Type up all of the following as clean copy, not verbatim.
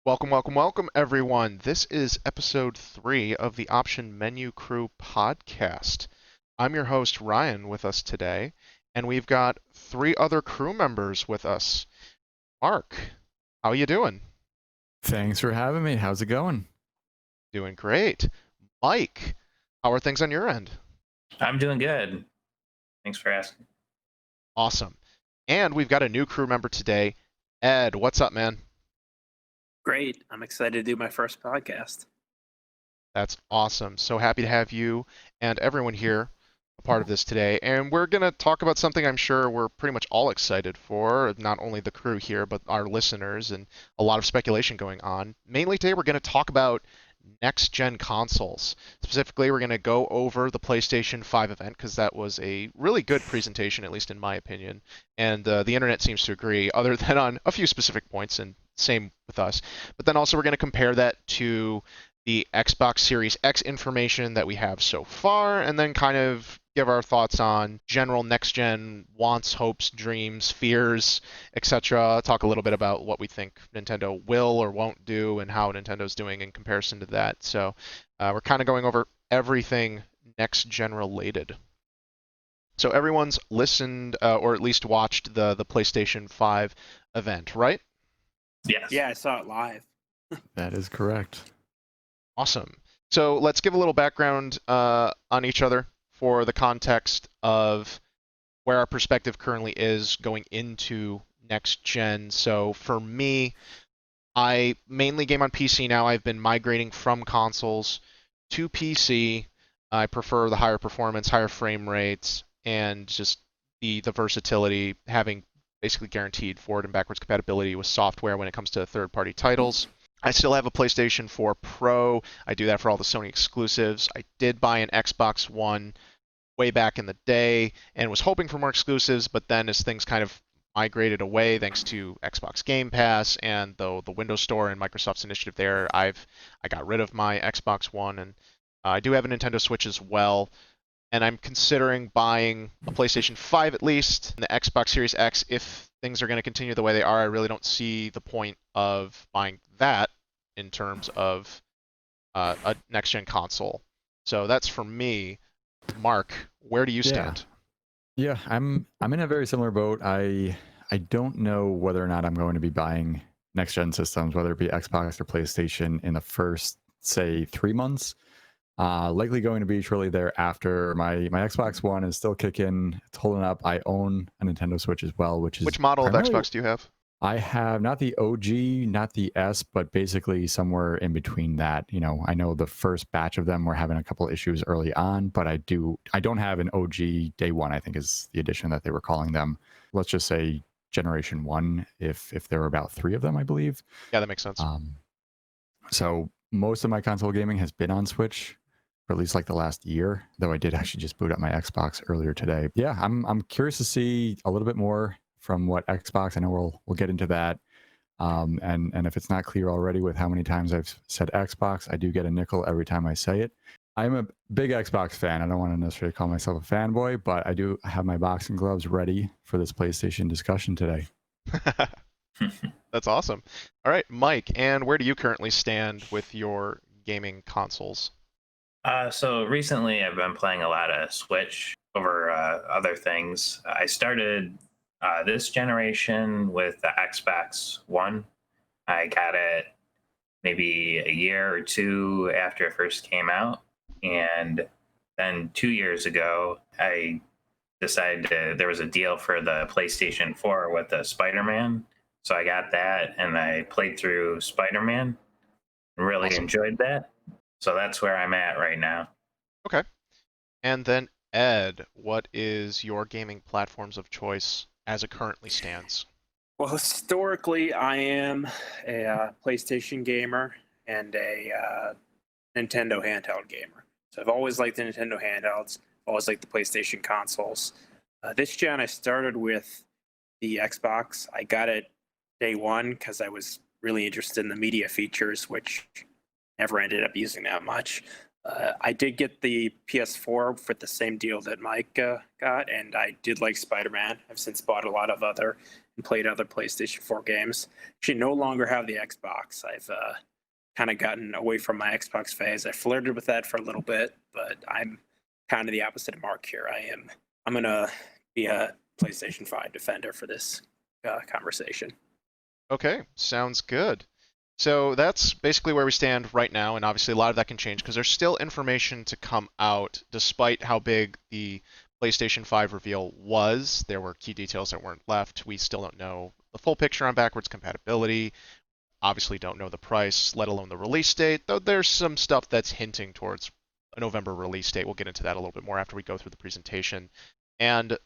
Welcome, welcome, welcome, everyone. This is episode 3 of the Option Menu Crew podcast. I'm your host, Ryan, with us today, and we've got 3 other crew members with us. Mark, how you doing? Thanks for having me. How's it going? Doing great. Mike, how are things on your end? I'm doing good. Thanks for asking. Awesome. And we've got a new crew member today. Ed, what's up, man? Great. I'm excited to do my first podcast. That's awesome. So happy to have you and everyone here a part of this today. And we're going to talk about something I'm sure we're pretty much all excited for, not only the crew here, but our listeners, and a lot of speculation going on. Mainly today, we're going to talk about next-gen consoles. Specifically, we're going to go over the PlayStation 5 event because that was a really good presentation, at least in my opinion. And the internet seems to agree, other than on a few specific points, and same with us. But then also we're going to compare that to the Xbox Series X information that we have so far, and then kind of give our thoughts on general next-gen wants, hopes, dreams, fears, etc. Talk a little bit about what we think Nintendo will or won't do and how Nintendo's doing in comparison to that. So we're kind of going over everything next-gen related. So everyone's listened or at least watched the PlayStation 5 event, right? Yes. Yeah, I saw it live. That is correct. Awesome. So let's give a little background on each other for the context of where our perspective currently is going into next gen. So for me, I mainly game on PC now. I've been migrating from consoles to PC. I prefer the higher performance, higher frame rates, and just the versatility, having basically guaranteed forward and backwards compatibility with software when it comes to third-party titles. I still have a PlayStation 4 Pro. I do that for all the Sony exclusives. I did buy an Xbox One way back in the day and was hoping for more exclusives, but then as things kind of migrated away thanks to Xbox Game Pass and the Windows Store and Microsoft's initiative there, I got rid of my Xbox One, and I do have a Nintendo Switch as well. And I'm considering buying a PlayStation 5 at least, and the Xbox Series X if things are going to continue the way they are. I really don't see the point of buying that in terms of a next-gen console. So that's for me. Mark, where do you stand? Yeah, I'm in a very similar boat. I don't know whether or not I'm going to be buying next-gen systems, whether it be Xbox or PlayStation, in the first, say, 3 months. Likely going to be shortly thereafter. My Xbox One is still kicking. It's holding up. I own a Nintendo Switch as well, which model of Xbox do you have? I have not the OG, not the S, but basically somewhere in between that. You know, I know the first batch of them were having a couple issues early on, but I don't have an OG day one, I think is the edition that they were calling them. Let's just say generation 1, if there were about 3 of them, I believe. Yeah, that makes sense. So most of my console gaming has been on Switch, for at least like the last year, though I did actually just boot up my Xbox earlier today. Yeah, I'm curious to see a little bit more from what Xbox. I know we'll get into that. And if it's not clear already with how many times I've said Xbox, I do get a nickel every time I say it. I'm a big Xbox fan. I don't want to necessarily call myself a fanboy, but I do have my boxing gloves ready for this PlayStation discussion today. That's awesome. All right, Mike, and where do you currently stand with your gaming consoles? So recently I've been playing a lot of Switch over other things. I started this generation with the Xbox One. I got it maybe a year or 2 after it first came out. And then 2 years ago, I decided there was a deal for the PlayStation 4 with the Spider-Man. So I got that and I played through Spider-Man and really enjoyed that. So that's where I'm at right now. Okay. And then Ed, what is your gaming platforms of choice as it currently stands? Well, historically, I am a PlayStation gamer and a Nintendo handheld gamer. So I've always liked the Nintendo handhelds, always liked the PlayStation consoles. This gen, I started with the Xbox. I got it day one because I was really interested in the media features, which never ended up using that much. I did get the PS4 for the same deal that Mike got, and I did like Spider-Man. I've since bought a lot of other and played other PlayStation 4 games. Actually, no longer have the Xbox. I've kind of gotten away from my Xbox phase. I flirted with that for a little bit, but I'm kind of the opposite of Mark here. I'm gonna be a PlayStation 5 defender for this conversation. Okay, sounds good. So that's basically where we stand right now, and obviously a lot of that can change because there's still information to come out despite how big the PlayStation 5 reveal was. There were key details that weren't left. We still don't know the full picture on backwards compatibility. Obviously don't know the price, let alone the release date, though there's some stuff that's hinting towards a November release date. We'll get into that a little bit more after we go through the presentation. And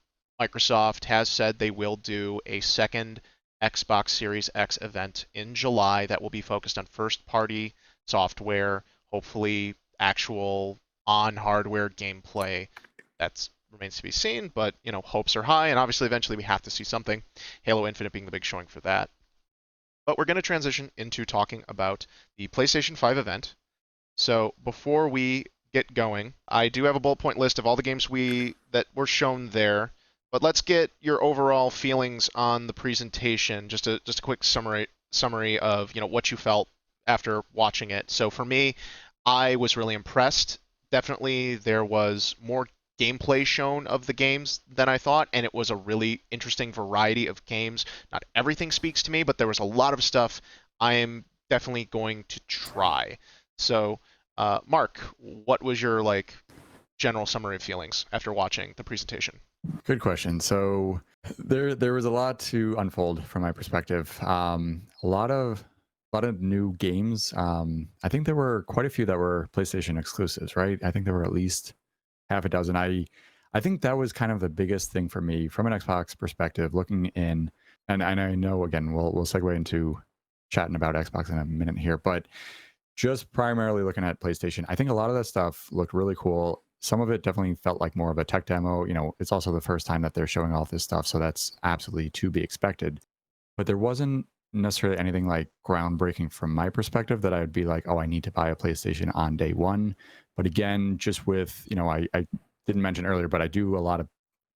Microsoft has said they will do a second Xbox Series X event in July that will be focused on first-party software, hopefully actual on-hardware gameplay. That remains to be seen, but hopes are high, and obviously eventually we have to see something. Halo Infinite being the big showing for that. But we're going to transition into talking about the PlayStation 5 event. So before we get going, I do have a bullet point list of all the games that were shown there. But let's get your overall feelings on the presentation. Just a quick summary of what you felt after watching it. So for me, I was really impressed. Definitely there was more gameplay shown of the games than I thought, and it was a really interesting variety of games. Not everything speaks to me, but there was a lot of stuff I am definitely going to try. So, Mark, what was your general summary of feelings after watching the presentation? Good question. So there was a lot to unfold from my perspective. A lot of new games. I think there were quite a few that were PlayStation exclusives, right? I think there were at least half a dozen. I think that was kind of the biggest thing for me from an Xbox perspective, looking in, and I know again we'll segue into chatting about Xbox in a minute here, but just primarily looking at PlayStation, I think a lot of that stuff looked really cool. Some of it definitely felt like more of a tech demo. It's also the first time that they're showing off this stuff, so that's absolutely to be expected. But there wasn't necessarily anything like groundbreaking from my perspective that I would be like, oh, I need to buy a PlayStation on day one. But again, just with, I didn't mention earlier, but I do a lot of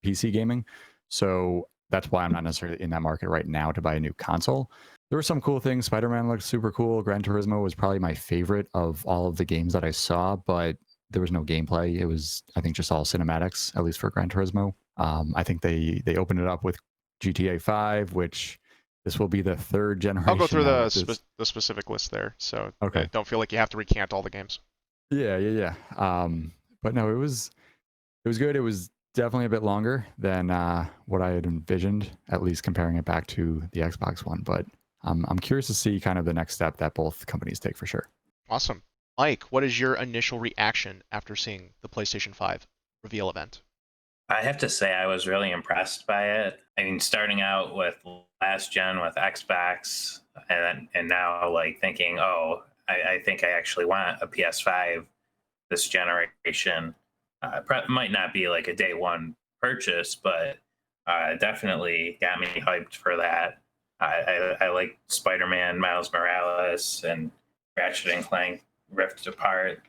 PC gaming. So that's why I'm not necessarily in that market right now to buy a new console. There were some cool things. Spider-Man looked super cool. Gran Turismo was probably my favorite of all of the games that I saw, but there was no gameplay. It was, I think, just all cinematics, at least for Gran Turismo. I think they opened it up with GTA 5, which this will be the third generation. I'll go through the specific list there, so okay. Don't feel like you have to recant all the games. Yeah. But no, it was good. It was definitely a bit longer than what I had envisioned, at least comparing it back to the Xbox One. But I'm curious to see kind of the next step that both companies take for sure. Awesome. Mike, what is your initial reaction after seeing the PlayStation 5 reveal event? I have to say I was really impressed by it. I mean, starting out with last gen with Xbox, and now thinking, oh, I think I actually want a PS5 this generation. Might not be like a day one purchase, but definitely got me hyped for that. I like Spider-Man, Miles Morales, and Ratchet and Clank Rift Apart.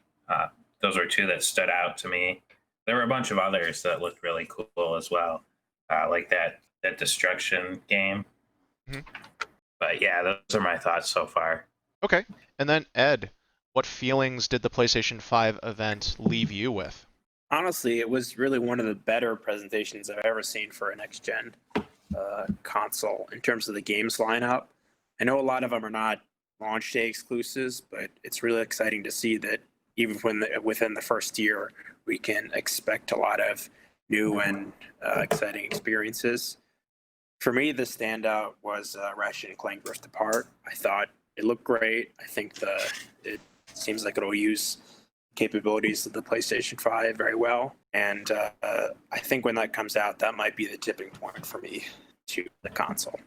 Those were two that stood out to me. There were a bunch of others that looked really cool as well, like that Destruction game. Mm-hmm. But yeah, those are my thoughts so far. Okay. And then Ed, what feelings did the PlayStation 5 event leave you with? Honestly, it was really one of the better presentations I've ever seen for a next-gen console in terms of the games lineup. I know a lot of them are not launch day exclusives, but it's really exciting to see that even within the first year, we can expect a lot of new and exciting experiences. For me, the standout was Ratchet and Clank Rift Apart. I thought it looked great. I think it seems like it'll use capabilities of the PlayStation 5 very well. And I think when that comes out, that might be the tipping point for me to the console.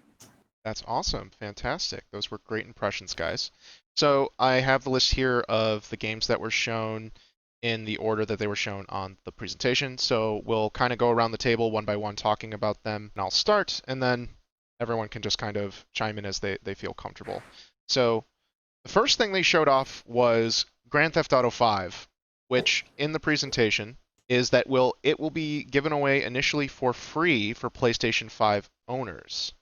That's awesome. Fantastic. Those were great impressions, guys. So I have the list here of the games that were shown in the order that they were shown on the presentation. So we'll kind of go around the table one by one talking about them. And I'll start, and then everyone can just kind of chime in as they feel comfortable. So the first thing they showed off was Grand Theft Auto 5, which in the presentation is that it will be given away initially for free for PlayStation 5 owners.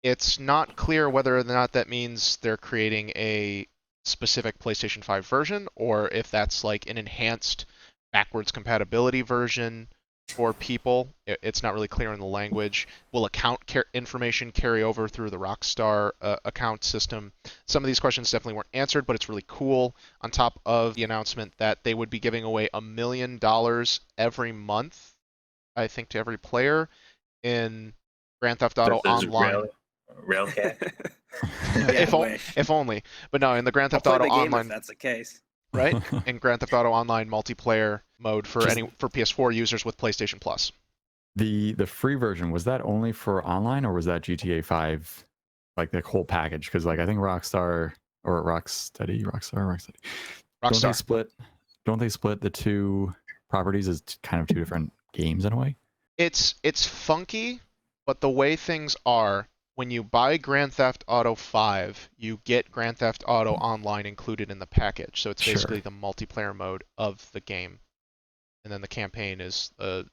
It's not clear whether or not that means they're creating a specific PlayStation 5 version, or if that's like an enhanced backwards compatibility version for people. It's not really clear in the language. Will account information carry over through the Rockstar account system? Some of these questions definitely weren't answered, but it's really cool. On top of the announcement that they would be giving away $1 million every month, I think, to every player in Grand Theft Auto This is Online. real cash. Yeah, I wish. If only. But no, in the Grand I'll Theft play Auto the game Online, if that's the case. right? In Grand Theft Auto Online multiplayer mode for for PS4 users with PlayStation Plus. The free version, was that only for online, or was that GTA 5 like the whole package? Because like I think Rockstar or Rocksteady. Rockstar. Don't they split the two properties as kind of two different games in a way? It's funky, but the way things are, when you buy Grand Theft Auto 5, you get Grand Theft Auto Online included in the package. So it's Sure. basically the multiplayer mode of the game. And then the campaign is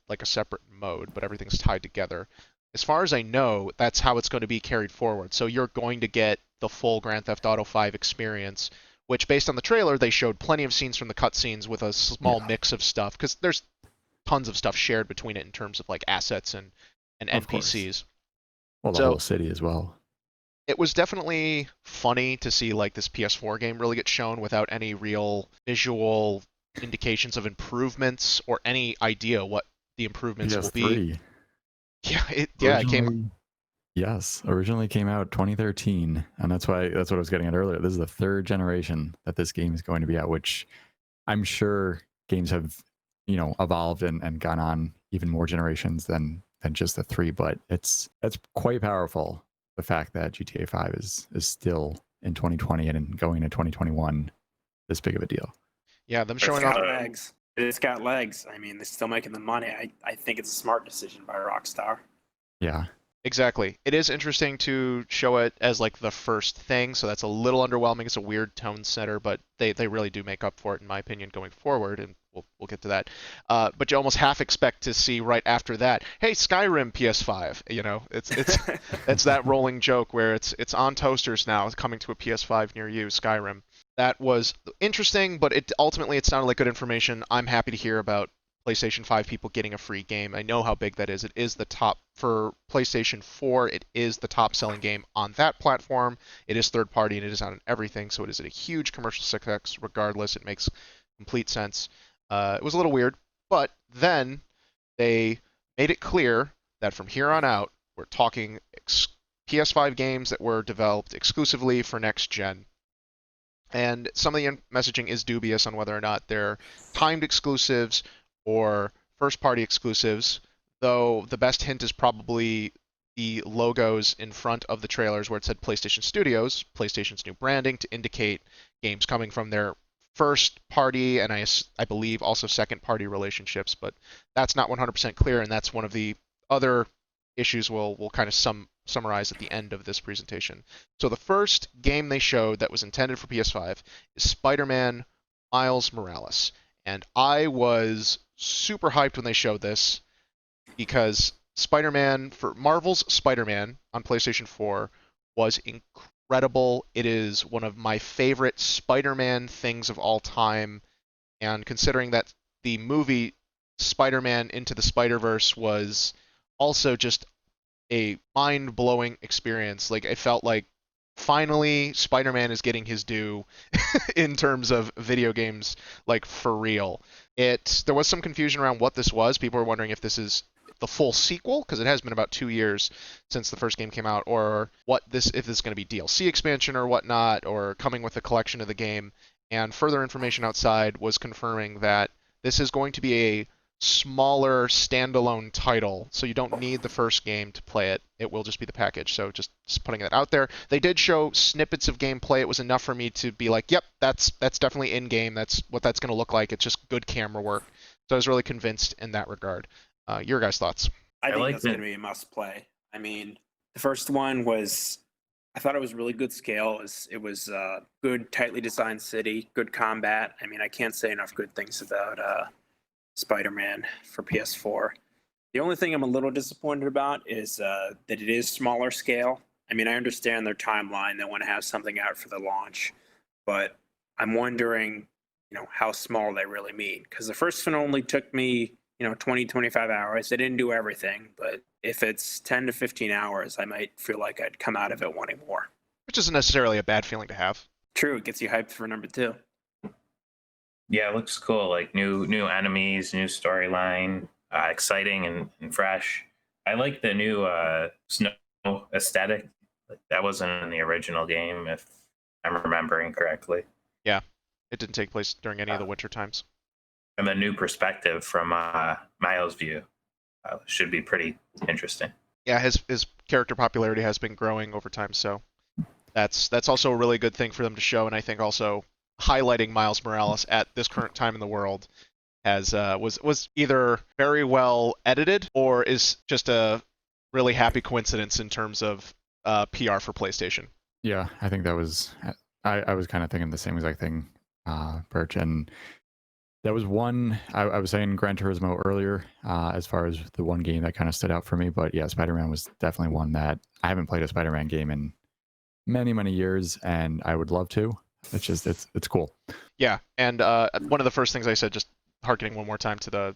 like a separate mode, but everything's tied together. As far as I know, that's how it's going to be carried forward. So you're going to get the full Grand Theft Auto 5 experience, which based on the trailer, they showed plenty of scenes from the cutscenes with a small Yeah. mix of stuff, because there's tons of stuff shared between it in terms of like assets and Of course. NPCs. Well, the So whole city as well. it was definitely funny to see like this PS4 game really get shown without any real visual indications of improvements or any idea what the improvements will be. PS3. Yeah, it came. Originally came out 2013, and that's what I was getting at earlier. This is the third generation that this game is going to be at, which I'm sure games have, evolved and gone on even more generations than just the three. But that's quite powerful. The fact that GTA 5 is still in 2020 and going into 2021 this big of a deal. Yeah, them It's showing got off. legs. It's got legs. I mean, they're still making the money. I think it's a smart decision by Rockstar. Yeah. Exactly. It is interesting to show it as like the first thing, so that's a little underwhelming. It's a weird tone setter, but they really do make up for it, in my opinion, going forward, and we'll get to that. But you almost half expect to see right after that, hey, Skyrim PS5. It's that rolling joke where it's on toasters now, it's coming to a PS5 near you, Skyrim. That was interesting, but it sounded like good information. I'm happy to hear about PlayStation 5 people getting a free game. I know how big that is. It is the top for PlayStation 4. It is the top selling game on that platform. It is third party and it is on everything, so it is a huge commercial success regardless. It makes complete sense. It was a little weird, but then they made it clear that from here on out, we're talking PS5 games that were developed exclusively for next gen. And some of the messaging is dubious on whether or not they're timed exclusives or first party exclusives, though the best hint is probably the logos in front of the trailers where it said PlayStation Studios, PlayStation's new branding to indicate games coming from their first party and I believe also second party relationships, but that's not 100% clear, and that's one of the other issues we'll kind of summarize at the end of this presentation. So the first game they showed that was intended for PS5 is Spider-Man Miles Morales. And I was super hyped when they showed this because Marvel's Spider-Man on PlayStation 4 was incredible. It is one of my favorite Spider-Man things of all time. And considering that the movie Spider-Man Into the Spider-Verse was also just a mind-blowing experience. Like, it felt like finally Spider-Man is getting his due in terms of video games, like for real. There was some confusion around what this was. People were wondering if this is the full sequel, because it has been about 2 years since the first game came out, or if this is going to be DLC expansion or whatnot, or coming with a collection of the game. And further information outside was confirming that this is going to be a smaller standalone title, so you don't need the first game to play it. It will just be the package. So just putting that out there. They did show snippets of gameplay. It was enough for me to be like, yep, that's definitely in game. That's what that's going to look like. It's just good camera work. So I was really convinced in that regard. Your guys' thoughts? I think that's going to be a must play. I mean, the first one was, I thought it was really good scale. It was good, tightly designed city, good combat. I mean, I can't say enough good things about Spider-Man for PS4. The only thing I'm a little disappointed about is that it is smaller scale. I mean, I understand their timeline. They want to have something out for the launch, but I'm wondering, how small they really mean. Because the first one only took me, 20, 25 hours. I didn't do everything, but if it's 10 to 15 hours, I might feel like I'd come out of it wanting more. Which isn't necessarily a bad feeling to have. True, it gets you hyped for number 2. Yeah, it looks cool. Like new enemies, new storyline, exciting and fresh. I like the new snow aesthetic. That wasn't in the original game, if I'm remembering correctly. Yeah, it didn't take place during any of the winter times. And the new perspective from Miles' view should be pretty interesting. Yeah, his character popularity has been growing over time, so that's also a really good thing for them to show, and I think also highlighting Miles Morales at this current time in the world has was either very well edited or is just a really happy coincidence in terms of PR for PlayStation. Yeah, I think that was. I was kind of thinking the same exact thing, Birch, and that was one. I was saying Gran Turismo earlier, as far as the one game that kind of stood out for me. But yeah, Spider-Man was definitely one that I haven't played a Spider-Man game in many years, and I would love to. It's just it's cool. Yeah, and one of the first things I said, just harkening one more time to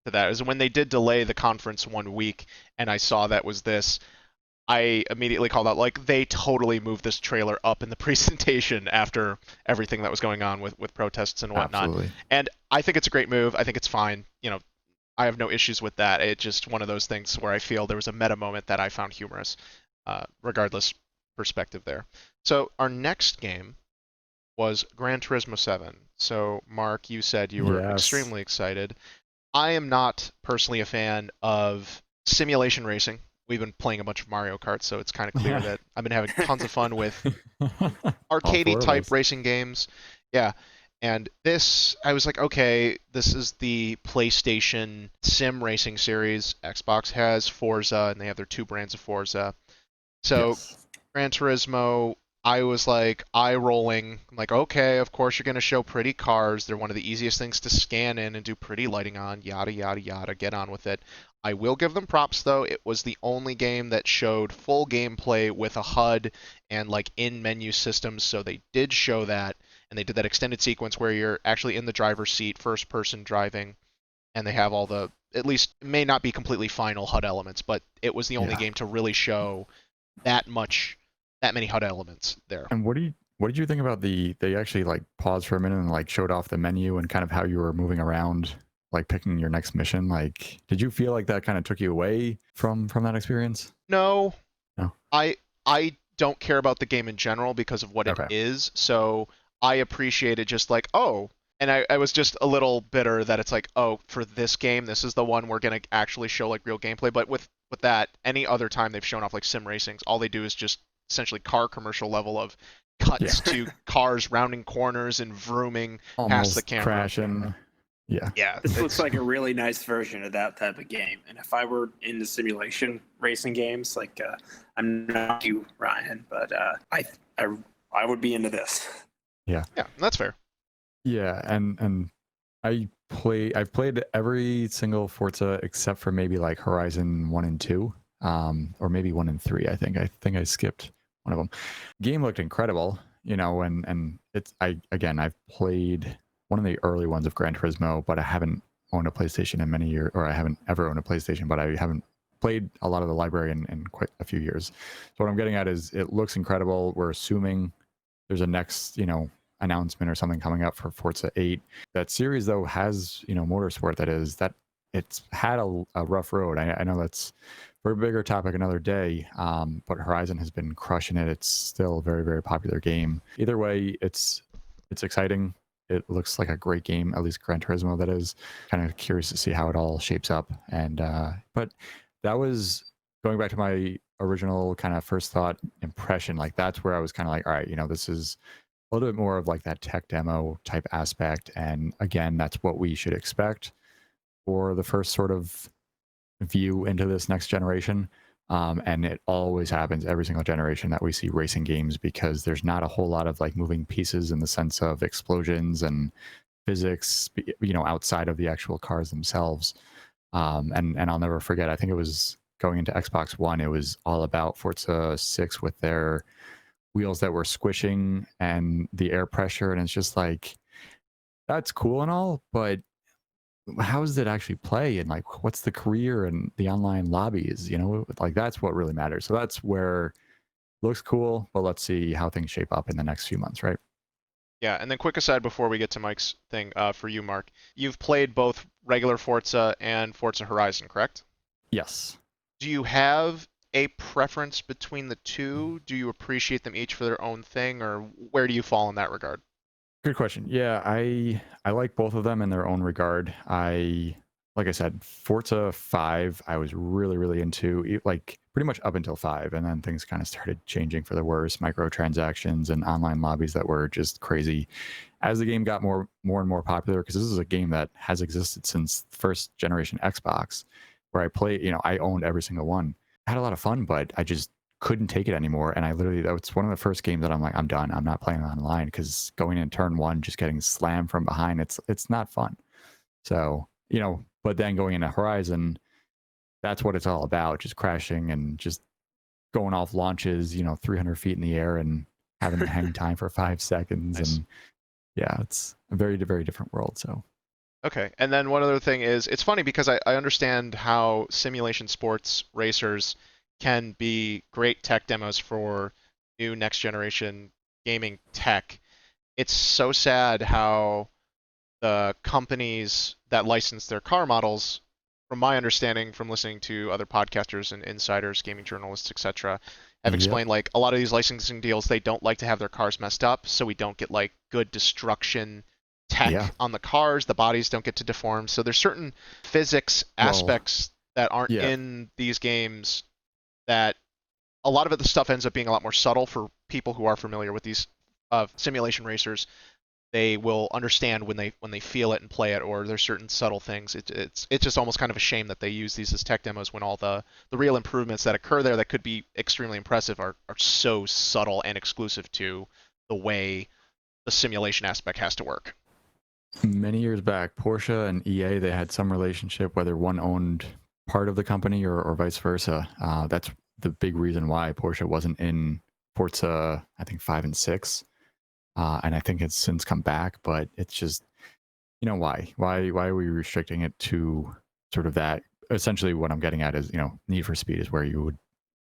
that, is when they did delay the conference 1 week, and I saw that was this. I immediately called out, like, they totally moved this trailer up in the presentation after everything that was going on with protests and whatnot. Absolutely. And I think it's a great move. I think it's fine. I have no issues with that. It's just one of those things where I feel there was a meta moment that I found humorous, regardless perspective there. So our next game was Gran Turismo 7. So, Mark, you said you were extremely excited. I am not personally a fan of simulation racing. We've been playing a bunch of Mario Kart, so it's kind of clear that I've been having tons of fun with arcadey type racing games. Yeah. And this, I was like, okay, this is the PlayStation sim racing series. Xbox has Forza, and they have their 2 brands of Forza. So, Gran Turismo, I was like, eye rolling. I'm like, okay, of course you're going to show pretty cars. They're one of the easiest things to scan in and do pretty lighting on, yada, yada, yada. Get on with it. I will give them props, though. It was the only game that showed full gameplay with a HUD and like in-menu systems, so they did show that. And they did that extended sequence where you're actually in the driver's seat, first person driving, and they have all the, at least, it may not be completely final HUD elements, but it was the only game to really show that many HUD elements there. And what did you think about they actually like paused for a minute and like showed off the menu and kind of how you were moving around, like picking your next mission? Like, did you feel like that kind of took you away from that experience? No. I don't care about the game in general because of what it is, so I appreciate it just like, oh, and I was just a little bitter that it's like, oh, for this game, this is the one we're going to actually show like real gameplay. But with that, any other time they've shown off like sim racings, all they do is just essentially car commercial level of cuts to cars rounding corners and vrooming past the camera. Crashing. Yeah. This looks like a really nice version of that type of game. And if I were into simulation racing games, like I'm not you, Ryan, but I would be into this. Yeah, that's fair. Yeah, and I've played every single Forza except for maybe like Horizon 1 and 2, or maybe 1 and 3. I think I skipped one of them. Game looked incredible, and I've played one of the early ones of Gran Turismo, but I haven't owned a PlayStation in many years, or I haven't ever owned a PlayStation, but I haven't played a lot of the library in quite a few years. So what I'm getting at is it looks incredible. We're assuming there's a next, announcement or something coming up for Forza 8. That series though has, motorsport that it's had a rough road. I know that's for a bigger topic another day, but Horizon has been crushing it. It's still a very, very popular game. Either way, it's exciting. It looks like a great game, at least Gran Turismo that is. Kind of curious to see how it all shapes up. And but that was going back to my original kind of first thought impression. Like that's where I was kind of like, all right, this is a little bit more of like that tech demo type aspect. And again, that's what we should expect for the first sort of view into this next generation. And it always happens every single generation that we see racing games, because there's not a whole lot of like moving pieces in the sense of explosions and physics, outside of the actual cars themselves. And I'll never forget, I think it was going into Xbox One, it was all about Forza 6 with their wheels that were squishing and the air pressure. And it's just like, that's cool and all, but how does it actually play? And like, what's the career and the online lobbies? You know, like that's what really matters. So that's where it looks cool, but let's see how things shape up in the next few months, right? Yeah, and then quick aside before we get to Mike's thing, for you, Mark, you've played both regular Forza and Forza Horizon, correct? Yes. Do you have a preference between the two? Do you appreciate them each for their own thing, or where do you fall in that regard? Good question. Yeah, I like both of them in their own regard. Like I said, Forza 5, I was really into, like pretty much up until 5, and then things kind of started changing for the worse. Microtransactions and online lobbies that were just crazy as the game got more and more popular. Because this is a game that has existed since first generation Xbox, where I played. You know, I owned every single one. I had a lot of fun, but I just couldn't take it anymore. And I literally, that's one of the first games that I'm like, I'm done. I'm not playing online, because going in turn one, just getting slammed from behind, it's not fun. So, you know, but then going into Horizon, that's what it's all about, just crashing and just going off launches, you know, 300 feet in the air and having to hang time for 5 seconds. Nice. And yeah, it's a very different world. So Okay, and then one other thing is, it's funny because I understand how simulation sports racers can be great tech demos for new next generation gaming tech. It's so sad how the companies that license their car models, from my understanding from listening to other podcasters and insiders, gaming journalists, etc., have Yep. explained like a lot of these licensing deals, they don't like to have their cars messed up, so we don't get like good destruction tech Yeah. on the cars. The bodies don't get to deform. So there's certain physics Well, aspects that aren't yeah. in these games that a lot of it, the stuff ends up being a lot more subtle for people who are familiar with these simulation racers. They will understand when they feel it and play it, or there's certain subtle things. It's just almost kind of a shame that they use these as tech demos when all the real improvements that occur there that could be extremely impressive are so subtle and exclusive to the way the simulation aspect has to work. Many years back, Porsche and EA, they had some relationship, whether one owned part of the company or vice versa. That's the big reason why Porsche wasn't in Forza, I think 5 and 6. And I think it's since come back, but it's just, you know, why are we restricting it to sort of that? Essentially what I'm getting at is, you know, Need for Speed is where you would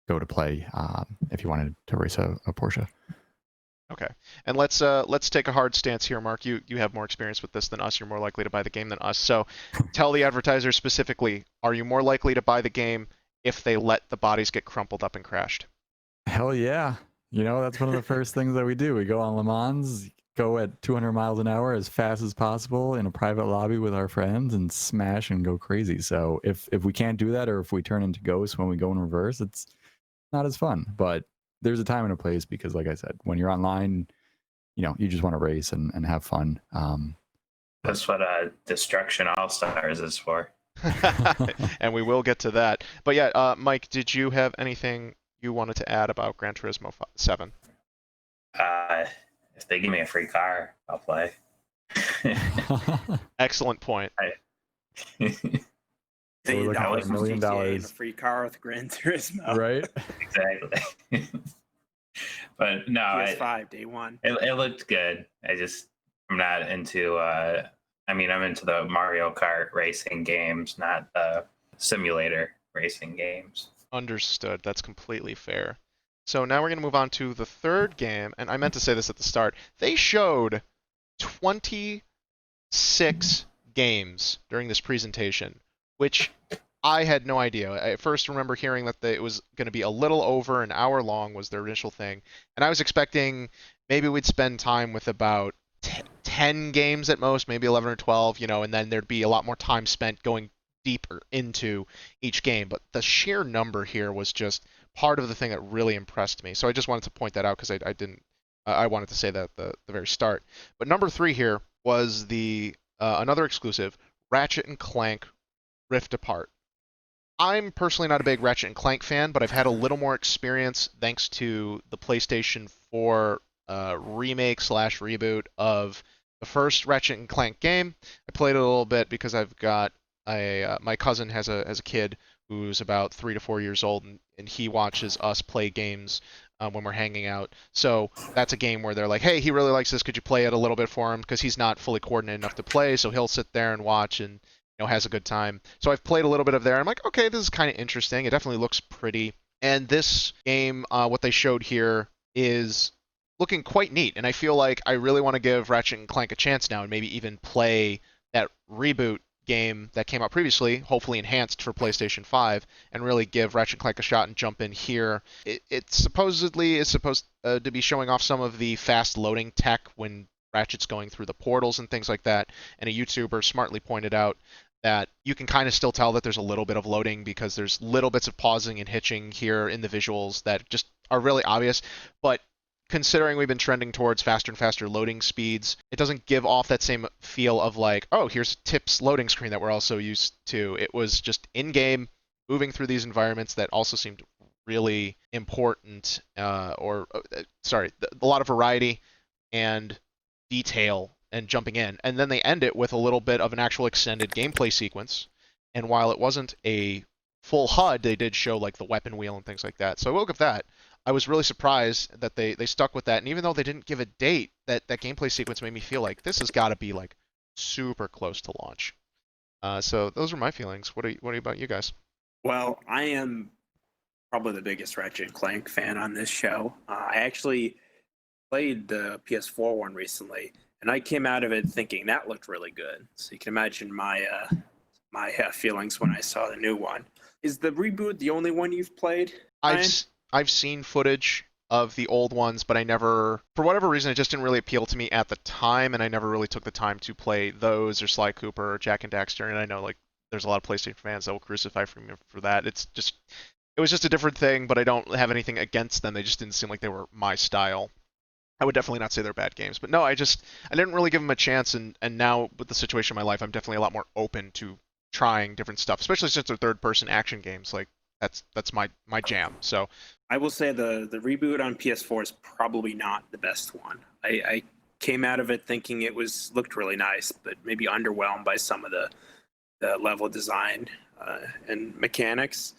go to play if you wanted to race a Porsche. Okay, and let's take a hard stance here, Mark. You have more experience with this than us. You're more likely to buy the game than us. So tell the advertisers specifically, are you more likely to buy the game if they let the bodies get crumpled up and crashed? Hell yeah. You know, that's one of the first things that we do. We go on Le Mans, go at 200 miles an hour as fast as possible in a private lobby with our friends and smash and go crazy. So if we can't do that, or if we turn into ghosts when we go in reverse, it's not as fun. But there's a time and a place, because like I said, when you're online, you know, you just want to race and have fun. That's what Destruction All Stars is for. And we will get to that. But yeah, Mike, did you have anything you wanted to add about Gran Turismo 7? If they give me a free car, I'll play. Excellent point. We're looking for $1 million. A free car with Gran Turismo. Right? Exactly. But no, PS5 day one. It looked good. I'm not into. I'm into the Mario Kart racing games, not the simulator racing games. Understood. That's completely fair. So now we're going to move on to the third game, and I meant to say this at the start. They showed 26 games during this presentation, which I had no idea. I first remember hearing that it was going to be a little over an hour long was their initial thing, and I was expecting maybe we'd spend time with about 10 games at most, maybe 11 or 12, and then there'd be a lot more time spent going deeper into each game. But the sheer number here was just part of the thing that really impressed me. So I just wanted to point that out because I wanted to say that at the very start. But number 3 here was the another exclusive, Ratchet and Clank Rift Apart. I'm personally not a big Ratchet and Clank fan, but I've had a little more experience thanks to the PlayStation 4 remake / reboot of the first Ratchet and Clank game. I played it a little bit because I've got my cousin has a kid who's about 3 to 4 years old, and he watches us play games when we're hanging out. So that's a game where they're like, hey, he really likes this. Could you play it a little bit for him? Because he's not fully coordinated enough to play, so he'll sit there and watch and has a good time. So I've played a little bit of there. I'm like, okay, this is kind of interesting. It definitely looks pretty. And this game, what they showed here is looking quite neat. And I feel like I really want to give Ratchet and Clank a chance now and maybe even play that reboot game that came out previously, hopefully enhanced for PlayStation 5, and really give Ratchet and Clank a shot and jump in here. It supposedly is supposed to be showing off some of the fast loading tech when Ratchet's going through the portals and things like that. And a YouTuber smartly pointed out that you can kind of still tell that there's a little bit of loading because there's little bits of pausing and hitching here in the visuals that just are really obvious. But considering we've been trending towards faster and faster loading speeds, it doesn't give off that same feel of like, oh, here's Tip's loading screen that we're also used to. It was just in-game, moving through these environments that also seemed really important, a lot of variety and detail and jumping in. And then they end it with a little bit of an actual extended gameplay sequence. And while it wasn't a full HUD, they did show like the weapon wheel and things like that. So I will give that. I was really surprised that they stuck with that, and even though they didn't give a date, that gameplay sequence made me feel like this has got to be like super close to launch. So those are my feelings. What about you guys? Well, I am probably the biggest Ratchet and Clank fan on this show. I actually played the PS4 one recently, and I came out of it thinking that looked really good. So you can imagine my feelings when I saw the new one. Is the reboot the only one you've played, Ryan? I've seen footage of the old ones, but I never, for whatever reason, it just didn't really appeal to me at the time, and I never really took the time to play those or Sly Cooper or Jack and Daxter. And I know like there's a lot of PlayStation fans that will crucify me for that. It was just a different thing, but I don't have anything against them. They just didn't seem like they were my style. I would definitely not say they're bad games, but no, I didn't really give them a chance, and now with the situation in my life, I'm definitely a lot more open to trying different stuff, especially since they're third-person action games. Like that's my jam. So I will say the reboot on PS4 is probably not the best one. I came out of it thinking it looked really nice, but maybe underwhelmed by some of the level design and mechanics.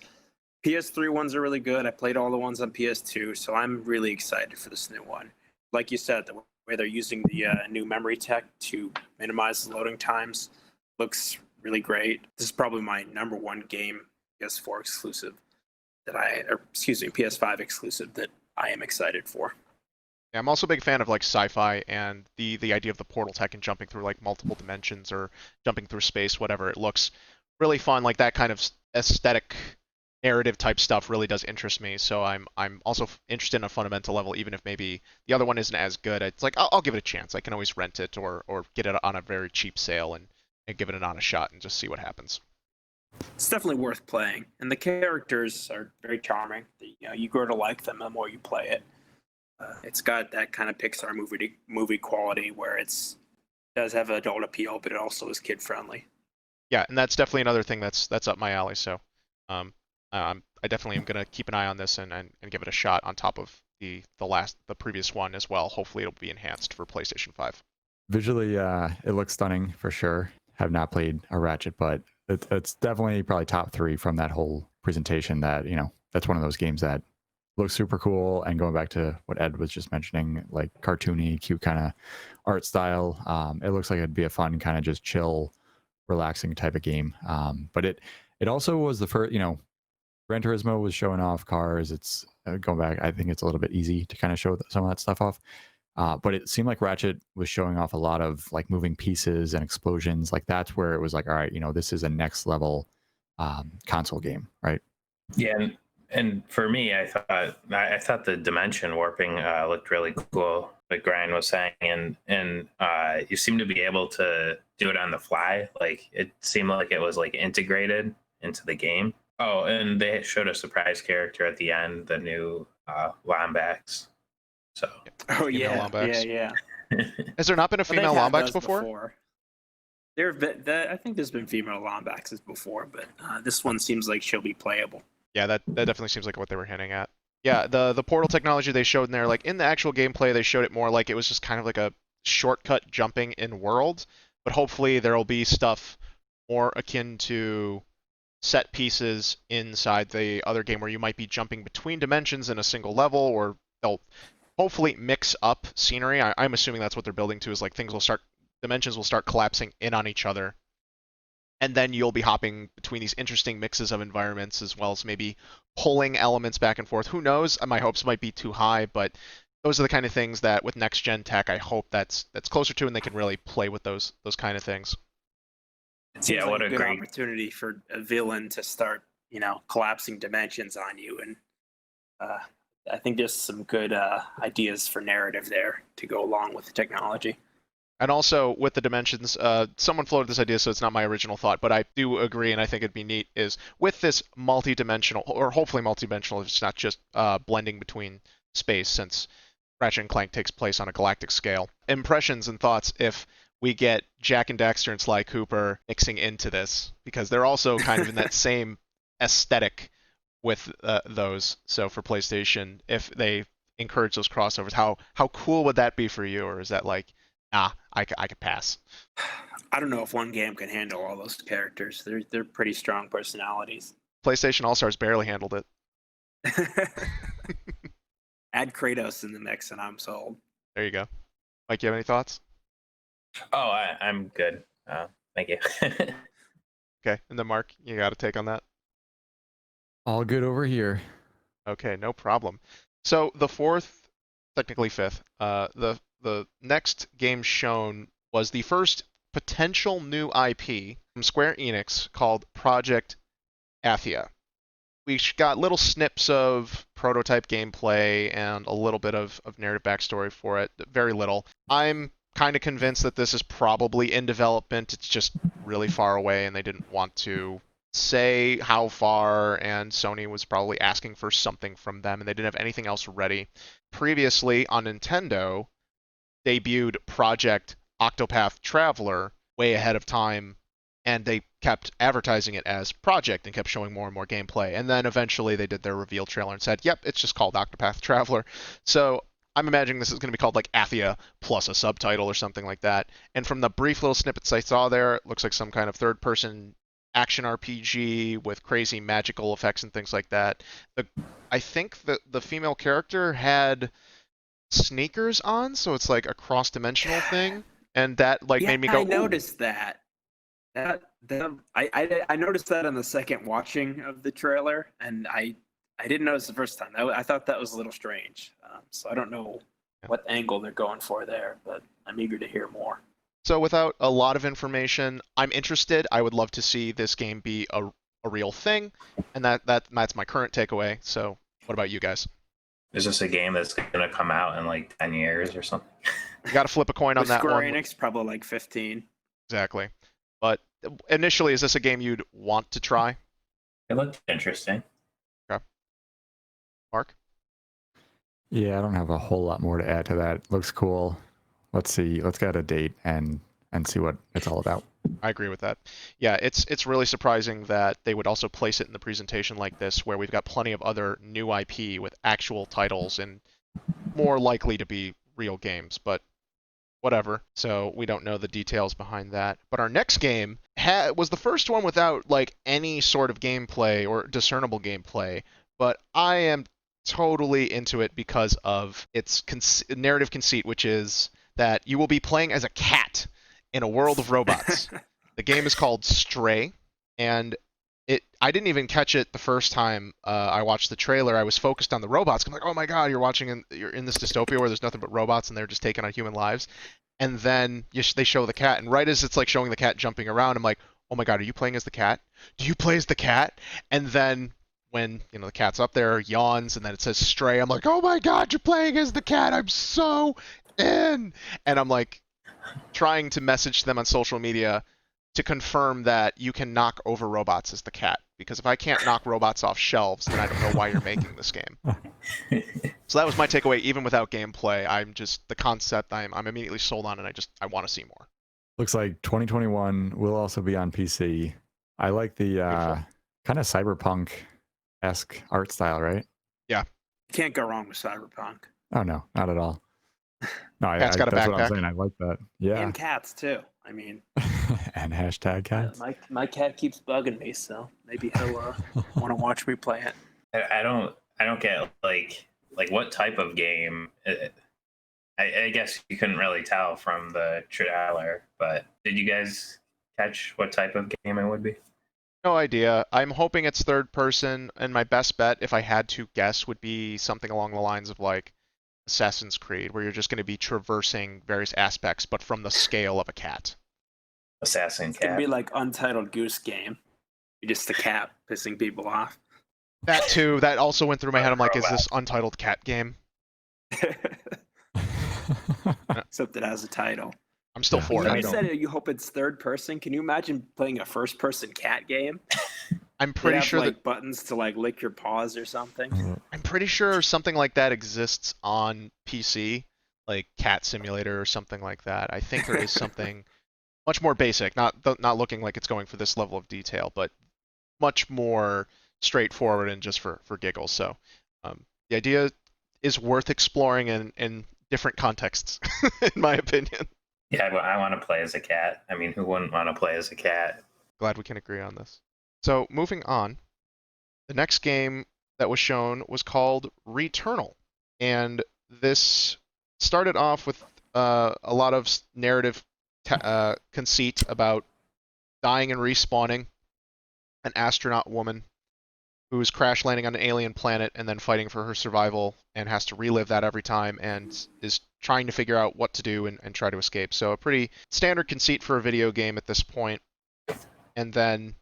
PS3 ones are really good. I played all the ones on PS2, so I'm really excited for this new one. Like you said, the way they're using the new memory tech to minimize the loading times looks really great. This is probably my number one game PS4 exclusive PS5 exclusive that I am excited for. yeah, I'm also a big fan of like sci-fi and the idea of the portal tech and jumping through like multiple dimensions or jumping through space, whatever. It looks really fun. Like that kind of aesthetic narrative type stuff really does interest me. So I'm also interested in a fundamental level, even if maybe the other one isn't as good. It's like I'll give it a chance. I can always rent it or get it on a very cheap sale and give it an honest shot and just see what happens. It's definitely worth playing, and the characters are very charming. You grow to like them the more you play it. It's got that kind of Pixar movie quality where it does have adult appeal, but it also is kid friendly. Yeah, and that's definitely another thing that's up my alley. So I definitely am gonna keep an eye on this and give it a shot on top of the previous one as well. Hopefully it'll be enhanced for PlayStation 5. Visually, it looks stunning for sure. Have not played a Ratchet, but it's definitely probably top 3 from that whole presentation. That that's one of those games that looks super cool. And going back to what Ed was just mentioning, like cartoony, cute kind of art style, it looks like it'd be a fun kind of just chill, relaxing type of game. But it also was the first, Gran Turismo was showing off cars. It's going back, I think it's a little bit easy to kind of show some of that stuff off. But it seemed like Ratchet was showing off a lot of like moving pieces and explosions. Like that's where it was like, all right, this is a next level console game, right? Yeah, and for me, I thought the dimension warping looked really cool, like Ryan was saying, and you seem to be able to do it on the fly. Like it seemed like it was like integrated into the game. Oh, and they showed a surprise character at the end, the new Lombax. So. Oh Female yeah, Lombax. yeah. Has there not been a female Lombax before? I think there's been female Lombaxes before, but this one seems like she'll be playable. Yeah, that definitely seems like what they were hinting at. Yeah, the portal technology they showed in there, like in the actual gameplay, they showed it more like it was just kind of like a shortcut jumping in world, but hopefully there'll be stuff more akin to set pieces inside the other game where you might be jumping between dimensions in a single level, or they'll hopefully mix up scenery. I'm assuming that's what they're building to, is like dimensions will start collapsing in on each other. And then you'll be hopping between these interesting mixes of environments, as well as maybe pulling elements back and forth. Who knows? My hopes might be too high, but those are the kind of things that with next gen tech, I hope that's closer to, and they can really play with those kind of things. It seems Yeah, like what a a good great- opportunity for a villain to start, collapsing dimensions on you, and I think there's some good ideas for narrative there to go along with the technology. And also with the dimensions, someone floated this idea, so it's not my original thought, but I do agree, and I think it'd be neat, is with this multi-dimensional, or hopefully multi-dimensional, it's not just blending between space, since Ratchet and Clank takes place on a galactic scale. Impressions and thoughts if we get Jak and Daxter and Sly Cooper mixing into this, because they're also kind of in that same aesthetic with those. So for PlayStation, if they encourage those crossovers, how cool would that be for you? Or is that like, I could pass? I don't know if one game can handle all those characters. They're pretty strong personalities. PlayStation All-Stars barely handled it. Add Kratos in the mix, and I'm sold. There you go. Mike, you have any thoughts? Oh, I'm good. Thank you. Okay, and then Mark, you got a take on that? All good over here. Okay, no problem. So the fourth, technically fifth, the next game shown was the first potential new IP from Square Enix called Project Atheia. We got little snips of prototype gameplay and a little bit of narrative backstory for it. Very little. I'm kind of convinced that this is probably in development. It's just really far away, and they didn't want to say how far, and Sony was probably asking for something from them, and they didn't have anything else ready. Previously, on Nintendo, debuted Project Octopath Traveler way ahead of time, and they kept advertising it as Project and kept showing more and more gameplay. And then eventually they did their reveal trailer and said, yep, it's just called Octopath Traveler. So I'm imagining this is going to be called like Atheia plus a subtitle or something like that. And from the brief little snippets I saw there, it looks like some kind of third-person action RPG with crazy magical effects and things like that. I think the female character had sneakers on, so it's like a cross-dimensional thing, and that like made me go, I noticed that. I noticed that on the second watching of the trailer, and I didn't notice the first time. I thought that was a little strange. So I don't know what angle they're going for there, but I'm eager to hear more. So without a lot of information, I'm interested. I would love to see this game be a real thing, and that's my current takeaway. So what about you guys? Is this a game that's going to come out in like 10 years or something? You got to flip a coin on With that Square one. Enix, probably like 15. Exactly. But initially, is this a game you'd want to try? It looked interesting. Okay. Mark? Yeah, I don't have a whole lot more to add to that. Looks cool. Let's see. Let's get a date and see what it's all about. I agree with that. Yeah, it's really surprising that they would also place it in the presentation like this, where we've got plenty of other new IP with actual titles and more likely to be real games, but whatever. So we don't know the details behind that. But our next game was the first one without like any sort of gameplay or discernible gameplay, but I am totally into it because of its narrative conceit, which is that you will be playing as a cat in a world of robots. The game is called Stray, and I didn't even catch it the first time I watched the trailer. I was focused on the robots. I'm like, oh my god, you're in this dystopia where there's nothing but robots and they're just taking on human lives. And then they show the cat, and right as it's like showing the cat jumping around, I'm like, oh my god, are you playing as the cat? Do you play as the cat? And then when the cat's up there, yawns, and then it says Stray, I'm like, oh my god, you're playing as the cat! I'm so in! And I'm like trying to message them on social media to confirm that you can knock over robots as the cat. Because if I can't knock robots off shelves, then I don't know why you're making this game. So that was my takeaway, even without gameplay. I'm just, the concept, I'm immediately sold on, and I want to see more. Looks like 2021 will also be on PC. I like the kind of cyberpunk-esque art style, right? Yeah. Can't go wrong with Cyberpunk. Oh, no, not at all. No, Cat's got a that's what I'm backpack. saying. I like that. Yeah. And cats, too. I mean, And hashtag cats. My cat keeps bugging me, so maybe he'll want to watch me play it. I don't get like what type of game. I guess you couldn't really tell from the trailer, but did you guys catch what type of game it would be? No idea. I'm hoping it's third person, and my best bet, if I had to guess, would be something along the lines of like Assassin's Creed, where you're just going to be traversing various aspects, but from the scale of a cat. Assassin It's Cat. gonna be like Untitled Goose Game. You're just a cat pissing people off. That too. That also went through my head. I'm like, is Robot. this Untitled Cat game? Except it has a title. I'm still Yeah. for You it. said you hope it's third person. Can you imagine playing a first person cat game? I'm They pretty have, sure like that buttons to like lick your paws or something. I'm pretty sure something like that exists on PC, like Cat Simulator or something like that. I think there is something much more basic, not looking like it's going for this level of detail, but much more straightforward and just for giggles. So the idea is worth exploring in different contexts, in my opinion. Yeah, I want to play as a cat. I mean, who wouldn't want to play as a cat? Glad we can agree on this. So moving on, the next game that was shown was called Returnal, and this started off with a lot of narrative conceit about dying and respawning, an astronaut woman who's crash landing on an alien planet and then fighting for her survival and has to relive that every time and is trying to figure out what to do and try to escape. So a pretty standard conceit for a video game at this point. And then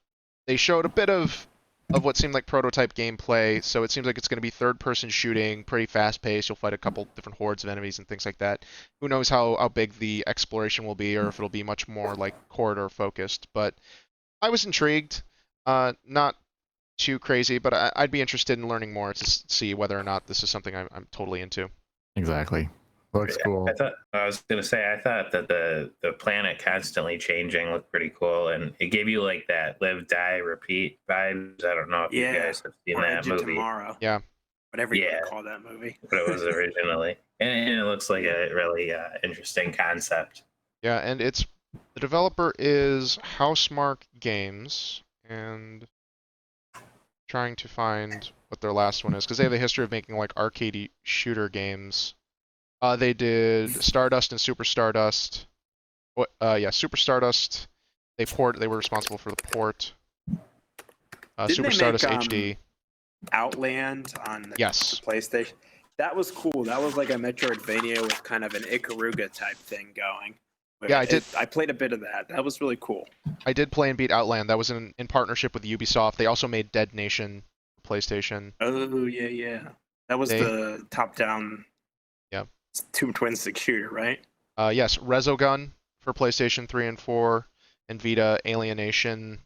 they showed a bit of what seemed like prototype gameplay. So it seems like it's going to be third-person shooting, pretty fast-paced. You'll fight a couple different hordes of enemies and things like that. Who knows how big the exploration will be, or if it'll be much more like corridor-focused. But I was intrigued. Not too crazy, but I'd be interested in learning more to see whether or not this is something I'm totally into. Exactly. Looks cool. I was gonna say I thought that the planet constantly changing looked pretty cool, and it gave you like that live, die, repeat vibes. I don't know if you guys have seen Or that Edge of movie. Tomorrow. Yeah. Whatever you Yeah. want to call that movie. What it was originally, and it looks like a really interesting concept. Yeah, and the developer is Housemarque Games, and trying to find what their last one is, because they have a history of making like arcade shooter games. They did Stardust and Super Stardust. Super Stardust. They were responsible for the port. Didn't Super they Stardust make, HD. Outland on the Yes. PlayStation. That was cool. That was like a Metroidvania with kind of an Ikaruga type thing going. Yeah, I did. I played a bit of that. That was really cool. I did play and beat Outland. That was in partnership with Ubisoft. They also made Dead Nation for PlayStation. Oh yeah. That was the top-down. Yeah. Two twin stick shooter, right? Yes, Resogun for PlayStation 3 and 4, and Vita, Alienation,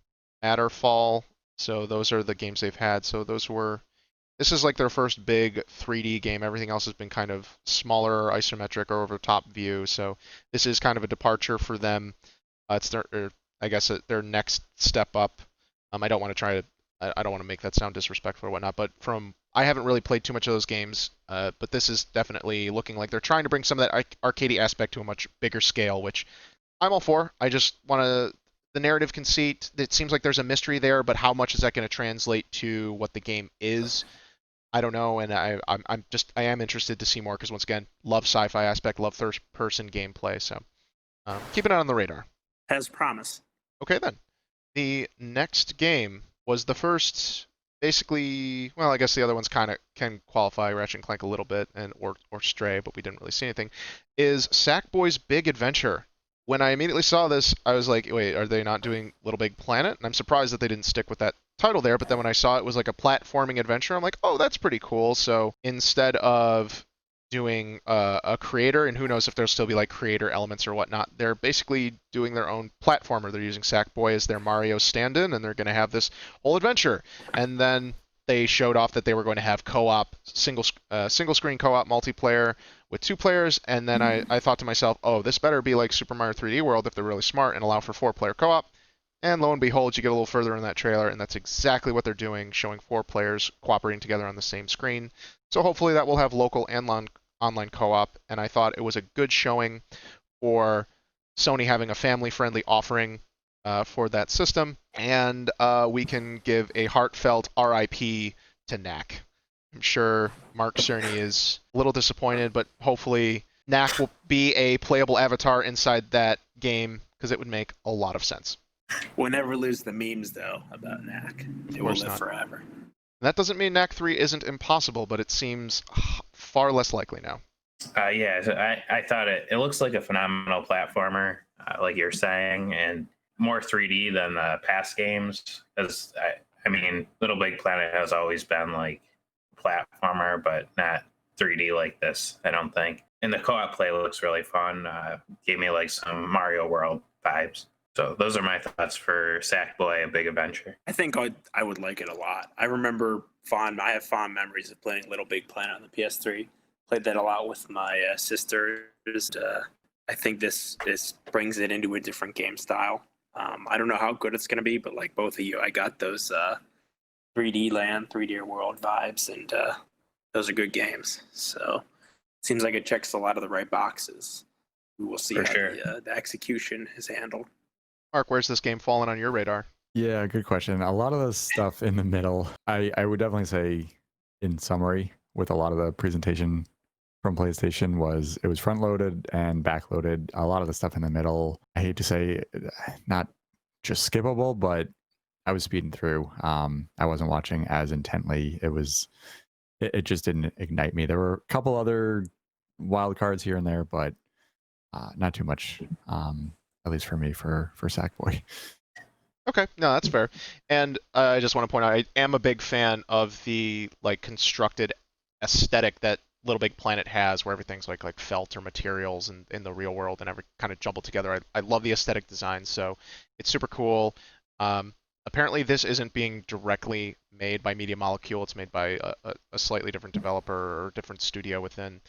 Matterfall. So those are the games they've had. So this is like their first big 3D game. Everything else has been kind of smaller, isometric, or over top view. So this is kind of a departure for them. It's their next step up. I don't want to make that sound disrespectful or whatnot, but I haven't really played too much of those games, but this is definitely looking like they're trying to bring some of that arcadey aspect to a much bigger scale, which I'm all for. I just want the narrative conceit. It seems like there's a mystery there, but how much is that going to translate to what the game is? I don't know, and I am interested to see more because once again, love sci-fi aspect, love third-person gameplay, so keeping it on the radar. Has promise. Okay then, the next game was the first. Basically, well, I guess the other ones kind of can qualify Ratchet and Clank a little bit, or Stray, but we didn't really see anything. Is Sackboy's Big Adventure? When I immediately saw this, I was like, wait, are they not doing Little Big Planet? And I'm surprised that they didn't stick with that title there. But then when I saw it was like a platforming adventure, I'm like, oh, that's pretty cool. So instead of doing a creator, and who knows if there'll still be like creator elements or whatnot, they're basically doing their own platformer. They're using Sackboy as their Mario stand-in, and they're going to have this whole adventure. And then they showed off that they were going to have co-op, single screen co-op multiplayer with 2 players, and then I thought to myself, oh, this better be like Super Mario 3D World if they're really smart and allow for 4-player co-op. And lo and behold, you get a little further in that trailer, and that's exactly what they're doing, showing 4 players cooperating together on the same screen. So hopefully that will have local and online co-op, and I thought it was a good showing for Sony having a family-friendly offering for that system, and we can give a heartfelt RIP to Knack. I'm sure Mark Cerny is a little disappointed, but hopefully Knack will be a playable avatar inside that game because it would make a lot of sense. We'll never lose the memes though about Knack. It will course live not. forever. That doesn't mean Knack 3 isn't impossible, but it seems far less likely now. Yeah, so I thought it looks like a phenomenal platformer, like you're saying, and more 3D than the past games. Because I mean, Little Big Planet has always been like a platformer, but not 3D like this, I don't think. And the co-op play looks really fun. Gave me like some Mario World vibes. So those are my thoughts for Sackboy: A Big Adventure. I think I would like it a lot. I have fond memories of playing Little Big Planet on the PS3. Played that a lot with my sisters. I think this brings it into a different game style. I don't know how good it's going to be, but like both of you, I got those 3D Land, 3D World vibes, and those are good games. So it seems like it checks a lot of the right boxes. We will see For how sure. the execution is handled. Mark, where's this game falling on your radar? Yeah, good question. A lot of the stuff in the middle, I would definitely say, in summary, with a lot of the presentation from PlayStation it was front loaded and back loaded. A lot of the stuff in the middle, I hate to say, not just skippable, but I was speeding through. I wasn't watching as intently. It just didn't ignite me. There were a couple other wild cards here and there, but not too much. At least for me, for Sackboy. Okay, no, that's fair. And I just want to point out, I am a big fan of the like constructed aesthetic that Little Big Planet has, where everything's like felt or materials in the real world and every kind of jumbled together. I love the aesthetic design, so it's super cool. Apparently, this isn't being directly made by Media Molecule. It's made by a slightly different developer or different studio within.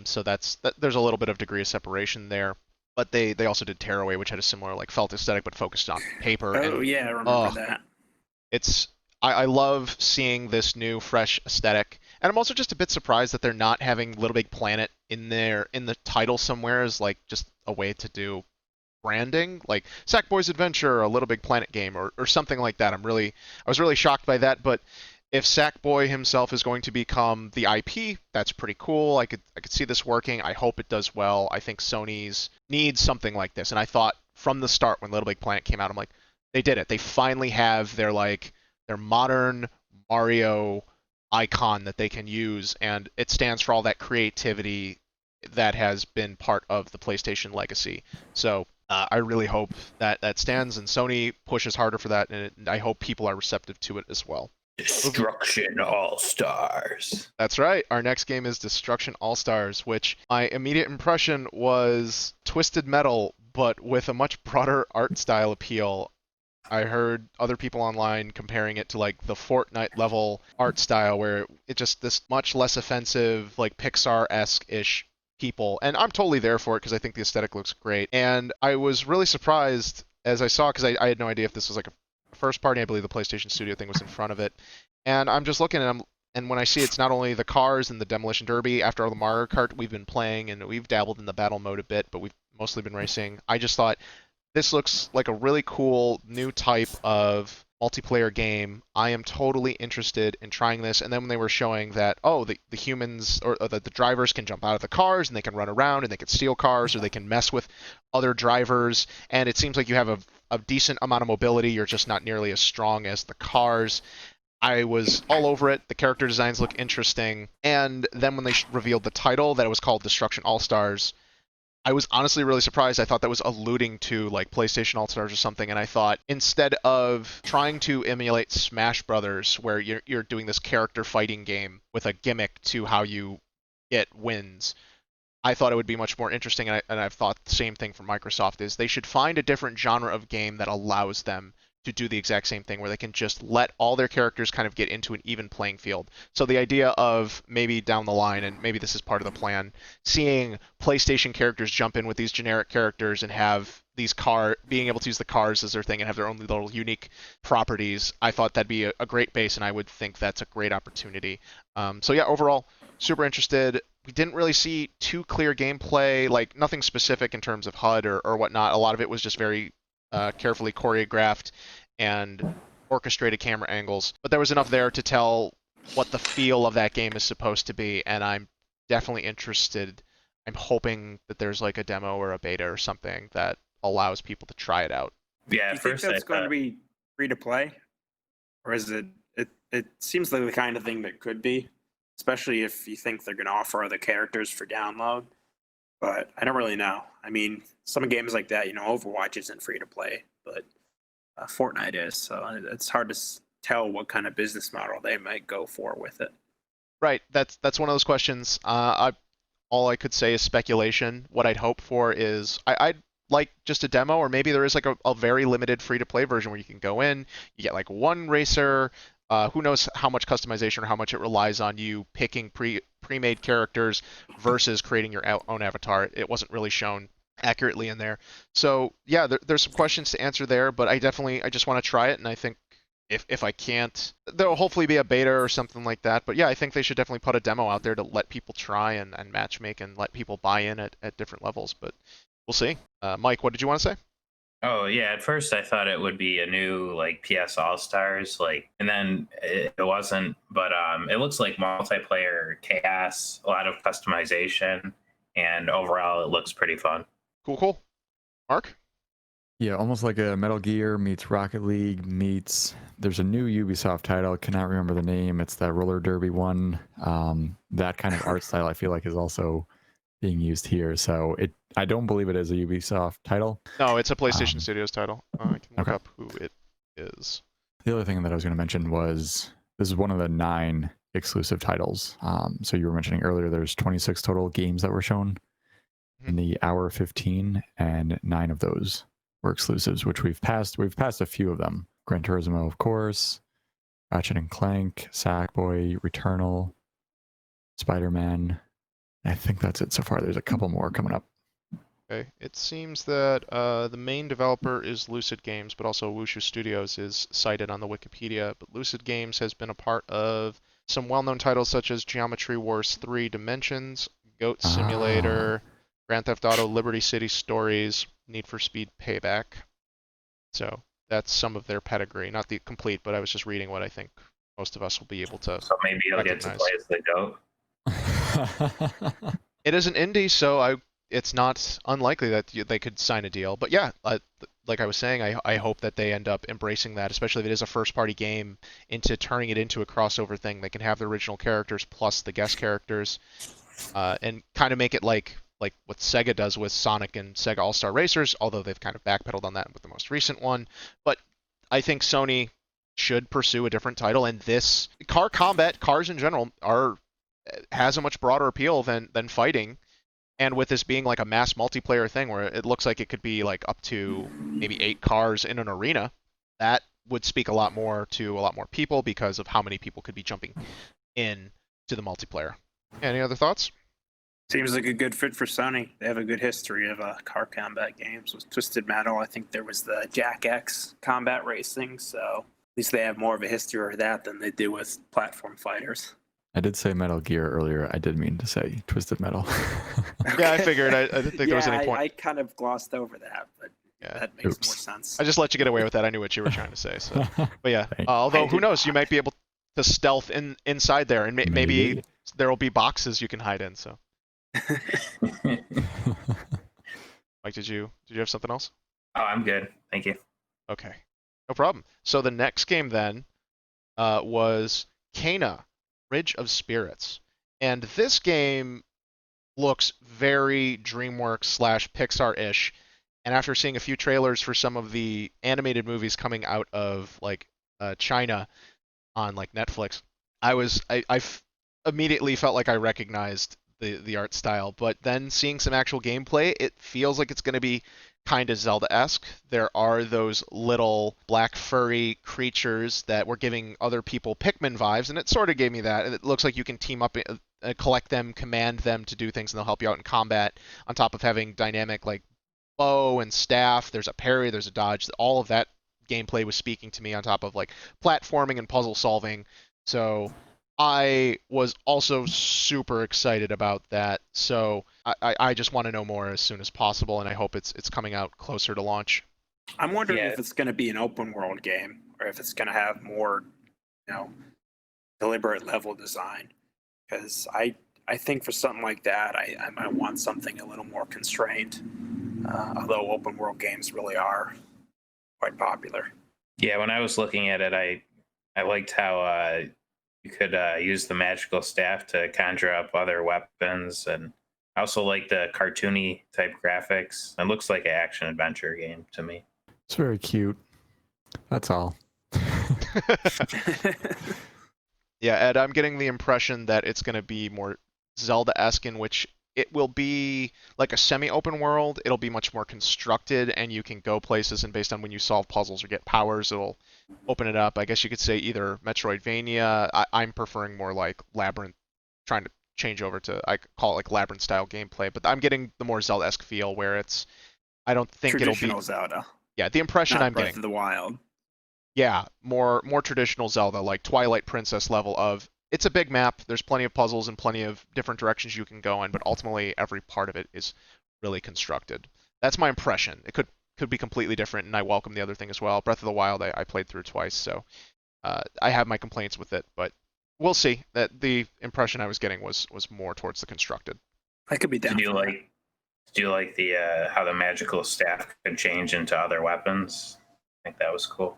So there's a little bit of degree of separation there. But they also did Tearaway, which had a similar like felt aesthetic but focused on paper. Oh and, yeah, I remember that. I love seeing this new fresh aesthetic, and I'm also just a bit surprised that they're not having Little Big Planet in the title somewhere as like just a way to do branding, like Sackboy's Adventure, a Little Big Planet game, or something like that. I was really shocked by that, but if Sackboy himself is going to become the IP, that's pretty cool. I could see this working. I hope it does well. I think Sony's needs something like this, and I thought from the start when Little Big Planet came out, I'm like, they did it. They finally have their modern Mario icon that they can use, and it stands for all that creativity that has been part of the PlayStation legacy. So I really hope that stands and Sony pushes harder for that, and I hope people are receptive to it as well. Destruction All-Stars. That's right. Our next game is Destruction All-Stars, which my immediate impression was Twisted Metal, but with a much broader art style appeal. I heard other people online comparing it to like the Fortnite level art style, where it just this much less offensive, like Pixar-esque-ish people. And I'm totally there for it because I think the aesthetic looks great. And I was really surprised as I saw, because I had no idea if this was like a first party. I believe the PlayStation Studio thing was in front of it. And I'm just looking and when I see it's not only the cars and the Demolition Derby, after all the Mario Kart we've been playing, and we've dabbled in the battle mode a bit, but we've mostly been racing, I just thought this looks like a really cool new type of multiplayer game. I am totally interested in trying this. And then when they were showing that, the humans or the drivers can jump out of the cars and they can run around and they can steal cars or they can mess with other drivers, and it seems like you have a decent amount of mobility. You're just not nearly as strong as the cars. I was all over it. The character designs look interesting. And then when they revealed the title, that it was called Destruction All-Stars, I was honestly really surprised. I thought that was alluding to like PlayStation All-Stars or something, and I thought instead of trying to emulate Smash Brothers, where you're doing this character fighting game with a gimmick to how you get wins, I thought it would be much more interesting, and I've thought the same thing for Microsoft, is they should find a different genre of game that allows them to do the exact same thing, where they can just let all their characters kind of get into an even playing field. So the idea of maybe down the line, and maybe this is part of the plan, seeing PlayStation characters jump in with these generic characters and have these being able to use the cars as their thing and have their own little unique properties, I thought that'd be a great base, and I would think that's a great opportunity. So yeah, overall, super interested. We didn't really see too clear gameplay, like nothing specific in terms of HUD or whatnot. A lot of it was just very carefully choreographed and orchestrated camera angles. But there was enough there to tell what the feel of that game is supposed to be, and I'm definitely interested. I'm hoping that there's like a demo or a beta or something that allows people to try it out. Yeah, Do at you think first I that's going to thought, be free to play, or is it? It seems like the kind of thing that could be, especially if you think they're going to offer other characters for download. But I don't really know. I mean, some games like that, Overwatch isn't free to play, but Fortnite is, so it's hard to tell what kind of business model they might go for with it. Right. That's one of those questions. All I could say is speculation. What I'd hope for is I'd like just a demo, or maybe there is like a very limited free-to-play version where you can go in, you get like one racer. Who knows how much customization or how much it relies on you picking pre-made characters versus creating your own avatar. It wasn't really shown accurately in there. So yeah, there's some questions to answer there, but I just want to try it, and I think if I can't, there'll hopefully be a beta or something like that. But yeah, I think they should definitely put a demo out there to let people try and matchmake and let people buy in at different levels. But we'll see. Mike, what did you want to say? oh yeah, at first I thought it would be a new like PS All Stars, and then it wasn't. But it looks like multiplayer chaos, a lot of customization, and overall it looks pretty fun. Cool. Mark? Yeah, almost like a Metal Gear meets Rocket League meets. There's a new Ubisoft title. I cannot remember the name. It's that roller derby one. That kind of art style I feel like is also being used here. So I don't believe it is a Ubisoft title. No, it's a PlayStation Studios title. I can look okay. up who it is. The other thing that I was going to mention was this is one of the 9 exclusive titles. So you were mentioning earlier there's 26 total games that were shown in the hour 15, and 9 of those were exclusives, which we've passed. We've passed a few of them. Gran Turismo, of course, Ratchet and Clank, Sackboy, Returnal, Spider-Man. I think that's it so far. There's a couple more coming up. Okay. It seems that the main developer is Lucid Games, but also Wushu Studios is cited on the Wikipedia. But Lucid Games has been a part of some well-known titles such as Geometry Wars 3 Dimensions, Goat Simulator, Grand Theft Auto Liberty City Stories, Need for Speed Payback. So that's some of their pedigree. Not the complete, but I was just reading what I think most of us will be able to So maybe you'll get to play as the goat. It is an indie, so it's not unlikely that they could sign a deal. But yeah, like I was saying, I hope that they end up embracing that, especially if it is a first-party game, into turning it into a crossover thing. They can have the original characters plus the guest characters, and kind of make it like what Sega does with Sonic and Sega All-Star Racers, although they've kind of backpedaled on that with the most recent one. But I think Sony should pursue a different title, and this cars in general has a much broader appeal than fighting. And with this being like a mass multiplayer thing where it looks like it could be like up to maybe 8 cars in an arena, that would speak a lot more to a lot more people because of how many people could be jumping in to the multiplayer. Any other thoughts? Seems like a good fit for Sony. They have a good history of car combat games. With Twisted Metal, I think there was the Jack X combat racing, so at least they have more of a history of that than they do with platform fighters. I did say Metal Gear earlier. I did mean to say Twisted Metal. Okay. Yeah, I figured. I didn't think there was any point. I kind of glossed over that, but that makes more sense. I just let you get away with that. I knew what you were trying to say. So, but yeah. Although who knows, you might be able to stealth inside there, and maybe there will be boxes you can hide in. So. Mike, did you have something else? Oh, I'm good. Thank you. Okay, no problem. So the next game then was Kana, Bridge of Spirits, and this game looks very DreamWorks / Pixar-ish. And after seeing a few trailers for some of the animated movies coming out of like China on like Netflix, I immediately felt like I recognized the art style, but then seeing some actual gameplay, it feels like it's going to be kind of Zelda-esque. There are those little black furry creatures that were giving other people Pikmin vibes, and it sort of gave me that. And it looks like you can team up, collect them, command them to do things, and they'll help you out in combat, on top of having dynamic like bow and staff. There's a parry, there's a dodge. All of that gameplay was speaking to me, on top of like platforming and puzzle solving. So I was also super excited about that. So I just want to know more as soon as possible, and I hope it's coming out closer to launch. I'm wondering Yeah. if it's going to be an open world game or if it's going to have more, deliberate level design. Because I think for something like that, I might want something a little more constrained. Although open world games really are quite popular. Yeah, when I was looking at it, I liked how you could use the magical staff to conjure up other weapons, and I also like the cartoony type graphics. It looks like an action adventure game to me. It's very cute. That's all. Yeah, Ed, I'm getting the impression that it's going to be more Zelda-esque, in which it will be like a semi-open world. It'll be much more constructed, and you can go places, and based on when you solve puzzles or get powers, it'll open it up. I guess you could say either Metroidvania. I'm preferring more like Labyrinth, trying to change over to, I call it like Labyrinth-style gameplay, but I'm getting the more Zelda-esque feel where it's, I don't think it'll be, Traditional Zelda, yeah, the impression not I'm Breath getting. of the Wild. Yeah, more traditional Zelda, like Twilight Princess level of it's a big map, there's plenty of puzzles and plenty of different directions you can go in, but ultimately every part of it is really constructed. That's my impression. It could be completely different, and I welcome the other thing as well. Breath of the Wild I played through twice, so I have my complaints with it, but we'll see. That the impression I was getting was more towards the constructed. I could be down. Did you for that. like? Did you like the how the magical staff could change into other weapons? I think that was cool.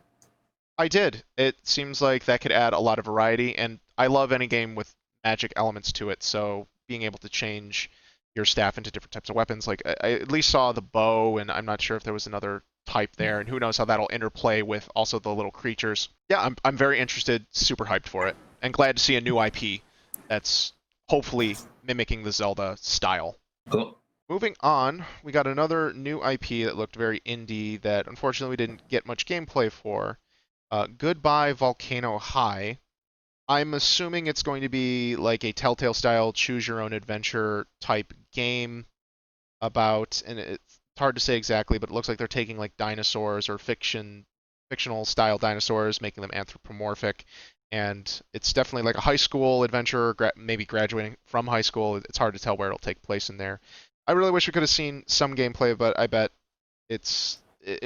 I did. It seems like that could add a lot of variety, and I love any game with magic elements to it, so being able to change your staff into different types of weapons, like I at least saw the bow, and I'm not sure if there was another type there, and who knows how that'll interplay with also the little creatures. Yeah, I'm very interested, super hyped for it, and glad to see a new IP that's hopefully mimicking the Zelda style. Cool. Moving on, we got another new IP that looked very indie that unfortunately we didn't get much gameplay for. Goodbye Volcano High. I'm assuming it's going to be like a Telltale style choose your own adventure type game about, and it's hard to say exactly, but it looks like they're taking like dinosaurs or fictional style dinosaurs, making them anthropomorphic, and it's definitely like a high school adventure, maybe graduating from high school. It's hard to tell where it'll take place in there. I really wish we could have seen some gameplay, but I bet it's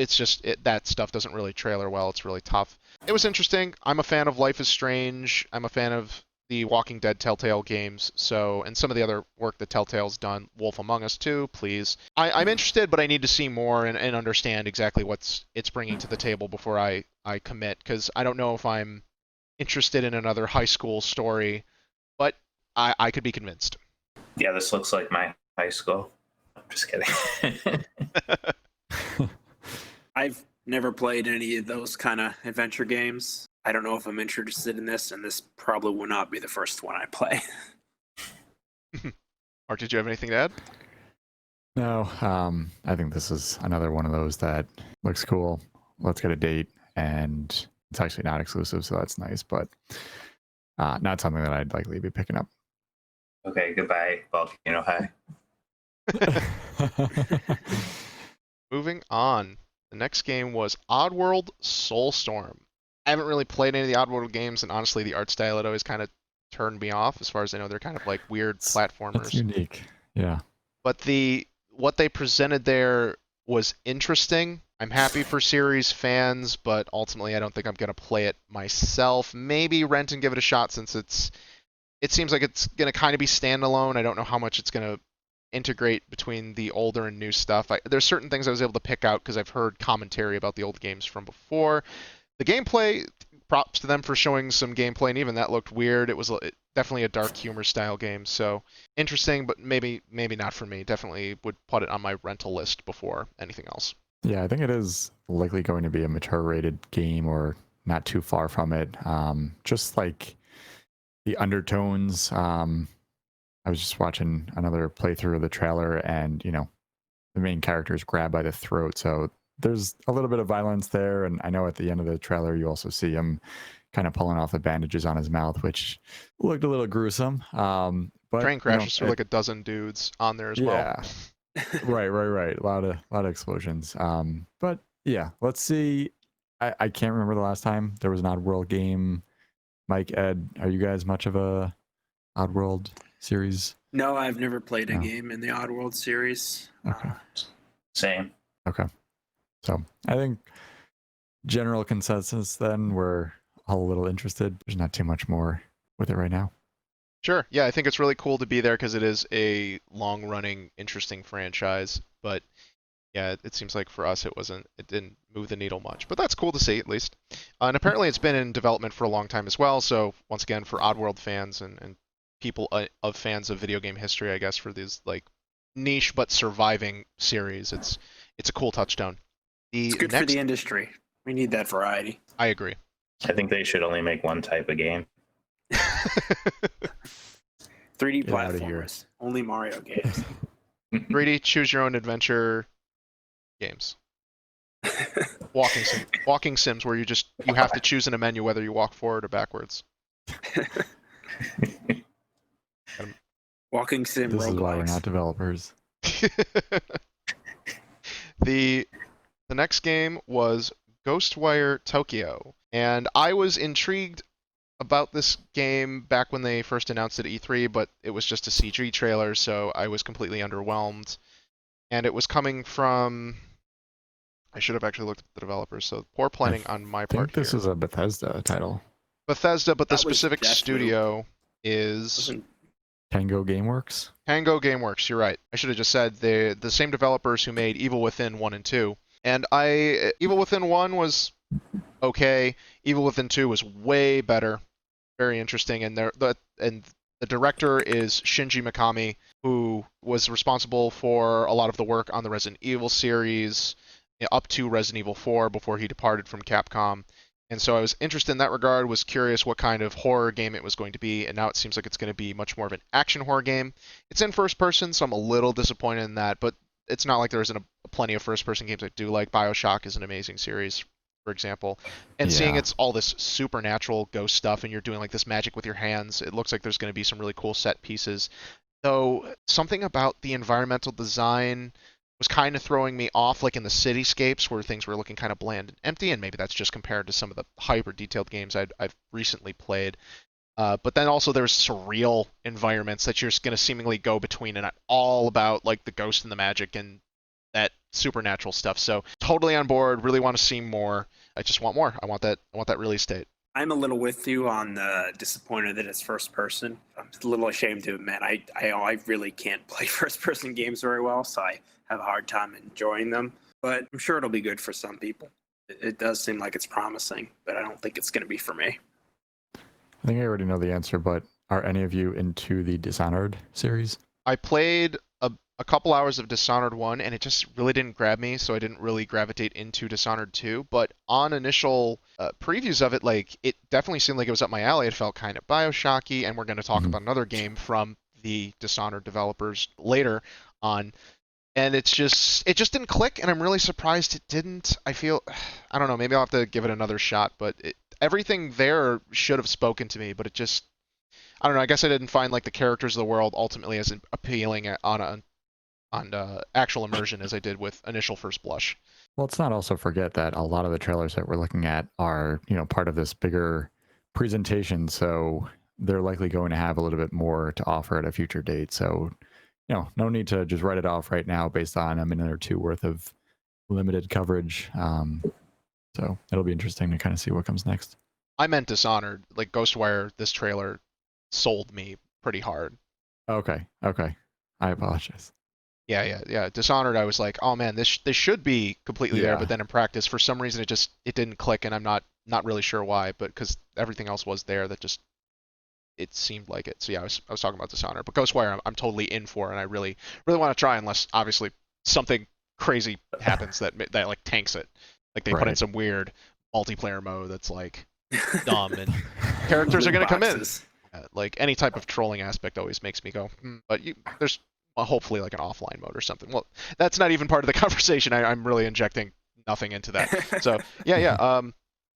just that stuff doesn't really trailer well. It's really tough. It was interesting. I'm a fan of Life is Strange. I'm a fan of the Walking Dead Telltale games. So, and some of the other work that Telltale's done. Wolf Among Us too, please. I'm interested, but I need to see more and understand exactly it's bringing to the table before I commit, because I don't know if I'm interested in another high school story, but I could be convinced. Yeah, this looks like my high school. I'm just kidding. I've never played any of those kind of adventure games. I don't know if I'm interested in this, and this probably will not be the first one I play. Mark, did you have anything to add? No, I think this is another one of those that looks cool. Let's get a date, and it's actually not exclusive, so that's nice, but not something that I'd likely be picking up. Okay, goodbye, Volcano High. Moving on. The next game was Oddworld Soulstorm. I haven't really played any of the Oddworld games, and honestly, the art style had always kind of turned me off. As far as I know, they're kind of like weird platformers. It's unique, yeah. But what they presented there was interesting. I'm happy for series fans, but ultimately, I don't think I'm gonna play it myself. Maybe rent and give it a shot, since it seems like it's gonna kind of be standalone. I don't know how much it's gonna integrate between the older and new stuff. There's certain things I was able to pick out because I've heard commentary about the old games from before. The gameplay, props to them for showing some gameplay, and even that looked weird. It was definitely a dark humor style game, so interesting, but maybe not for me. Definitely would put it on my rental list before anything else. Yeah, I think it is likely going to be a mature rated game, or not too far from it. Just like the undertones. I was just watching another playthrough of the trailer, and the main character is grabbed by the throat, so there's a little bit of violence there. And I know at the end of the trailer you also see him kind of pulling off the bandages on his mouth, which looked a little gruesome. But Train crashes through like a dozen dudes on there as well. Yeah. right. A lot of explosions. But yeah, let's see. I can't remember the last time there was an Oddworld game. Mike, Ed, are you guys much of a Oddworld series? No, I've never played a game in the Oddworld series. Okay. Same. Okay. So I think general consensus then, we're all a little interested. There's not too much more with it right now. Sure. Yeah, I think it's really cool to be there because it is a long-running, interesting franchise. But yeah, it seems like for us it didn't move the needle much. But that's cool to see at least. And apparently it's been in development for a long time as well. So once again, for Oddworld fans and people of fans of video game history, I guess for these like niche but surviving series, it's a cool touchdown. It's good for the industry. We need that variety. I agree. I think they should only make one type of game. 3D Get outta here. platformers. Only Mario games. 3D choose your own adventure games. Walking sims where you have to choose in a menu whether you walk forward or backwards. Walking sim This is why we're roguelikes. not developers. The next game was Ghostwire Tokyo, and I was intrigued about this game back when they first announced it at E3, but it was just a CG trailer, so I was completely underwhelmed. And it was coming from... I should have actually looked at the developers, so poor planning on my I part think this here. is a Bethesda title. Bethesda, but the That was specific Deathloop. studio is Wasn't- Tango Gameworks. Tango Gameworks. You're right. I should have just said the same developers who made Evil Within 1 and 2. And Evil Within 1 was okay. Evil Within 2 was way better. Very interesting. And the director is Shinji Mikami, who was responsible for a lot of the work on the Resident Evil series up to Resident Evil 4 before he departed from Capcom. And so I was interested in that regard, was curious what kind of horror game it was going to be, and now it seems like it's going to be much more of an action horror game. It's in first person, so I'm a little disappointed in that, but it's not like there isn't plenty of first person games I do like. BioShock is an amazing series, for example. And seeing Yeah. it's all this supernatural ghost stuff and you're doing like this magic with your hands, it looks like there's going to be some really cool set pieces. Though something about the environmental design was kind of throwing me off, like in the cityscapes where things were looking kind of bland and empty, and maybe that's just compared to some of the hyper detailed games I've recently played. But then also there's surreal environments that you're just going to seemingly go between, and all about like the ghost and the magic and that supernatural stuff. So totally on board. Really want to see more. I just want more. I want that release date. I'm a little with you on the disappointed that it's first person. I'm a little ashamed to admit I really can't play first person games very well, so I have a hard time enjoying them. But I'm sure it'll be good for some people. It does seem like it's promising, but I don't think it's going to be for me. I think I already know the answer, but are any of you into the Dishonored series? I played a couple hours of Dishonored 1, and it just really didn't grab me, so I didn't really gravitate into Dishonored 2. But on initial previews of it, like, it definitely seemed like it was up my alley. It felt kind of Bioshocky, and we're going to talk about another game from the Dishonored developers later on. And it just didn't click, and I'm really surprised it didn't. I don't know, maybe I'll have to give it another shot, but everything there should have spoken to me, but it just, I don't know, I guess I didn't find like the characters of the world ultimately as appealing on actual immersion as I did with initial first blush. Well, let's not also forget that a lot of the trailers that we're looking at are, part of this bigger presentation, so they're likely going to have a little bit more to offer at a future date. So, no need to just write it off right now based on a minute or two worth of limited coverage. So it'll be interesting to kind of see what comes next. I meant Dishonored. Like Ghostwire, this trailer sold me pretty hard. Okay. I apologize. Yeah. Dishonored, I was like, oh man, this should be completely there, but then in practice, for some reason, it didn't click, and I'm not really sure why, but because everything else was there, that just it seemed like it. So yeah, I was talking about Dishonored, but Ghostwire, I'm totally in for, and I really want to try, unless obviously something crazy happens that like tanks it, like they put in Right. some weird multiplayer mode that's like dumb, and characters are gonna come in. Like any type of trolling aspect always makes me go, but there's hopefully like an offline mode or something. Well, that's not even part of the conversation. I'm really injecting nothing into that. So yeah.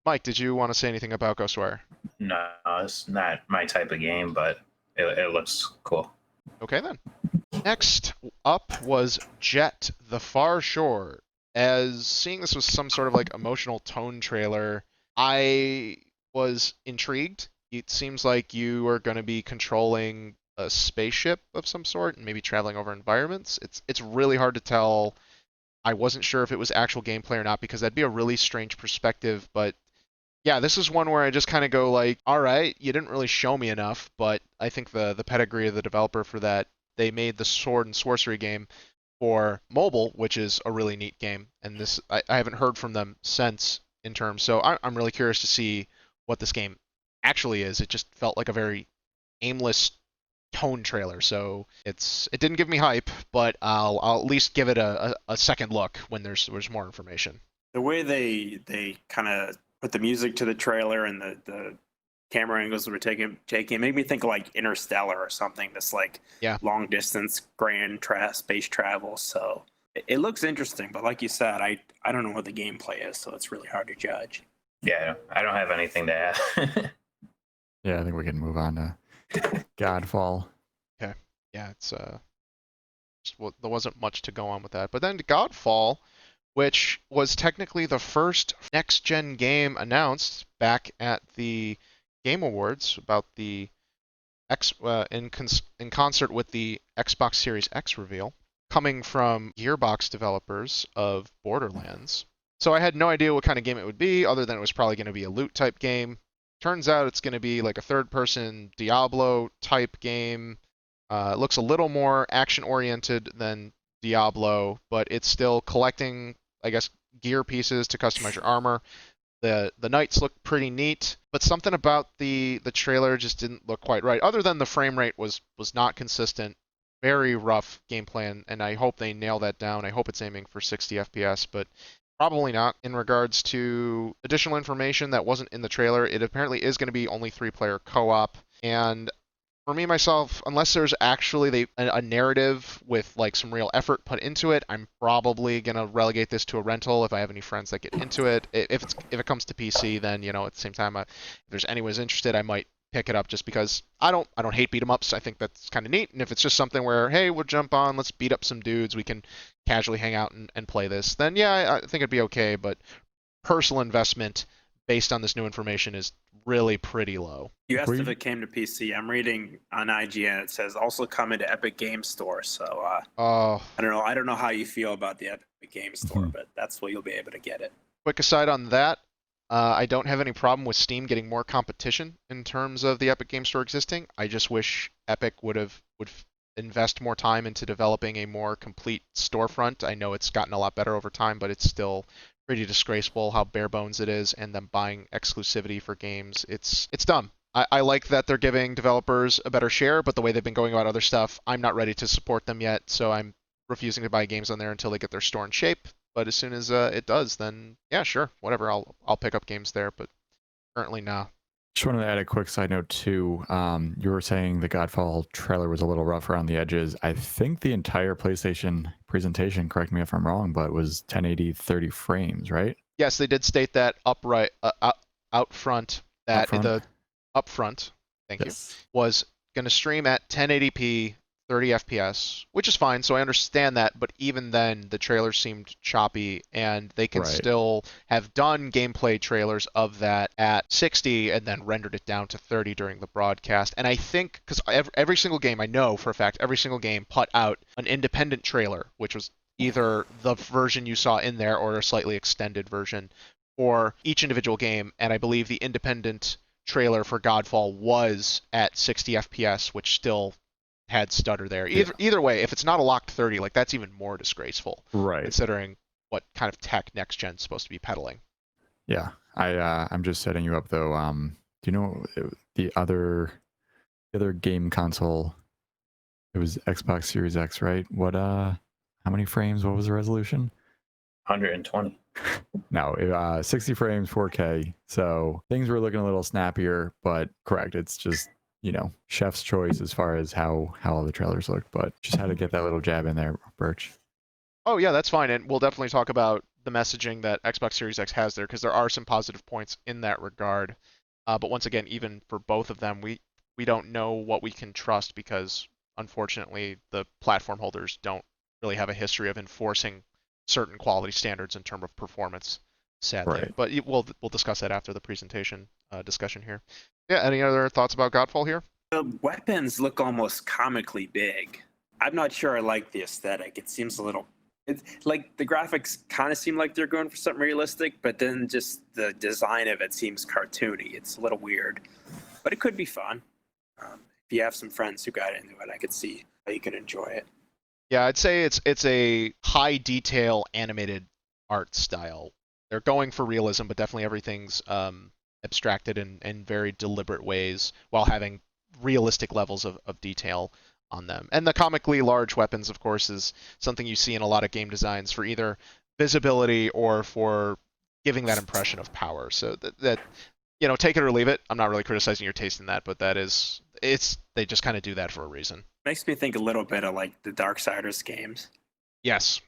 Mike, did you want to say anything about Ghostwire? No, it's not my type of game, but it looks cool. Okay then. Next up was Jet: The Far Shore. As seeing this was some sort of like emotional tone trailer, I was intrigued. It seems like you are going to be controlling a spaceship of some sort and maybe traveling over environments. It's really hard to tell I wasn't sure if it was actual gameplay or not because that'd be a really strange perspective. But yeah, this is one where I just kind of go like, all right, you didn't really show me enough, but I think the pedigree of the developer for that, they made the Sword and Sorcery game for mobile, which is a really neat game, and this I haven't heard from them since in terms. So I'm really curious to see what this game actually is. It just felt like a very aimless tone trailer, so it didn't give me hype, but I'll at least give it a second look when there's more information. The way they kind of put the music to the trailer and the camera angles that were taking it made me think of like Interstellar or something. This like Yeah. long distance space travel. So it looks interesting, but like you said, I don't know what the gameplay is, so it's really hard to judge. Yeah, I don't have anything to add. Yeah, I think we can move on to Godfall. Yeah, it's there wasn't much to go on with that. But then Godfall, which was technically the first next-gen game announced back at the Game Awards about the in concert with the Xbox Series X reveal, coming from Gearbox developers of Borderlands. So I had no idea what kind of game it would be, other than it was probably going to be a loot type game. Turns out it's going to be like a third-person Diablo type game. It looks a little more action-oriented than Diablo, but it's still collecting, I guess, gear pieces to customize your armor. The knights look pretty neat, but something about the trailer just didn't look quite right. Other than the frame rate was not consistent, very rough gameplay, and I hope they nail that down. I hope it's aiming for 60 FPS, but probably not. In regards to additional information that wasn't in the trailer, it apparently is going to be only 3-player co-op, and for me myself, unless there's actually a narrative with like some real effort put into it, I'm probably gonna relegate this to a rental if I have any friends that get into it. If it comes to PC, then at the same time, if there's anyone's interested, I might pick it up just because I don't hate beat 'em ups. I think that's kind of neat, and if it's just something where hey, we'll jump on, let's beat up some dudes, we can casually hang out and play this, then yeah, I think it'd be okay. But personal investment based on this new information is really pretty low. You asked if it came to PC. I'm reading on IGN. It says also coming to Epic Game Store. So I don't know how you feel about the Epic Game Store, but that's where you'll be able to get it. Quick aside on that, I don't have any problem with Steam getting more competition in terms of the Epic Game Store existing. I just wish Epic would invest more time into developing a more complete storefront. I know it's gotten a lot better over time, but it's still pretty disgraceful how bare bones it is, and them buying exclusivity for games. It's dumb. I like that they're giving developers a better share, but the way they've been going about other stuff, I'm not ready to support them yet, so I'm refusing to buy games on there until they get their store in shape. But as soon as it does, then yeah, sure, whatever. I'll pick up games there, but currently nah. Just wanted to add a quick side note too. You were saying the Godfall trailer was a little rough around the edges. I think the entire PlayStation presentation, correct me if I'm wrong, but was 1080 30 frames, right? Yes, they did state that out front. Thank you, was going to stream at 1080p 30 FPS, which is fine, so I understand that, but even then, the trailer seemed choppy, and they can still have done gameplay trailers of that at 60 and then rendered it down to 30 during the broadcast. And I think, because every single game, I know for a fact, every single game put out an independent trailer, which was either the version you saw in there or a slightly extended version for each individual game, and I believe the independent trailer for Godfall was at 60 FPS, which still had stutter there. Either way, if it's not a locked 30, like that's even more disgraceful. Right. Considering what kind of tech next gen's supposed to be peddling. Yeah. I'm just setting you up though. Do you know the other game console? It was Xbox Series X, right? How many frames? What was the resolution? 120. No, 60 frames, 4K. So things were looking a little snappier, but correct. It's just chef's choice as far as how all the trailers look, but just had to get that little jab in there, Birch. Oh yeah, that's fine, and we'll definitely talk about the messaging that Xbox Series X has there, because there are some positive points in that regard. But once again, even for both of them, we don't know what we can trust, because unfortunately the platform holders don't really have a history of enforcing certain quality standards in terms of performance, sadly. Right. But we'll discuss that after the presentation discussion here. Yeah, any other thoughts about Godfall here? The weapons look almost comically big. I'm not sure I like the aesthetic. It seems a little It's like the graphics kind of seem like they're going for something realistic, but then just the design of it seems cartoony. It's a little weird, but it could be fun. If you have some friends who got into it, I could see how you could enjoy it. Yeah, I'd say it's a high detail animated art style. They're going for realism, but definitely everything's abstracted in very deliberate ways while having realistic levels of detail on them. And the comically large weapons, of course, is something you see in a lot of game designs for either visibility or for giving that impression of power. So that take it or leave it. I'm not really criticizing your taste in that, but they just kind of do that for a reason. Makes me think a little bit of like the Darksiders games. Yes,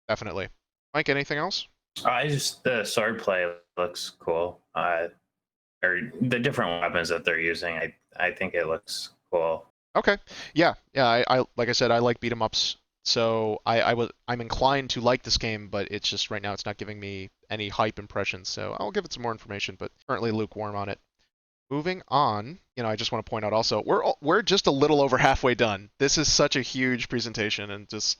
definitely. Mike, anything else? The swordplay looks cool. Or the different weapons that they're using, I think it looks cool. Okay. Yeah. I like I said, I like beat 'em ups, so I'm inclined to like this game, but it's just right now it's not giving me any hype impressions. So I'll give it some more information, but currently lukewarm on it. Moving on, I just want to point out also we're just a little over halfway done. This is such a huge presentation, and just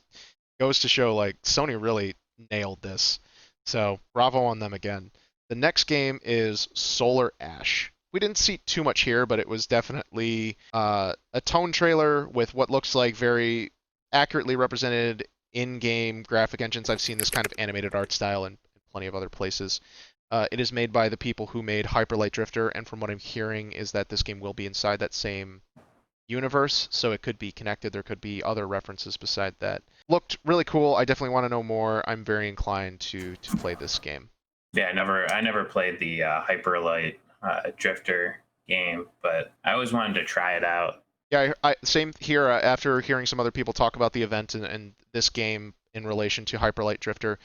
goes to show like Sony really nailed this. So bravo on them again. The next game is Solar Ash. We didn't see too much here, but it was definitely a tone trailer with what looks like very accurately represented in-game graphic engines. I've seen this kind of animated art style in plenty of other places. It is made by the people who made Hyper Light Drifter, and from what I'm hearing is that this game will be inside that same universe, so it could be connected. There could be other references beside that. Looked really cool. I definitely want to know more. I'm very inclined to play this game. Yeah, I never played the Hyper Light Drifter game, but I always wanted to try it out. Yeah, same here. After hearing some other people talk about the event and this game in relation to Hyper Light Drifter,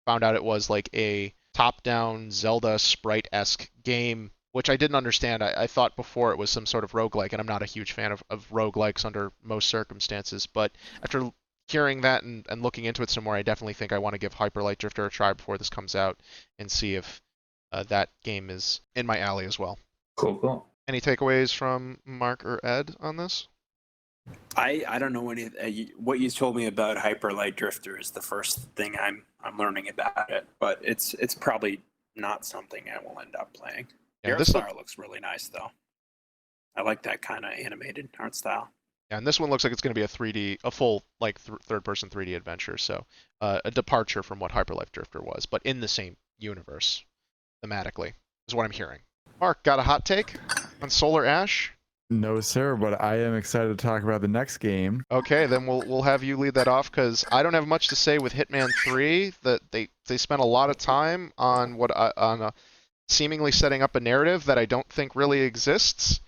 found out it was like a top-down Zelda sprite-esque game, which I didn't understand. I thought before it was some sort of roguelike, and I'm not a huge fan of roguelikes under most circumstances. But after hearing that and looking into it some more, I definitely think I want to give Hyper Light Drifter a try before this comes out and see if that game is in my alley as well. Cool. Any takeaways from Mark or Ed on this? I don't know what you told me about Hyper Light Drifter is the first thing I'm learning about it, but it's probably not something I will end up playing. Yeah, the art style looks really nice though. I like that kind of animated art style. Yeah, and this one looks like it's going to be a full like third-person 3D adventure, so a departure from what Hyper Light Drifter was, but in the same universe thematically is what I'm hearing. Mark, got a hot take on Solar Ash? No, sir, but I am excited to talk about the next game. Okay, then we'll have you lead that off, because I don't have much to say with Hitman 3. That they spent a lot of time on seemingly setting up a narrative that I don't think really exists.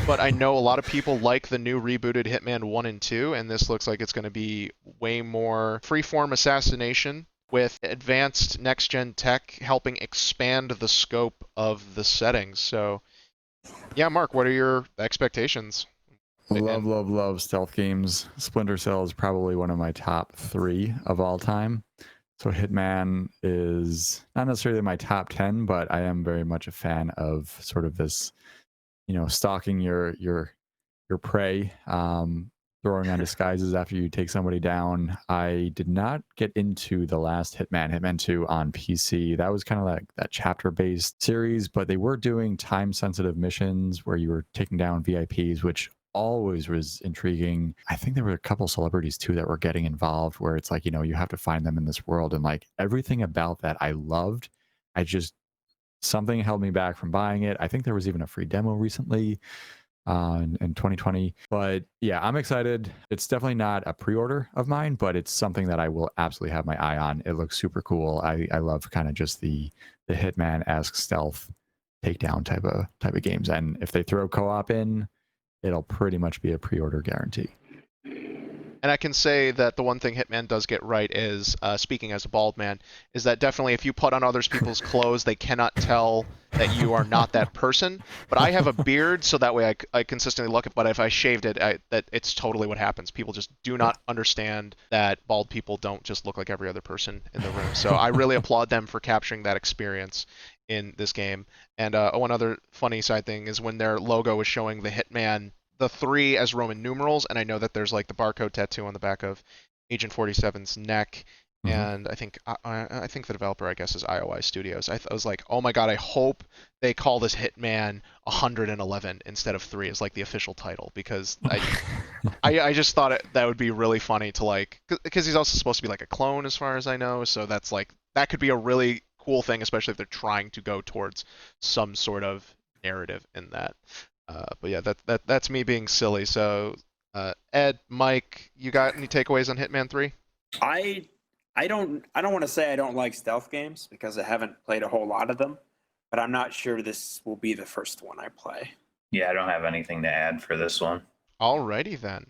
But I know a lot of people like the new rebooted Hitman 1 and 2, and this looks like it's going to be way more freeform assassination with advanced next-gen tech helping expand the scope of the settings. So, yeah, Mark, what are your expectations? Love stealth games. Splinter Cell is probably one of my top 3 of all time. So Hitman is not necessarily my top 10, but I am very much a fan of sort of this, stalking your prey, throwing on disguises after you take somebody down. I did not get into the last Hitman 2 on PC. That was kind of like that chapter-based series, but they were doing time-sensitive missions where you were taking down VIPs, which always was intriguing. I think there were a couple celebrities too that were getting involved, where it's like, you have to find them in this world, and like everything about that I loved. Something held me back from buying it. I think there was even a free demo recently in 2020. But yeah, I'm excited. It's definitely not a pre-order of mine, but it's something that I will absolutely have my eye on. It looks super cool. I love kind of just the Hitman-esque stealth takedown type of games. And if they throw co-op in, it'll pretty much be a pre-order guarantee. And I can say that the one thing Hitman does get right is, speaking as a bald man, is that definitely if you put on other people's clothes, they cannot tell that you are not that person. But I have a beard, so that way I consistently look at. But if I shaved it, that it's totally what happens. People just do not understand that bald people don't just look like every other person in the room. So I really applaud them for capturing that experience in this game. And one other funny side thing is when their logo is showing the Hitman, the 3 as Roman numerals, and I know that there's like the barcode tattoo on the back of Agent 47's neck, And I think the developer, I guess, is IOI Studios. I was like, oh my god, I hope they call this Hitman 111 instead of 3 as like the official title, because I just thought that would be really funny to like, because he's also supposed to be like a clone as far as I know, so that's like, that could be a really cool thing, especially if they're trying to go towards some sort of narrative in that. But yeah, that's me being silly. So Ed, Mike, you got any takeaways on Hitman 3? I don't want to say I don't like stealth games because I haven't played a whole lot of them, but I'm not sure this will be the first one I play. Yeah, I don't have anything to add for this one. Alrighty then.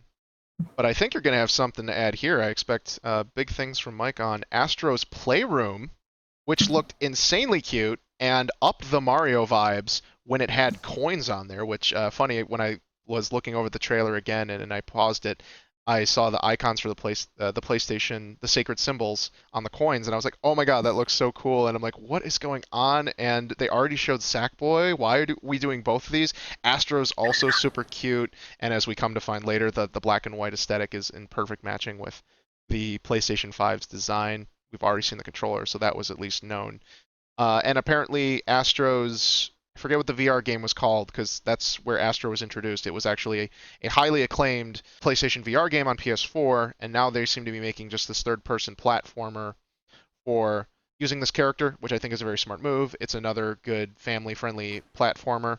But I think you're going to have something to add here. I expect big things from Mike on Astro's Playroom, which looked insanely cute and upped the Mario vibes when it had coins on there, which, funny, when I was looking over the trailer again and I paused it, I saw the icons for the PlayStation, the sacred symbols on the coins, and I was like, oh my god, that looks so cool. And I'm like, what is going on? And they already showed Sackboy. Why are we doing both of these? Astro's also super cute, and as we come to find later, the black and white aesthetic is in perfect matching with the PlayStation 5's design. We've already seen the controller, so that was at least known. And apparently Astro's, I forget what the VR game was called, because that's where Astro was introduced. It was actually a highly acclaimed PlayStation VR game on PS4, and now they seem to be making just this third-person platformer for using this character, which I think is a very smart move. It's another good family-friendly platformer.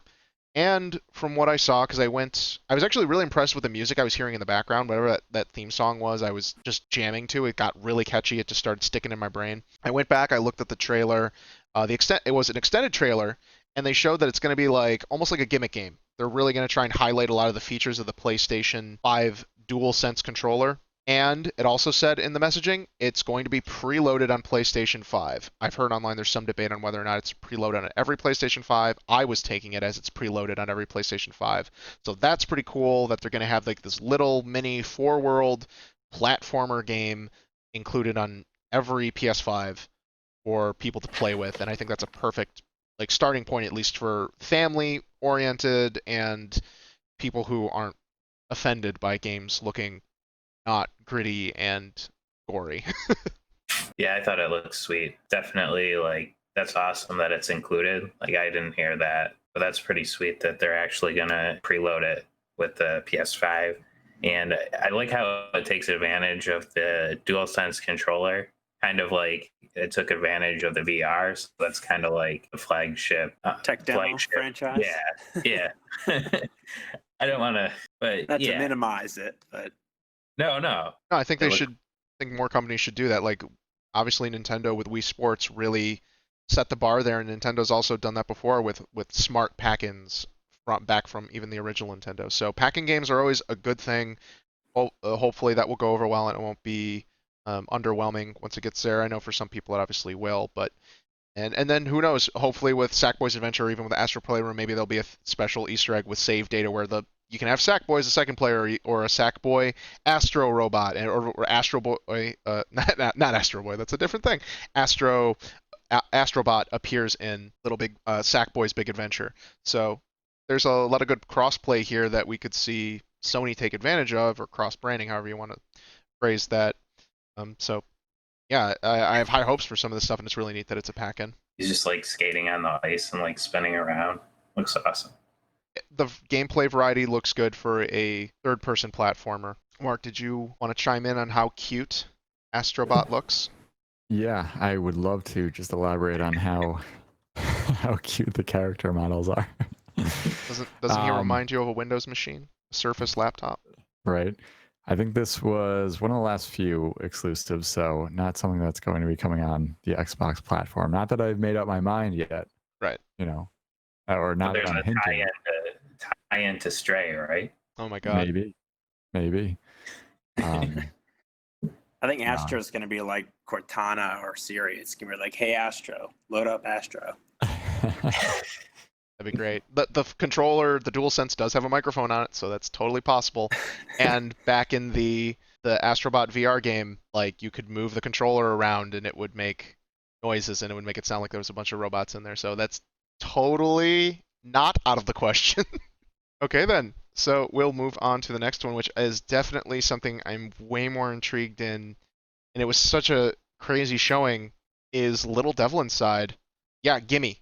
And from what I saw, because I was actually really impressed with the music I was hearing in the background. Whatever that theme song was, I was just jamming to. It got really catchy. It just started sticking in my brain. I went back, I looked at the trailer. It was an extended trailer, and they showed that it's going to be like almost like a gimmick game. They're really going to try and highlight a lot of the features of the PlayStation 5 DualSense controller. And it also said in the messaging, it's going to be preloaded on PlayStation 5. I've heard online there's some debate on whether or not it's preloaded on every PlayStation 5. I was taking it as it's preloaded on every PlayStation 5. So that's pretty cool that they're going to have like this little mini 4-world platformer game included on every PS5 for people to play with. And I think that's a perfect like starting point, at least for family oriented and people who aren't offended by games looking not gritty and gory. Yeah, I thought it looked sweet. Definitely, like, that's awesome that it's included. Like, I didn't hear that, but that's pretty sweet that they're actually going to preload it with the PS5. And I like how it takes advantage of the DualSense controller. Kind of like it took advantage of the VR. So that's kind of like the flagship. Tech demo franchise? Yeah. I don't want to, but not yeah. to minimize it, but No. No, I think I think more companies should do that. Like, obviously Nintendo with Wii Sports really set the bar there, and Nintendo's also done that before with smart pack-ins back from even the original Nintendo. So pack-in games are always a good thing. Hopefully that will go over well and it won't be underwhelming once it gets there. I know for some people it obviously will, but and then who knows? Hopefully with Sackboy's Adventure, or even with Astro Playroom, maybe there'll be a special Easter egg with save data where you can have Sackboy as a second player, or a Sackboy Astro Robot, or Astro Boy, not Astro Boy. That's a different thing. Astrobot appears in Little Big Sackboy's Big Adventure. So there's a lot of good cross-play here that we could see Sony take advantage of, or cross-branding, however you want to phrase that. So yeah, I have high hopes for some of this stuff, and it's really neat that it's a pack-in. He's just like skating on the ice and like spinning around. Looks awesome. The gameplay variety looks good for a third-person platformer. Mark, did you want to chime in on how cute Astrobot looks? Yeah, I would love to just elaborate on how cute the character models are. Doesn't he remind you of a Windows machine, a Surface laptop? Right. I think this was one of the last few exclusives, so not something that's going to be coming on the Xbox platform. Not that I've made up my mind yet. Right. You know, or not that I'm hinting. Tie-in to Stray, right? Oh my god. Maybe. I think Astro's going to be like Cortana or Siri. It's going to be like, hey, Astro, load up Astro. That'd be great. The controller, the DualSense does have a microphone on it, so that's totally possible. And back in the Astrobot VR game, like, you could move the controller around and it would make noises and it would make it sound like there was a bunch of robots in there. So that's totally not out of the question. Okay then. So we'll move on to the next one, which is definitely something I'm way more intrigued in. And it was such a crazy showing is Little Devil Inside. Yeah, gimme.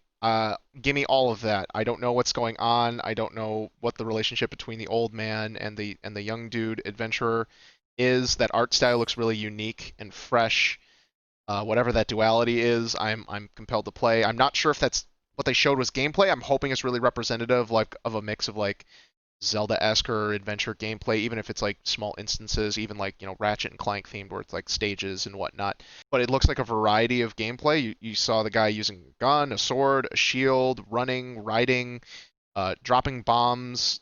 Gimme all of that. I don't know what's going on. I don't know what the relationship between the old man and the young dude adventurer is. That art style looks really unique and fresh. Whatever that duality is, I'm compelled to play. I'm not sure if that's what they showed was gameplay. I'm hoping it's really representative, like, of a mix of like Zelda-esque or adventure gameplay, even if it's like small instances, even like, Ratchet and Clank themed where it's like stages and whatnot. But it looks like a variety of gameplay. You saw the guy using a gun, a sword, a shield, running, riding, dropping bombs,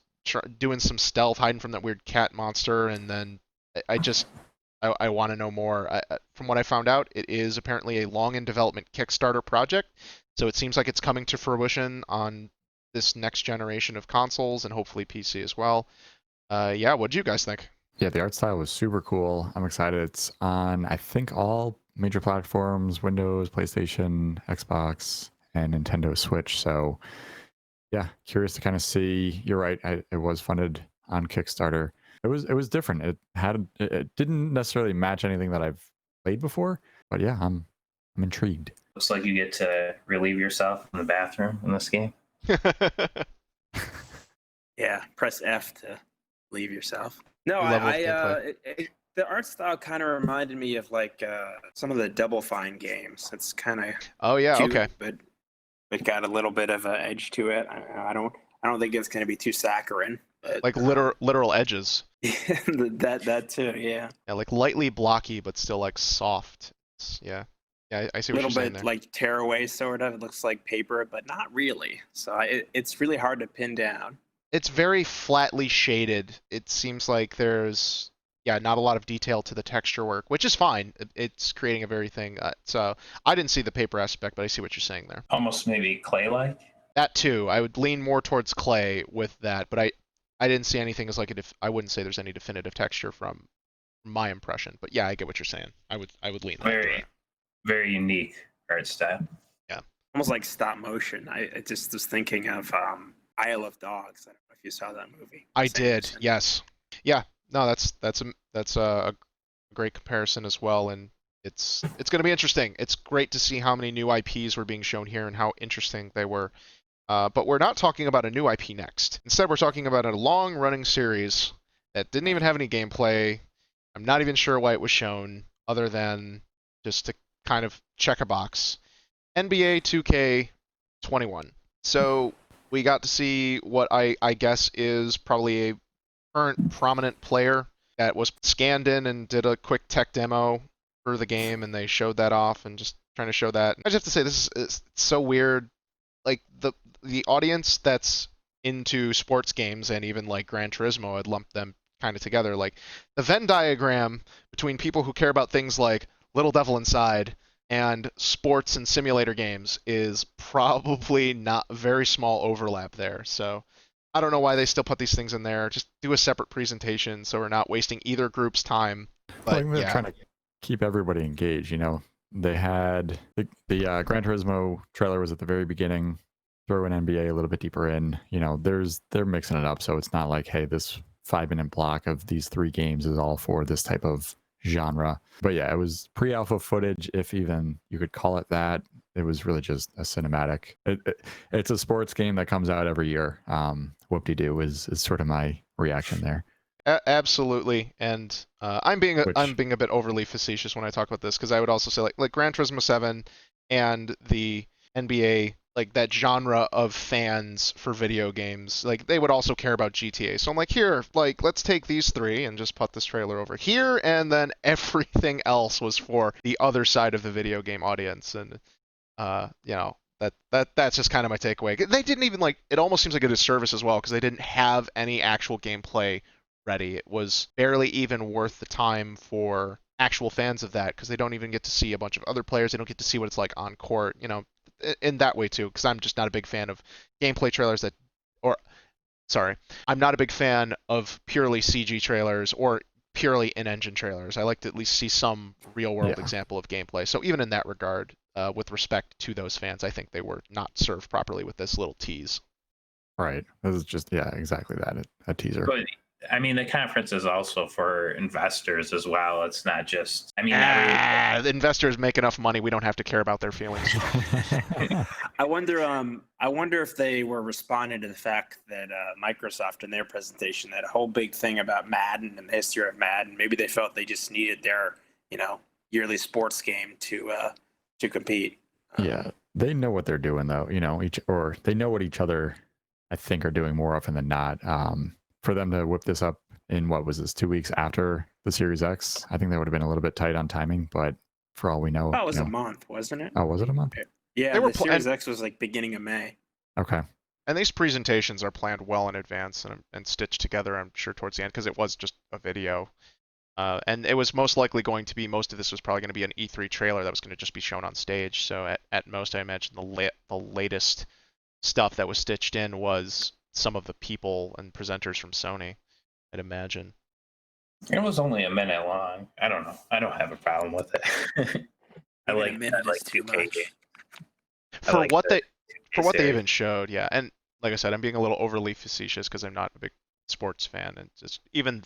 doing some stealth, hiding from that weird cat monster, and then I want to know more. From what I found out, it is apparently a long in development Kickstarter project, so it seems like it's coming to fruition on this next generation of consoles and hopefully PC as well. Yeah, what do you guys think? Yeah, the art style was super cool. I'm excited. It's on, I think, all major platforms: Windows, PlayStation, Xbox, and Nintendo Switch. So, yeah, curious to kind of see. You're right. It was funded on Kickstarter. It was different. It didn't necessarily match anything that I've played before, but yeah, I'm intrigued. Looks like you get to relieve yourself in the bathroom in this game. Yeah, press F to leave yourself. No, New level of gameplay. The art style kind of reminded me of like some of the Double Fine games. It's kind of Oh yeah, cute, okay. but it got a little bit of an edge to it. I don't think it's going to be too saccharine. But, Like literal edges. that too, yeah. Yeah, like lightly blocky but still like soft. Yeah. Yeah, I see A what little you're saying bit there. like tearaway sort of. It looks like paper, but not really. So it's really hard to pin down. It's very flatly shaded. It seems like there's not a lot of detail to the texture work, which is fine. It's creating a very thing. So I didn't see the paper aspect, but I see what you're saying there. Almost maybe clay-like. That too. I would lean more towards clay with that, but I didn't see anything as like I wouldn't say there's any definitive texture from my impression. But yeah, I get what you're saying. I would lean that Very, way. very unique art style. Almost like stop motion. I just was thinking of Isle of Dogs. I don't know if you saw that movie. I Sam did. Anderson. Yes. Yeah. No, that's a great comparison as well, and it's going to be interesting. It's great to see how many new IPs were being shown here and how interesting they were. But we're not talking about a new IP next. Instead, we're talking about a long-running series that didn't even have any gameplay. I'm not even sure why it was shown, other than just to kind of check a box. NBA 2K21. So we got to see what I guess is probably a current prominent player that was scanned in and did a quick tech demo for the game, and they showed that off and just trying to show that. I just have to say, this is so weird. Like the audience that's into sports games and even like Gran Turismo, I'd lump them kind of together. Like the Venn diagram between people who care about things like Little Devil Inside and sports and simulator games is probably not very small overlap there. So I don't know why they still put these things in there. Just do a separate presentation so we're not wasting either group's time. Well, I But think they're yeah, trying to keep everybody engaged. They had the Gran Turismo trailer was at the very beginning. Throw an NBA a little bit deeper in. They're mixing it up, so it's not like, hey, this 5-minute block of these 3 games is all for this type of genre. But yeah, it was pre-alpha footage, if even you could call it that. It was really just a cinematic. It's a sports game that comes out every year. Whoop-de-doo is sort of my reaction there. absolutely. And I'm being a bit overly facetious when I talk about this, because I would also say like Gran Turismo 7 and the NBA, like that genre of fans for video games, like they would also care about GTA. So I'm like, here, like let's take these 3 and just put this trailer over here, and then everything else was for the other side of the video game audience. And that's just kind of my takeaway. They didn't even it almost seems like a disservice as well, because they didn't have any actual gameplay ready. It was barely even worth the time for actual fans of that, because they don't even get to see a bunch of other players. They don't get to see what it's like on court, in that way too, because I'm just not a big fan of gameplay trailers I'm not a big fan of purely CG trailers or purely in-engine trailers. I like to at least see some real-world example of gameplay. So even in that regard, with respect to those fans, I think they were not served properly with this little tease. Right. This is just, exactly that, a teaser. But I mean, the conference is also for investors as well. It's not just. I mean, every. The investors make enough money. We don't have to care about their feelings. I wonder if they were responding to the fact that Microsoft in their presentation had a whole big thing about Madden and the history of Madden. Maybe they felt they just needed their, yearly sports game to compete. Yeah, they know what they're doing though. Or they know what each other, I think, are doing more often than not. For them to whip this up in what was this 2 weeks after the Series X, I think that would have been a little bit tight on timing. But for all we know, Oh, it was a month, wasn't it? Oh, was it a month? Yeah, the Series X was like beginning of May. Okay. And these presentations are planned well in advance and stitched together, I'm sure, towards the end, because it was just a video. And it was most likely going to be, most of this was probably going to be an E3 trailer that was going to just be shown on stage. So at most, I imagine the latest stuff that was stitched in was some of the people and presenters from Sony, I'd imagine. It was only a minute long. I don't know. I don't have a problem with it. I like 2K. For what they even showed, yeah. And like I said, I'm being a little overly facetious because I'm not a big sports fan, and just even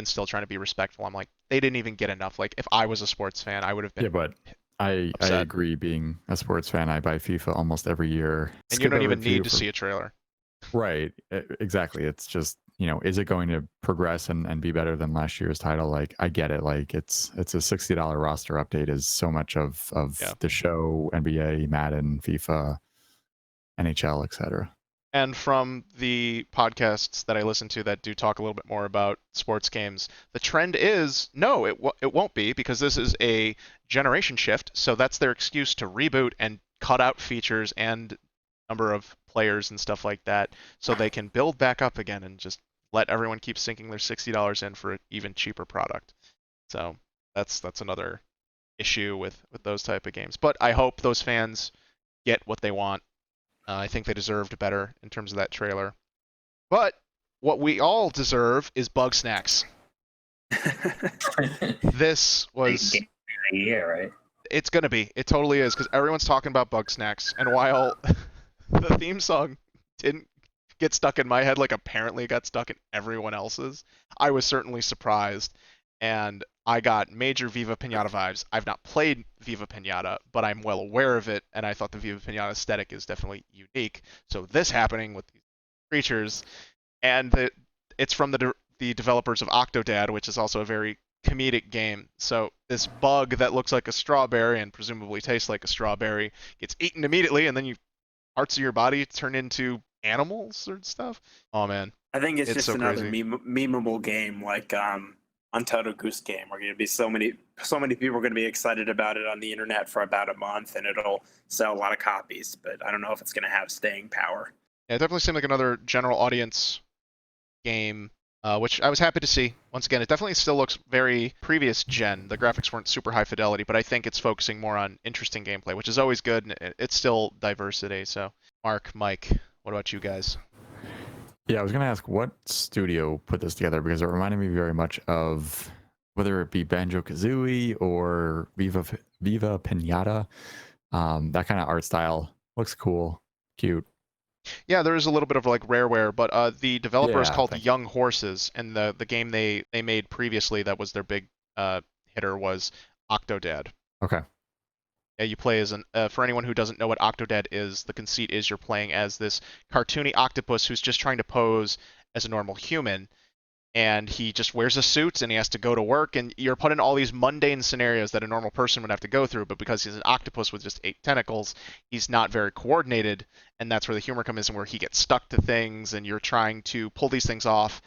still trying to be respectful. I'm like, they didn't even get enough. Like, if I was a sports fan, I would have been. Yeah, but I agree. Being a sports fan, I buy FIFA almost every year. And you don't even need to see a trailer. Right. Exactly. It's just, is it going to progress and be better than last year's title? Like, I get it. Like, it's a $60 roster update is so much of the show, NBA, Madden, FIFA, NHL, etc. And from the podcasts that I listen to that do talk a little bit more about sports games, the trend is no, it won't be, because this is a generation shift. So that's their excuse to reboot and cut out features and number of players and stuff like that, so they can build back up again and just let everyone keep sinking their $60 in for an even cheaper product. So that's another issue with those type of games. But I hope those fans get what they want. I think they deserved better in terms of that trailer. But what we all deserve is bug snacks. This was... Yeah, right? It's going to be. It totally is, because everyone's talking about bug snacks. And while the theme song didn't get stuck in my head like apparently it got stuck in everyone else's, I was certainly surprised. And I got major Viva Pinata vibes. I've not played Viva Pinata, but I'm well aware of it, and I thought the Viva Pinata aesthetic is definitely unique. So this happening with these creatures, and it's from the developers of Octodad, which is also a very comedic game. So this bug that looks like a strawberry and presumably tastes like a strawberry gets eaten immediately, and then parts of your body turn into animals or stuff. Oh man, I think it's just so another crazy. memeable game like Untitled Goose Game. We're going to be so many people are going to be excited about it on the internet for about a month, and it'll sell a lot of copies. But I don't know if it's going to have staying power. Yeah, it definitely seemed like another general audience game, which I was happy to see. Once again, it definitely still looks very previous gen. The graphics weren't super high fidelity, but I think it's focusing more on interesting gameplay, which is always good, and it's still diversity. So, Mark, Mike, what about you guys? Yeah, I was going to ask what studio put this together, because it reminded me very much of whether it be Banjo-Kazooie or Viva Pinata. That kind of art style looks cool, cute. Yeah, there is a little bit of like Rareware, but the developer is called thank Young Horses, and the game they made previously that was their big hitter was Octodad. Okay. Yeah, you play as for anyone who doesn't know what Octodad is, the conceit is you're playing as this cartoony octopus who's just trying to pose as a normal human, and he just wears a suit and he has to go to work, and you're put in all these mundane scenarios that a normal person would have to go through, but because he's an octopus with just 8 tentacles, he's not very coordinated, and that's where the humor comes in, where he gets stuck to things, and you're trying to pull these things off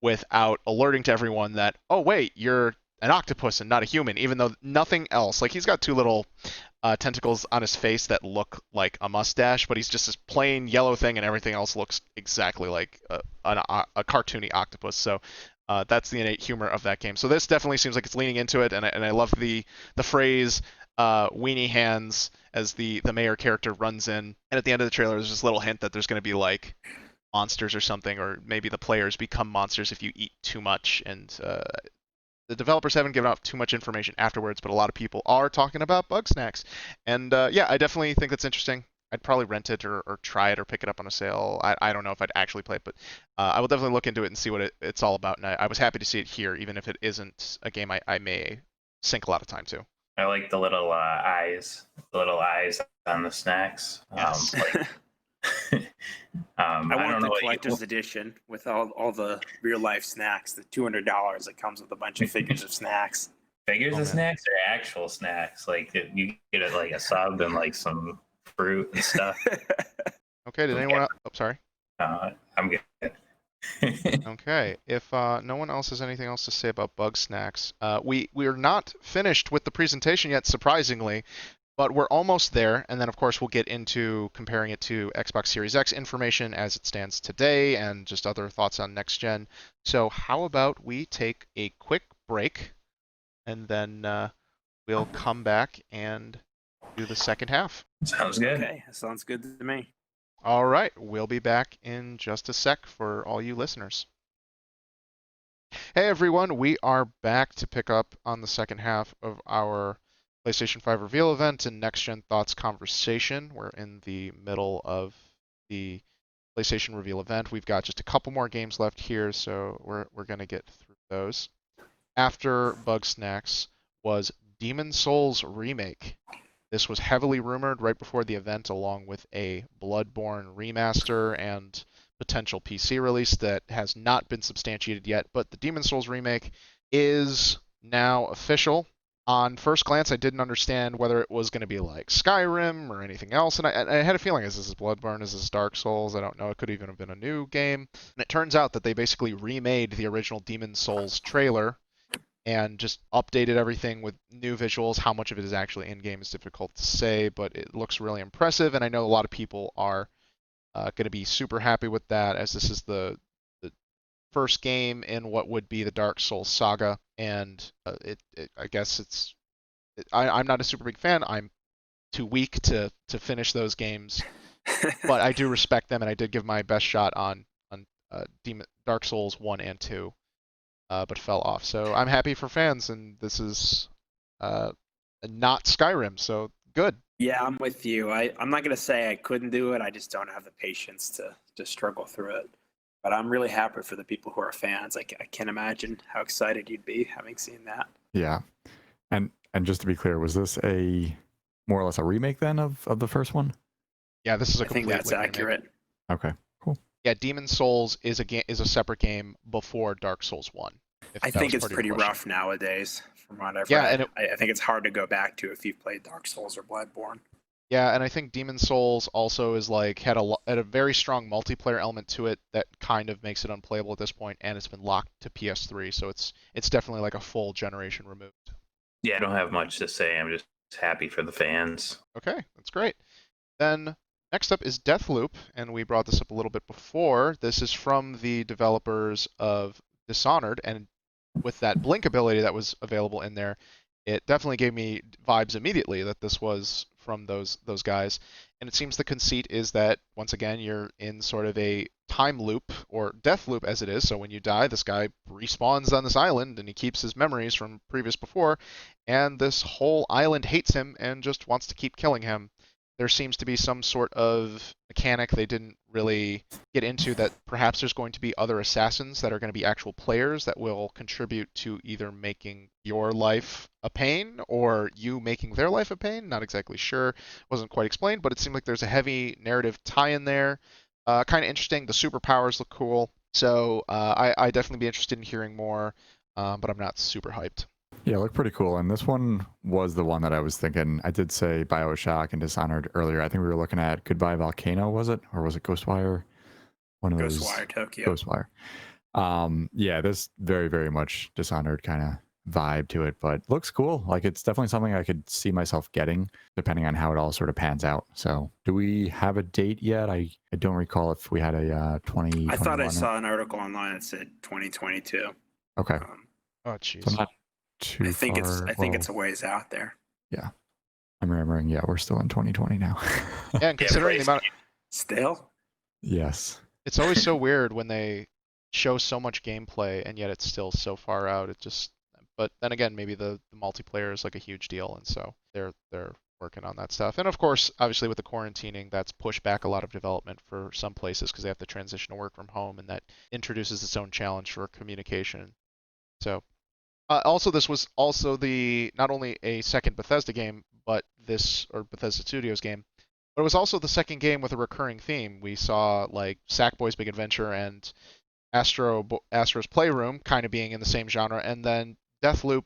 without alerting to everyone that, oh wait, you're an octopus and not a human, even though nothing else, like he's got 2 little tentacles on his face that look like a mustache, but he's just this plain yellow thing, and everything else looks exactly like a cartoony octopus. So that's the innate humor of that game. So this definitely seems like it's leaning into it, and I love the phrase weenie hands as the mayor character runs in, and at the end of the trailer there's this little hint that there's going to be like monsters or something, or maybe the players become monsters if you eat too much, and the developers haven't given out too much information afterwards, but a lot of people are talking about bug snacks. And yeah, I definitely think that's interesting. I'd probably rent it or try it or pick it up on a sale. I don't know if I'd actually play it, but I will definitely look into it and see what it's all about. And I was happy to see it here, even if it isn't a game I may sink a lot of time to. I like the little eyes on the snacks. Yes. I don't want know the what collector's edition with all the real life snacks. The $200 that comes with a bunch of figures of snacks. figures Oh, of man. snacks or actual snacks. Like you get it like a sub and like some fruit and stuff. Okay, did anyone else? Oh, sorry. I'm good. Okay, if no one else has anything else to say about Bug Snacks, we are not finished with the presentation yet, surprisingly, but we're almost there. And then, of course, we'll get into comparing it to Xbox Series X information as it stands today and just other thoughts on next gen. So how about we take a quick break, and then we'll come back and do the second half. Sounds good. Okay, that sounds good to me. All right, we'll be back in just a sec for all you listeners. Hey everyone, we are back to pick up on the second half of our PlayStation 5 reveal event and Next Gen Thoughts conversation. We're in the middle of the PlayStation reveal event. We've got just a couple more games left here, so we're going to get through those. After Bug Snacks was Demon Souls Remake. This was heavily rumored right before the event, along with a Bloodborne remaster and potential PC release that has not been substantiated yet. But the Demon Souls remake is now official. On first glance, I didn't understand whether it was going to be like Skyrim or anything else, and I had a feeling, is this Bloodborne, is this Dark Souls? I don't know. It could even have been a new game. And it turns out that they basically remade the original Demon Souls trailer and just updated everything with new visuals. How much of it is actually in-game is difficult to say, but it looks really impressive, and I know a lot of people are going to be super happy with that, as this is the first game in what would be the Dark Souls saga, and I guess I'm not a super big fan. I'm too weak to finish those games, but I do respect them, and I did give my best shot on Dark Souls 1 and 2. But fell off. So I'm happy for fans, and this is not Skyrim, so good. Yeah, I'm with you. I'm not going to say I couldn't do it. I just don't have the patience to struggle through it. But I'm really happy for the people who are fans. I can't imagine how excited you'd be having seen that. Yeah. And just to be clear, was this a more or less a remake then of the first one? Yeah, this is a I think that's remake. accurate. Okay, cool. Yeah, Demon Souls is a separate game before Dark Souls 1. I think it's pretty rough nowadays, from what I've read. And I think it's hard to go back to if you've played Dark Souls or Bloodborne. Yeah, and I think Demon Souls also is had a very strong multiplayer element to it that kind of makes it unplayable at this point, and it's been locked to PS3, so it's definitely like a full generation removed. Yeah, I don't have much to say. I'm just happy for the fans. Okay, that's great. Then next up is Deathloop, and we brought this up a little bit before. This is from the developers of Dishonored, and with that blink ability that was available in there, it definitely gave me vibes immediately that this was from those guys. And it seems the conceit is that, once again, you're in sort of a time loop, or death loop as it is. So when you die, this guy respawns on this island, and he keeps his memories from previous before, and this whole island hates him and just wants to keep killing him. There seems to be some sort of mechanic they didn't really get into, that perhaps there's going to be other assassins that are going to be actual players that will contribute to either making your life a pain or you making their life a pain. Not exactly sure. Wasn't quite explained, but it seemed like there's a heavy narrative tie in there. Kind of interesting. The superpowers look cool. So I definitely be interested in hearing more, but I'm not super hyped. Yeah, it looked pretty cool. And this one was the one that I was thinking. I did say BioShock and Dishonored earlier. I think we were looking at Goodbye Volcano, was it? Or was it Ghostwire? One of those. Ghostwire Tokyo. Ghostwire. Yeah, this very, very much Dishonored kind of vibe to it, but looks cool. Like, it's definitely something I could see myself getting, depending on how it all sort of pans out. So do we have a date yet? I don't recall if we had a 2021. I thought I saw an article online that said 2022. Okay. Oh, jeez. So not too I think far. it's a ways out there. Yeah. I'm remembering, yeah, we're still in 2020 now. Yeah, and considering the amount Still? Yes. It's always so weird when they show so much gameplay and yet it's still so far out. But then again, maybe the multiplayer is like a huge deal, and so they're working on that stuff. And of course, obviously with the quarantining, that's pushed back a lot of development for some places because they have to transition to work from home, and that introduces its own challenge for communication. So, also this was also the not only a second Bethesda game, but this or Bethesda Studios game, but it was also the second game with a recurring theme. We saw like Sackboy's Big Adventure and Astro's Playroom kind of being in the same genre, and then Deathloop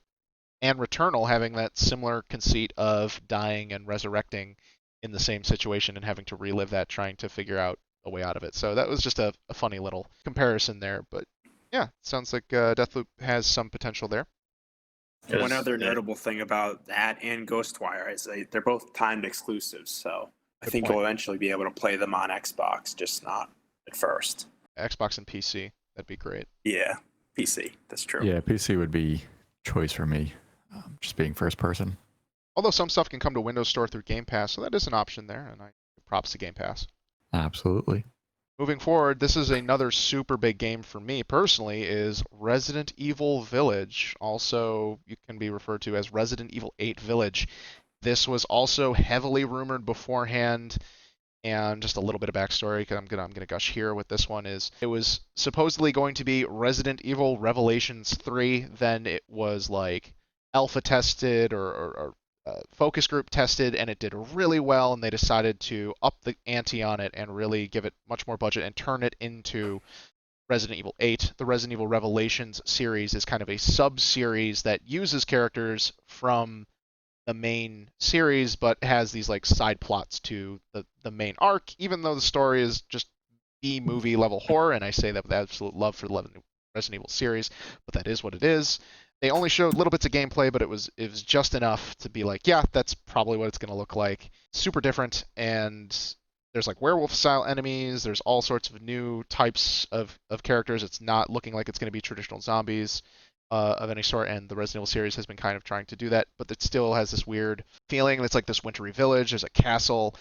and Returnal having that similar conceit of dying and resurrecting in the same situation and having to relive that, trying to figure out a way out of it. So that was just a funny little comparison there. But yeah, sounds like Deathloop has some potential there. One other notable thing about that and Ghostwire is they're both timed exclusives, so I think point. you'll eventually be able to play them on Xbox, just not at first. Xbox and PC, that'd be great. Yeah, PC, that's true. Yeah, PC would be choice for me, just being first person. Although some stuff can come to Windows Store through Game Pass, so that is an option there, and I give props to Game Pass. Absolutely. Moving forward, this is another super big game for me personally, is Resident Evil Village. Also, you can be referred to as Resident Evil 8 Village. This was also heavily rumored beforehand, and just a little bit of backstory, because I'm gonna gush here with this one, is it was supposedly going to be Resident Evil Revelations 3, then it was like alpha tested or focus group tested, and it did really well, and they decided to up the ante on it and really give it much more budget and turn it into Resident Evil 8. The Resident Evil Revelations series is kind of a sub-series that uses characters from the main series, but has these like side plots to the main arc, even though the story is just B-movie level horror, and I say that with absolute love for the Resident Evil series, but that is what it is. They only showed little bits of gameplay, but it was just enough to be like, yeah, that's probably what it's going to look like. Super different, and there's like werewolf-style enemies, there's all sorts of new types of characters. It's not looking like it's going to be traditional zombies of any sort, and the Resident Evil series has been kind of trying to do that, but it still has this weird feeling. It's like this wintry village, there's a castle,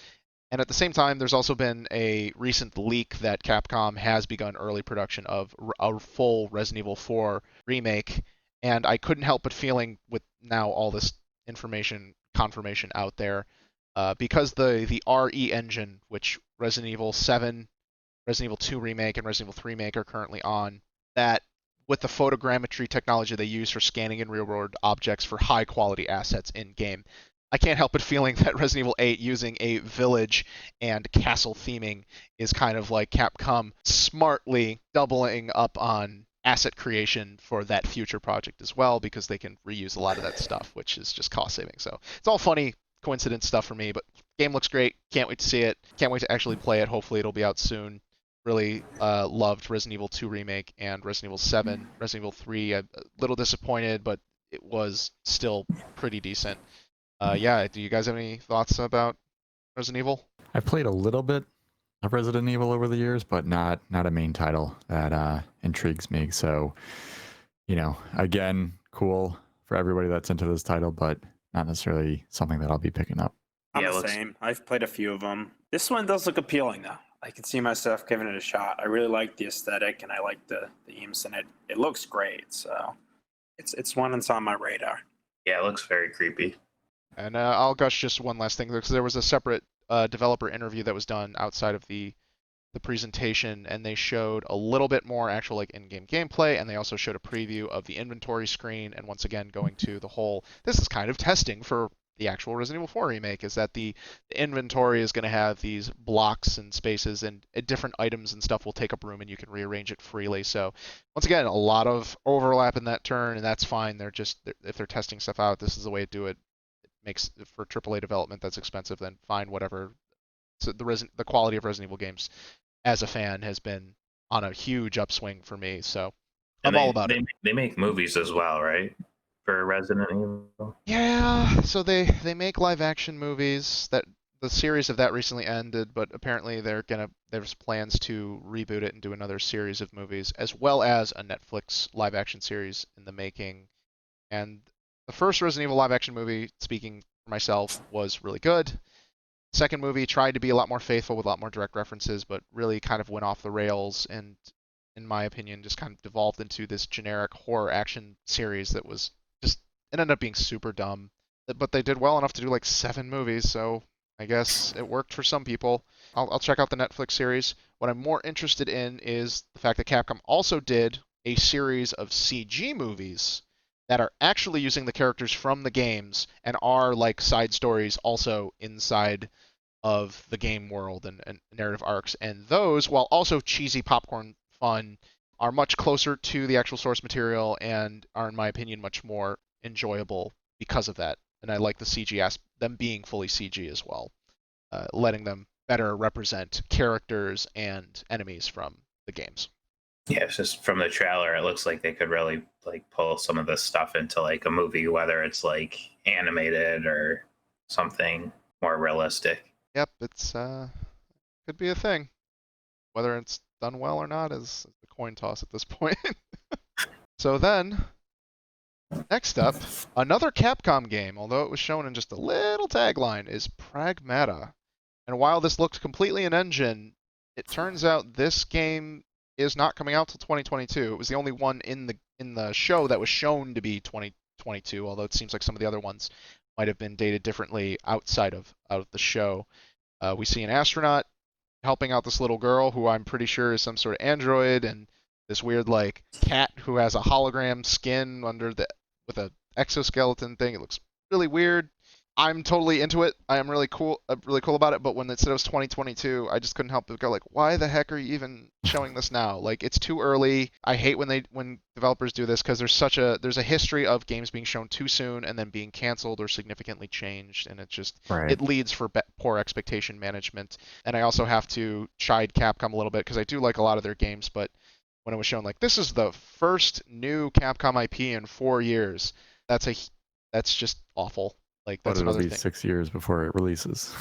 and at the same time, there's also been a recent leak that Capcom has begun early production of a full Resident Evil 4 remake, and I couldn't help but feeling with now all this information confirmation out there, because the RE engine, which Resident Evil 7, Resident Evil 2 remake, and Resident Evil 3 remake are currently on, that with the photogrammetry technology they use for scanning in real-world objects for high-quality assets in-game, I can't help but feeling that Resident Evil 8 using a village and castle theming is kind of like Capcom smartly doubling up on asset creation for that future project as well, because they can reuse a lot of that stuff, which is just cost saving. So it's all funny coincidence stuff for me, but game looks great. Can't wait to see it. Can't wait to actually play it. Hopefully it'll be out soon. Really loved Resident Evil 2 Remake and Resident Evil 7. Resident Evil 3, a little disappointed, but it was still pretty decent. Yeah, do you guys have any thoughts about Resident Evil? I've played a little bit of Resident Evil over the years, but not a main title that intrigues me. So, again, cool for everybody that's into this title, but not necessarily something that I'll be picking up. I'm the same. I've played a few of them. This one does look appealing, though. I can see myself giving it a shot. I really like the aesthetic, and I like the themes, and it looks great. So it's one that's on my radar. Yeah, it looks very creepy. And I'll gush just one last thing, because there was a separate developer interview that was done outside of the presentation, and they showed a little bit more actual like in-game gameplay, and they also showed a preview of the inventory screen. And once again, going to the whole, this is kind of testing for the actual Resident Evil 4 remake, is that the inventory is going to have these blocks and spaces, and different items and stuff will take up room, and you can rearrange it freely. So once again, a lot of overlap in that turn, and that's fine. If they're testing stuff out, this is the way to do it. Makes for AAA development that's expensive, then fine, whatever. So the quality of Resident Evil games as a fan has been on a huge upswing for me, so I'm all about it. They make movies as well, right? For Resident Evil. Yeah, so they make live action movies. That the series of that recently ended, but apparently there's plans to reboot it and do another series of movies, as well as a Netflix live action series in the making. And the first Resident Evil live action movie, speaking for myself, was really good. Second movie tried to be a lot more faithful with a lot more direct references, but really kind of went off the rails, and in my opinion just kind of devolved into this generic horror action series that was just, it ended up being super dumb. but they did well enough to do like 7 movies, so I guess it worked for some people. I'll check out the Netflix series. What I'm more interested in is the fact that Capcom also did a series of CG movies that are actually using the characters from the games and are like side stories also inside of the game world and narrative arcs. And those, while also cheesy popcorn fun, are much closer to the actual source material and are, in my opinion, much more enjoyable because of that. And I like the CG them being fully CG as well, letting them better represent characters and enemies from the games. Yeah, it's just from the trailer, it looks like they could really like pull some of this stuff into like a movie, whether it's like animated or something more realistic. Yep, it's could be a thing. Whether it's done well or not is a coin toss at this point. So then, next up, another Capcom game, although it was shown in just a little tagline, is Pragmata. And while this looks completely an engine, it turns out this game is not coming out till 2022. It was the only one in the show that was shown to be 2022, although it seems like some of the other ones might have been dated differently outside of the show. We see an astronaut helping out this little girl who I'm pretty sure is some sort of android, and this weird like cat who has a hologram skin with a exoskeleton thing. It looks really weird. I'm totally into it. I am really cool about it. But when it said it was 2022, I just couldn't help but go like, why the heck are you even showing this now? Like, it's too early. I hate when developers do this because there's a history of games being shown too soon and then being canceled or significantly changed, and it leads for poor expectation management. And I also have to chide Capcom a little bit because I do like a lot of their games, but when it was shown like this is the first new Capcom IP in 4 years, that's just awful. Like that's it'll another be thing. 6 years before it releases.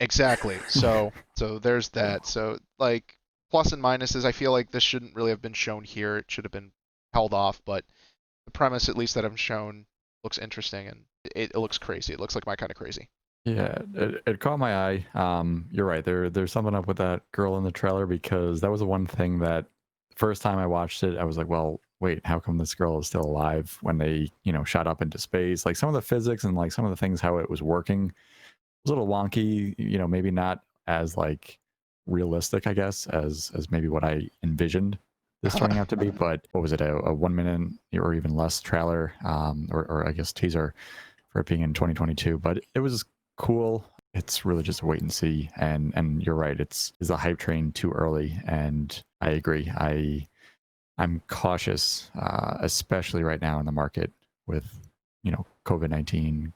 Exactly. So there's that. So like plus and minuses, I feel like this shouldn't really have been shown here. It should have been held off, but the premise at least that I'm shown looks interesting and it looks crazy. It looks like my kind of crazy. Yeah, it caught my eye. You're right. There's something up with that girl in the trailer because that was the one thing that the first time I watched it, I was like, well, wait, how come this girl is still alive when they, shot up into space? Like some of the physics and like some of the things, how it was working was a little wonky, maybe not as like realistic, I guess, as maybe what I envisioned this turning out to be. But what was it, a 1 minute or even less trailer, or I guess teaser for it being in 2022? But it was cool. It's really just a wait and see. And you're right, is the hype train too early? And I agree. I'm cautious, especially right now in the market with, COVID-19,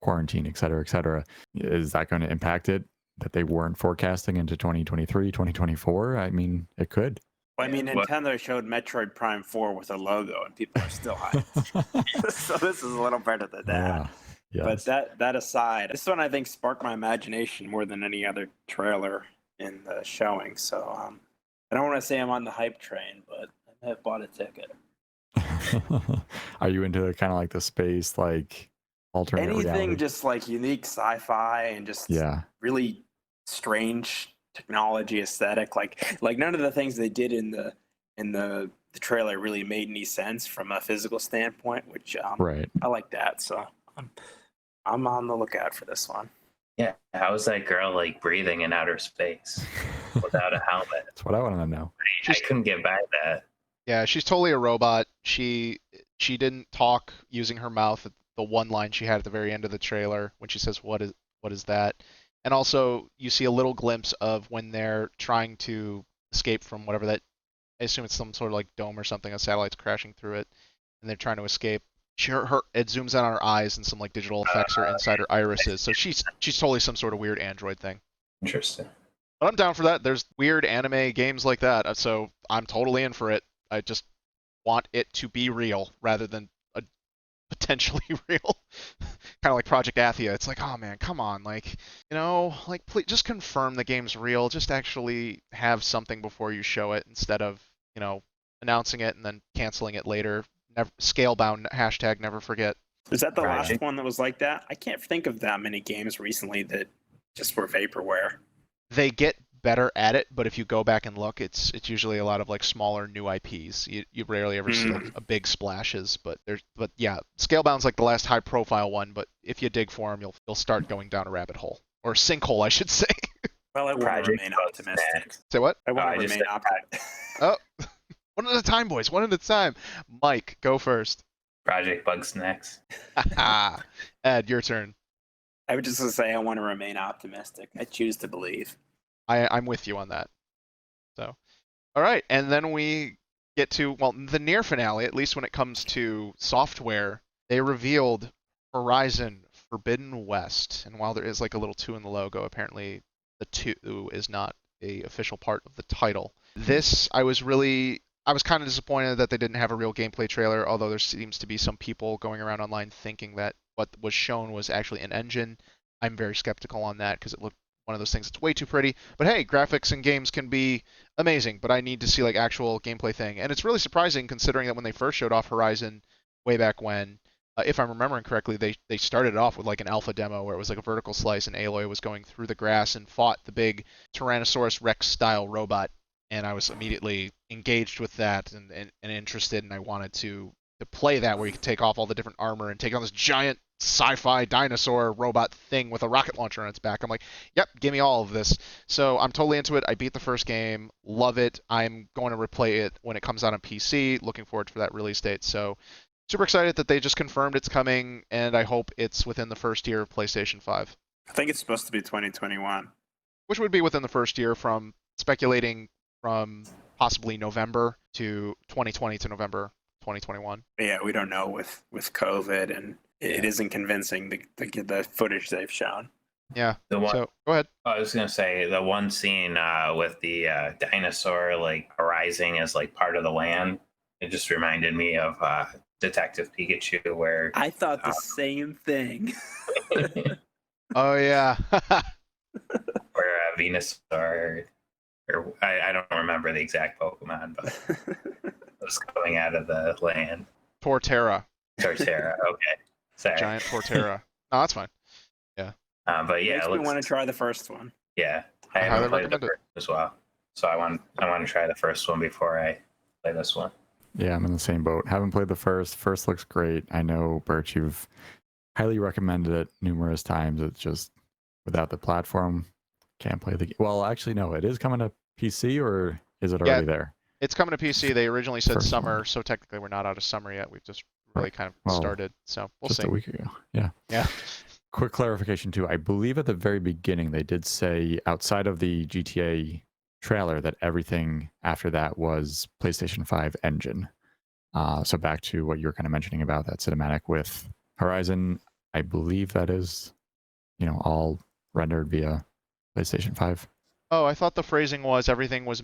quarantine, et cetera, et cetera. Is that going to impact it that they weren't forecasting into 2023, 2024? I mean, it could. Well, I mean, Nintendo showed Metroid Prime 4 with a logo, and people are still hyped. So this is a little better than that. Yeah. But that aside, this one I think sparked my imagination more than any other trailer in the showing. So I don't want to say I'm on the hype train, but I have bought a ticket. Are you into kind of like the space, like alternate anything reality? Just like unique sci-fi and just really strange technology aesthetic? Like none of the things they did in the trailer really made any sense from a physical standpoint, which right. I like that. So I'm on the lookout for this one. Yeah, how is that girl like breathing in outer space without a helmet? That's what I want to know. I couldn't get by that. Yeah, she's totally a robot. She didn't talk using her mouth at the one line she had at the very end of the trailer when she says, what is that? And also you see a little glimpse of when they're trying to escape from whatever that, I assume it's some sort of like dome or something, a satellite's crashing through it, and they're trying to escape. It zooms in on her eyes and some like digital effects are inside her irises. So she's totally some sort of weird android thing. Interesting. But I'm down for that. There's weird anime games like that, so I'm totally in for it. I just want it to be real rather than a potentially real. Kind of like Project Atheia. It's like, oh man, come on, like, please just confirm the game's real. Just actually have something before you show it instead of, announcing it and then canceling it later. Never scalebound #, never forget. Is that the last one that was like that? I can't think of that many games recently that just were vaporware. They get better at it, but if you go back and look, it's usually a lot of like smaller new IPs. You rarely ever see like a big splashes, but yeah, Scalebound's like the last high profile one, but if you dig for them, you'll start going down a rabbit hole or sinkhole, I should say. Well, I want to Project remain Bugsnax. optimistic. Say what? I want I to just remain said optimistic. Oh, one at a time, boys. One at a time. Mike, go first. Project Bugsnax. Ed, your turn. I would just say I want to remain optimistic. I choose to believe. I'm with you on that. So, all right, and then we get to, well, the near finale, at least when it comes to software. They revealed Horizon Forbidden West, and while there is like a little 2 in the logo, apparently the 2 is not a official part of the title. This, I was kind of disappointed that they didn't have a real gameplay trailer, although there seems to be some people going around online thinking that what was shown was actually an engine. I'm very skeptical on that because it looked one of those things that's way too pretty. But hey, graphics in games can be amazing, but I need to see like actual gameplay thing. And it's really surprising considering that when they first showed off Horizon way back when, if I'm remembering correctly, they started it off with like an alpha demo where it was like a vertical slice and Aloy was going through the grass and fought the big Tyrannosaurus Rex style robot. And I was immediately engaged with that and interested, and I wanted to play that where you could take off all the different armor and take on this giant sci-fi dinosaur robot thing with a rocket launcher on its back. I'm like, yep, give me all of this. So I'm totally into it. I beat the first game, love it. I'm going to replay it when it comes out on PC. Looking forward for that release date. So super excited that they just confirmed it's coming, and I hope it's within the first year of PlayStation 5. I think it's supposed to be 2021. Which would be within the first year from speculating from possibly November to 2020 to November 2021. Yeah, we don't know with COVID, and it isn't convincing the footage they've shown. Yeah. The one, So go ahead. I was gonna say the one scene with the dinosaur like arising as like part of the land. It just reminded me of Detective Pikachu, where I thought the same thing. Oh yeah. where Venusaur, or I don't remember the exact Pokemon, but it was coming out of the land. Torterra. Torterra, okay. Sorry. Giant Torterra. No, that's fine. But yeah, Makes me want to try the first one. Yeah, I highly haven't played the recommend it. first as well, so I want to try the first one before I play this one. Yeah, I'm in the same boat. Haven't played the first. First looks great. I know, Bert, you've highly recommended it numerous times. It's just without the platform, can't play the game. Well, actually, no. It is coming to PC, or is it already there? It's coming to PC. They originally said First summer, one. so technically we're not out of summer yet. We've just really kind of Well, started. So we'll just see. a week ago. Yeah. Yeah. Quick clarification too. I believe at the very beginning they did say outside of the GTA trailer that everything after that was PlayStation 5 engine. So back to what you were kind of mentioning about that cinematic with Horizon, I believe that is, all rendered via PlayStation 5. Oh, I thought the phrasing was everything was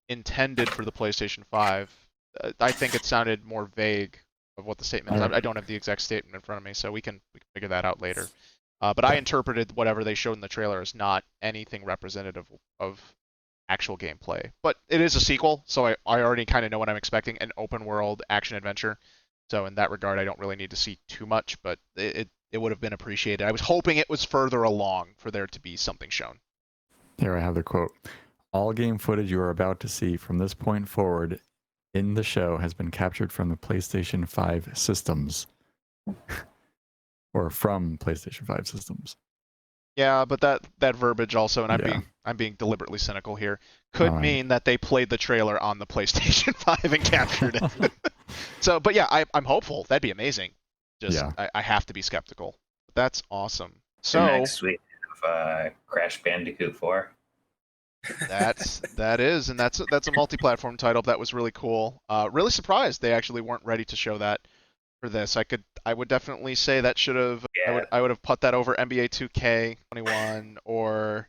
intended for the PlayStation 5. I think it sounded more vague of what the statement is. I don't have the exact statement in front of me, so we can figure that out later. But I interpreted whatever they showed in the trailer as not anything representative of actual gameplay. But it is a sequel, so I already kind of know what I'm expecting, an open world action adventure. So in that regard, I don't really need to see too much, but it would have been appreciated. I was hoping it was further along for there to be something shown. Here I have the quote. All game footage you are about to see from this point forward in the show has been captured from the PlayStation 5 systems. Or from PlayStation 5 systems. Yeah, but that verbiage also, and Yeah. I'm being deliberately cynical here, could No, mean that they played the trailer on the PlayStation 5 and captured it. So, but yeah, I'm hopeful. That'd be amazing. Just Yeah. I have to be skeptical. That's awesome. And So next we have Crash Bandicoot 4. that is, and that's a multi-platform title. That was really cool. Really surprised they actually weren't ready to show that for this. I would definitely say that should have. Yeah. I would have put that over NBA 2K21 or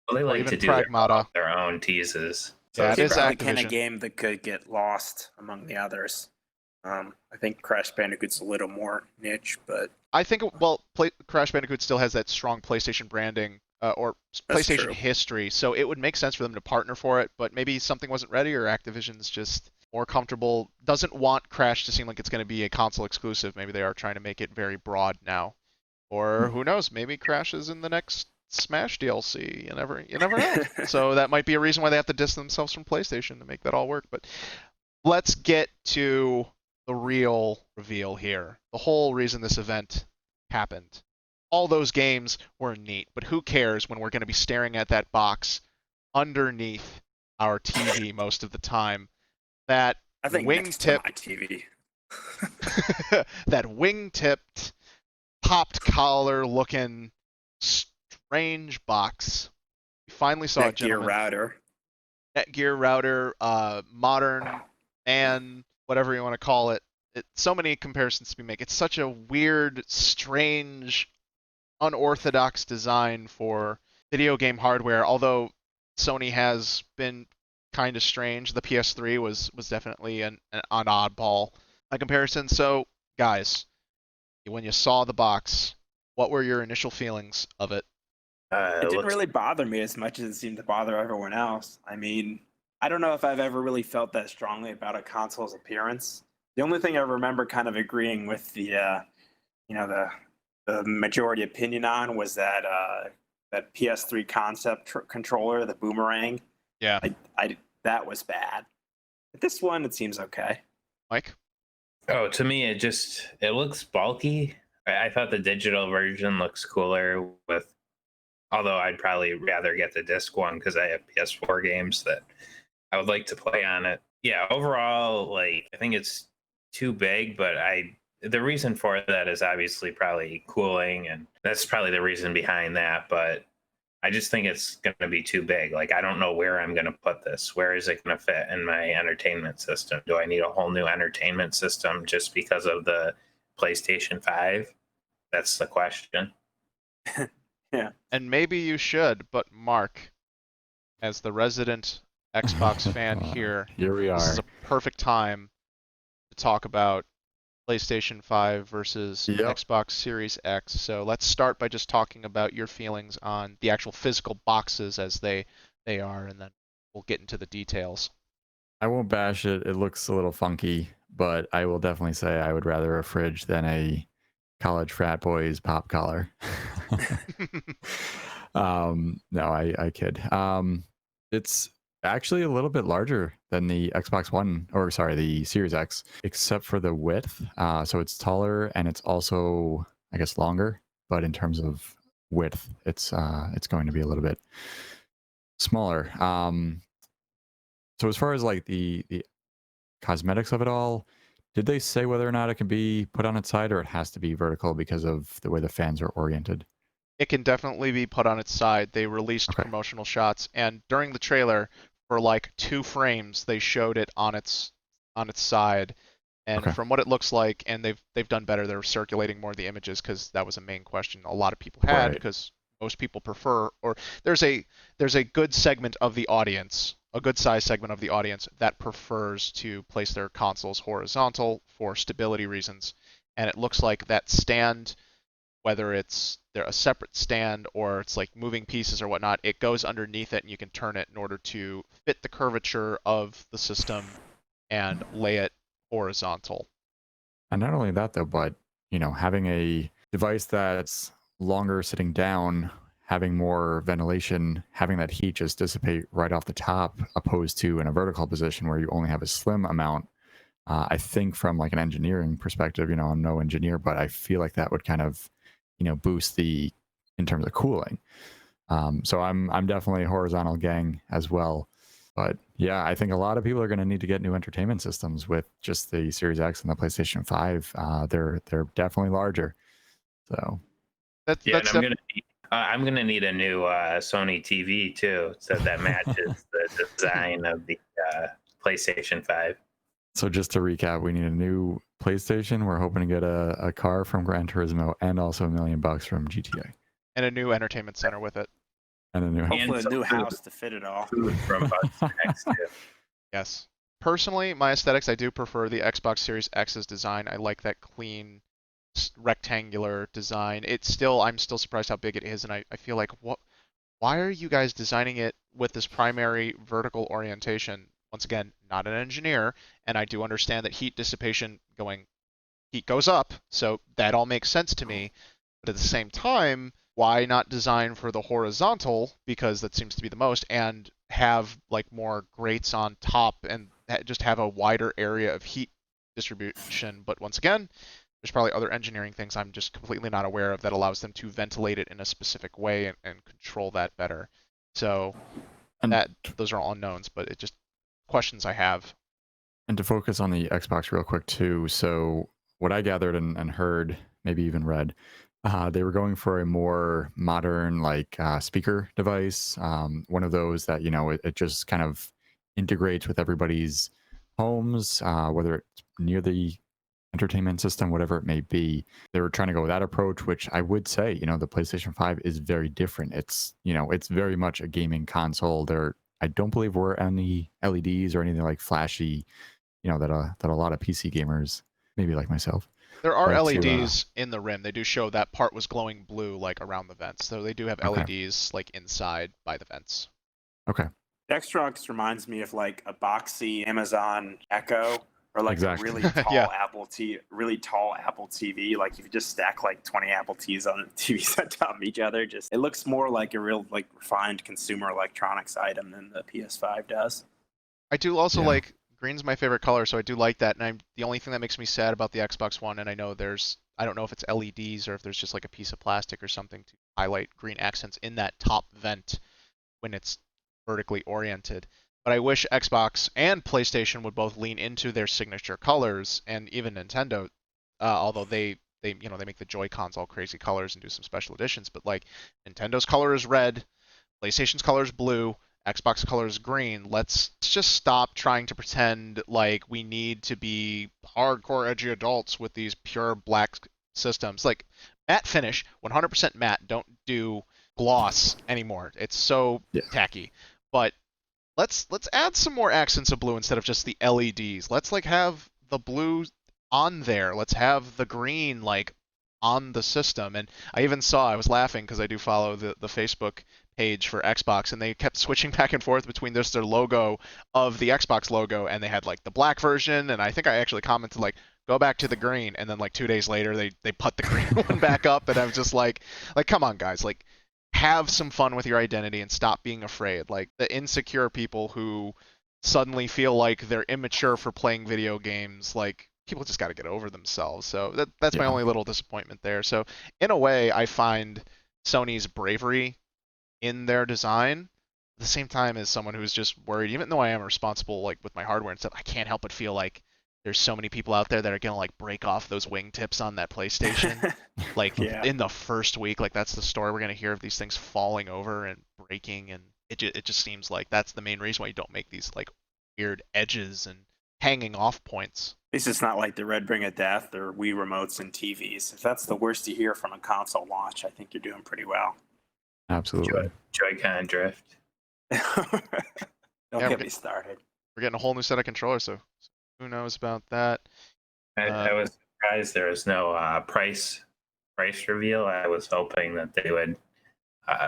Well, they like even to do Pragmata. their own teases. So Yeah, it's it is probably- the kind Activision. of game that could get lost among the others. I think Crash Bandicoot's a little more niche, but I think, Crash Bandicoot still has that strong PlayStation branding or That's PlayStation true. history, so it would make sense for them to partner for it, but maybe something wasn't ready or Activision's just more comfortable, doesn't want Crash to seem like it's going to be a console exclusive. Maybe they are trying to make it very broad now. Or who knows, maybe Crash is in the next Smash DLC. You never know. So that might be a reason why they have to distance themselves from PlayStation to make that all work. But let's get to the real reveal here. The whole reason this event happened. All those games were neat, but who cares when we're going to be staring at that box underneath our TV most of the time? That I think next to wingtip, my TV. that wing-tipped, popped collar looking strange box. We finally saw it, Netgear gentlemen. router. Netgear router, modern man, whatever you want to call it. So many comparisons to be made. It's such a weird, strange, unorthodox design for video game hardware. Although Sony has been kind of strange, the PS3 was definitely an oddball comparison. So, guys, when you saw the box, what were your initial feelings of it? It didn't really bother me as much as it seemed to bother everyone else. I mean, I don't know if I've ever really felt that strongly about a console's appearance. The only thing I remember kind of agreeing with the majority opinion on was that that PS3 concept controller, the boomerang. Yeah. That was bad. But this one, it seems okay. Mike? Oh, to me, it looks bulky. I thought the digital version looks cooler although I'd probably rather get the disc one because I have PS4 games that I would like to play on it. Yeah, overall, I think it's too big, but the reason for that is obviously probably cooling, and that's probably the reason behind that, but I just think it's going to be too big. I don't know where I'm going to put this. Where is it going to fit in my entertainment system? Do I need a whole new entertainment system just because of the PlayStation 5? That's the question. Yeah. And maybe you should, but Mark, as the resident Xbox fan here we this are. is a perfect time to talk about PlayStation 5 versus Xbox Series X. So let's start by just talking about your feelings on the actual physical boxes as they are, and then we'll get into the details. I won't bash it. It looks a little funky, but I will definitely say I would rather a fridge than a college frat boy's pop collar. No, I kid. It's actually a little bit larger than the Xbox One, or sorry, the Series X, except for the width. So it's taller and it's also, I guess, longer. But in terms of width, it's going to be a little bit smaller. So as far as the cosmetics of it all, did they say whether or not it can be put on its side or it has to be vertical because of the way the fans are oriented? It can definitely be put on its side. They released promotional shots, and during the trailer, for 2 frames, they showed it on its side. And from what it looks like, and they've done better, they're circulating more of the images because that was a main question a lot of people had, because most people prefer, or there's a good segment of the audience, a good size segment of the audience that prefers to place their consoles horizontal for stability reasons. And it looks like that stand, whether it's a separate stand or it's moving pieces or whatnot, it goes underneath it and you can turn it in order to fit the curvature of the system and lay it horizontal. And not only that though, but having a device that's longer sitting down, having more ventilation, having that heat just dissipate right off the top, opposed to in a vertical position where you only have a slim amount. I think from an engineering perspective, I'm no engineer, but I feel like that would kind of, boost in terms of cooling. So I'm definitely a horizontal gang as well. But yeah, I think a lot of people are going to need to get new entertainment systems with just the Series X and the PlayStation 5. They're definitely larger. So I'm gonna need a new Sony TV too, so that matches the design of the PlayStation 5. So just to recap, we need a new PlayStation. We're hoping to get a car from Gran Turismo and also $1 million from GTA. And a new entertainment center with it. And Hopefully a new house to fit it all. From next to. Yes. Personally, my aesthetics, I do prefer the Xbox Series X's design. I like that clean, rectangular design. I'm still surprised how big it is, and I feel like, why are you guys designing it with this primary vertical orientation? Once again, not an engineer, and I do understand that heat goes up, so that all makes sense to me. But at the same time, why not design for the horizontal, because that seems to be the most, and have like more grates on top and just have a wider area of heat distribution. But once again, there's probably other engineering things I'm just completely not aware of that allows them to ventilate it in a specific way and control that better. So And that those are all unknowns, but it just questions I have. And to focus on the Xbox real quick too. So what I gathered and heard, maybe even read, they were going for a more modern like speaker device, one of those that it just kind of integrates with everybody's homes, whether it's near the entertainment system, whatever it may be. They were trying to go with that approach, which I would say, the PlayStation 5 is very different. It's very much a gaming console. I don't believe were any LEDs or anything like flashy, that a lot of PC gamers, maybe like myself, There are like to. LEDs in the rim. They do show that part was glowing blue, like around the vents. So they do have Okay. LEDs like inside by the vents. Okay. Dextrox reminds me of like a boxy Amazon Echo or like Exactly. a really tall Yeah. really tall Apple TV. Like if you just stack like 20 Apple TVs on top of each other, it looks more like a real like refined consumer electronics item than the PS5 does. I do also Yeah. like green's my favorite color, so I do like that. And the only thing that makes me sad about the Xbox One, and I don't know if it's LEDs or if there's just like a piece of plastic or something to highlight green accents in that top vent when it's vertically oriented. But I wish Xbox and PlayStation would both lean into their signature colors, and even Nintendo, although they make the Joy Cons all crazy colors and do some special editions. But like Nintendo's color is red, PlayStation's color is blue, Xbox color is green. Let's just stop trying to pretend like we need to be hardcore edgy adults with these pure black systems. Like matte finish, 100% matte. Don't do gloss anymore. It's so Yeah. tacky. But let's add some more accents of blue instead of just the LEDs. Let's like have the blue on there. Let's have the green like on the system. And I was laughing because I do follow the Facebook page for Xbox, and they kept switching back and forth between their logo of the Xbox logo, and they had like the black version, and I think I actually commented like go back to the green, and then like 2 days later they put the green one back up, and I'm just like come on guys, like have some fun with your identity and stop being afraid. Like the insecure people who suddenly feel like they're immature for playing video games, like people just got to get over themselves. So that's my Yeah. only little disappointment there. So in a way, I find Sony's bravery in their design at the same time as someone who's just worried, even though I am responsible like with my hardware and stuff, I can't help but feel like there's so many people out there that are gonna like break off those wingtips on that PlayStation. Like Yeah. in the first week, like that's the story we're gonna hear of these things falling over and breaking, and it just seems like that's the main reason why you don't make these like weird edges and hanging off points. At least it's not like the Red Ring of Death or Wii remotes and TVs. If that's the worst you hear from a console launch, I think you're doing pretty well. Absolutely. Joy-Con drift. Don't Yeah, get me started. We're getting a whole new set of controllers, so who knows about that? I was surprised there was no price reveal. I was hoping that they would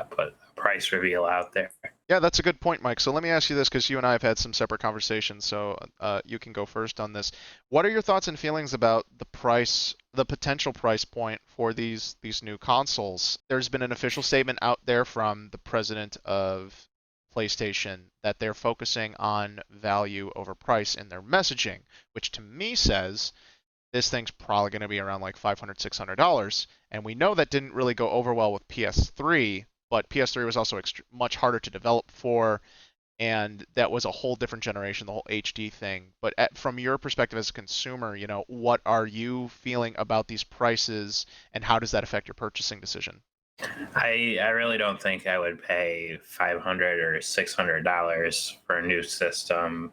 put a price reveal out there. Yeah, that's a good point, Mike. So let me ask you this, because you and I have had some separate conversations, so you can go first on this. What are your thoughts and feelings about the price, the potential price point for these new consoles? There's been an official statement out there from the president of PlayStation that they're focusing on value over price in their messaging, which to me says this thing's probably going to be around like $500, $600. And we know that didn't really go over well with PS3, but PS3 was also much harder to develop for, and that was a whole different generation, the whole HD thing. But from your perspective as a consumer, what are you feeling about these prices, and how does that affect your purchasing decision? I really don't think I would pay $500 or $600 for a new system.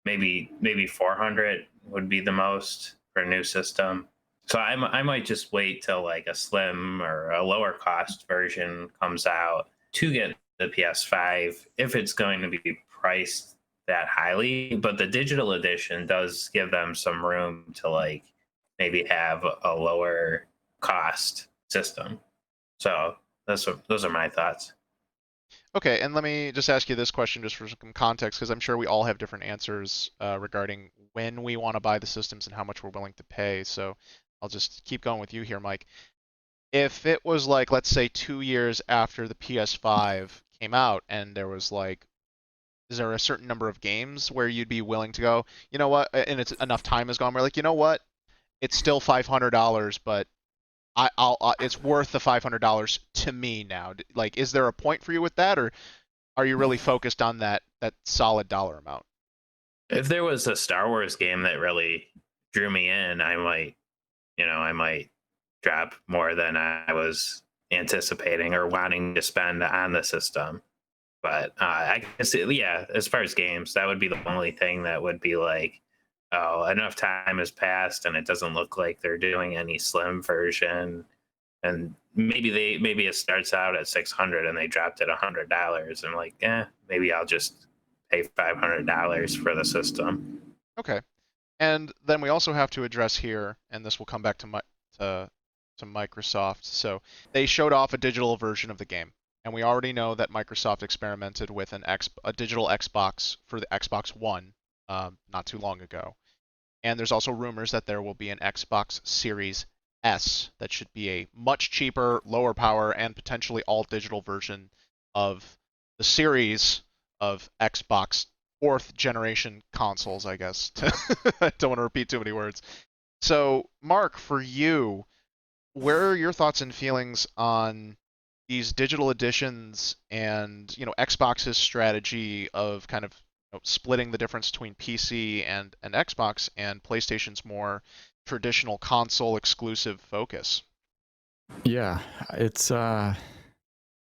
Maybe $400 would be the most for a new system. So I might just wait till like a slim or a lower cost version comes out to get the PS5 if it's going to be priced that highly. But the digital edition does give them some room to like maybe have a lower cost system. So those are my thoughts. Okay, and let me just ask you this question just for some context, because I'm sure we all have different answers regarding when we want to buy the systems and how much we're willing to pay. So I'll just keep going with you here, Mike. if it was like, let's say 2 years after the PS5 came out and there was like, is there a certain number of games where you'd be willing to go, you know what, and it's enough time has gone, we're like, you know what, it's still $500, but I'll it's worth the $500 to me now. Like, is there a point for you with that, or are you really focused on that solid dollar amount? If there was a Star Wars game that really drew me in, I might drop more than I was anticipating or wanting to spend on the system. But I guess, yeah, as far as games, that would be the only thing that would be like, oh, enough time has passed and it doesn't look like they're doing any slim version. And maybe it starts out at 600 and they dropped it $100. And like, maybe I'll just pay $500 for the system. Okay. And then we also have to address here, and this will come back to Microsoft. So they showed off a digital version of the game, and we already know that Microsoft experimented with a digital Xbox for the Xbox One not too long ago. And there's also rumors that there will be an Xbox Series S that should be a much cheaper, lower power, and potentially all digital version of the series of Xbox fourth generation consoles, I guess. I don't want to repeat too many words. So, Mark, for you, where are your thoughts and feelings on these digital editions and, Xbox's strategy of kind of splitting the difference between PC and Xbox and PlayStation's more traditional console exclusive focus? Yeah, it's I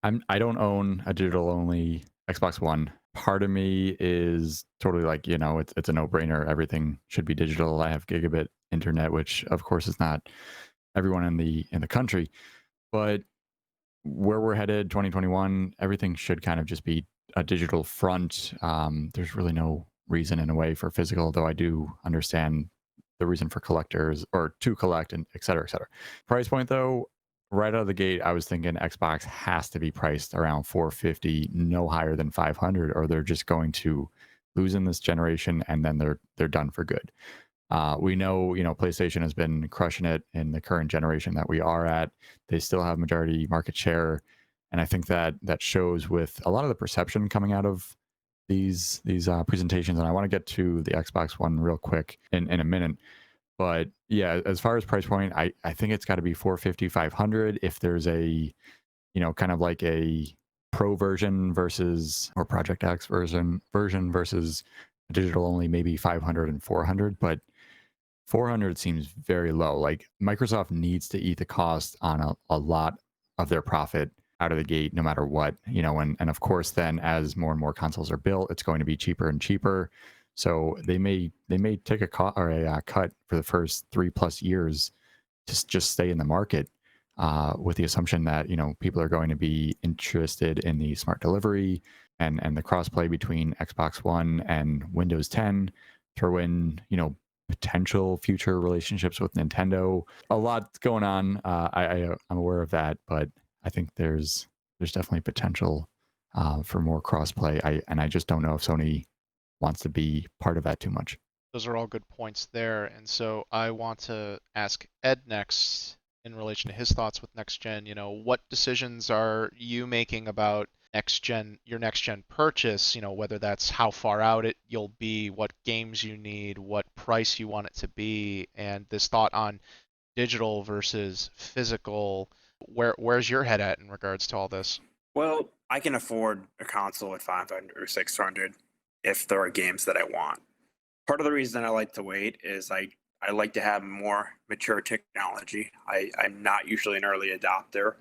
don't own a digital only Xbox One. Part of me is totally like, it's a no-brainer. Everything should be digital. I have gigabit internet, which of course is not everyone in the country, but where we're headed 2021, everything should kind of just be a digital front. There's really no reason in a way for physical, though I do understand the reason for collectors or to collect and et cetera, et cetera. Price point though, right out of the gate, I was thinking Xbox has to be priced around 450, no higher than 500, or they're just going to lose in this generation and then they're done for good. We know, PlayStation has been crushing it in the current generation that we are at. They still have majority market share, and I think that shows with a lot of the perception coming out of these presentations. And I want to get to the Xbox One real quick in a minute. But yeah, as far as price point, I think it's got to be 450, 500. If there's a, kind of like a pro version versus or Project X version versus digital only, maybe 500 and 400. But 400 seems very low. Like Microsoft needs to eat the cost on a lot of their profit out of the gate, no matter what, and of course, then as more and more consoles are built, it's going to be cheaper and cheaper. So they may take a cut for the first 3+ years to just stay in the market, with the assumption that people are going to be interested in the smart delivery and the crossplay between Xbox One and Windows 10. Throw in potential future relationships with Nintendo. A lot going on. I'm aware of that, but I think there's definitely potential for more crossplay. I just don't know if Sony wants to be part of that too much. Those are all good points there. And so I want to ask Ed next in relation to his thoughts with next gen. What decisions are you making about your next gen purchase? Whether that's how far out you'll be, what games you need, what price you want it to be, and this thought on digital versus physical. Where's your head at in regards to all this? Well, I can afford a console at 500 or 600 if there are games that I want. Part of the reason I like to wait is I like to have more mature technology. I'm not usually an early adopter.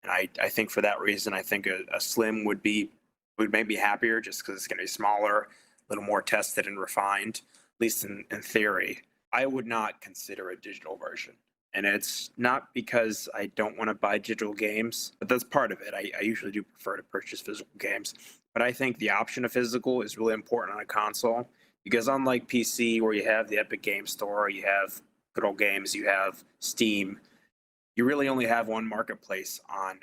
And I think for that reason, I think a Slim would make me happier just because it's going to be smaller, a little more tested and refined, at least in theory. I would not consider a digital version. And it's not because I don't want to buy digital games, but that's part of it. I usually do prefer to purchase physical games. But I think the option of physical is really important on a console because unlike PC, where you have the Epic Game Store, you have good old games, you have Steam, you really only have one marketplace on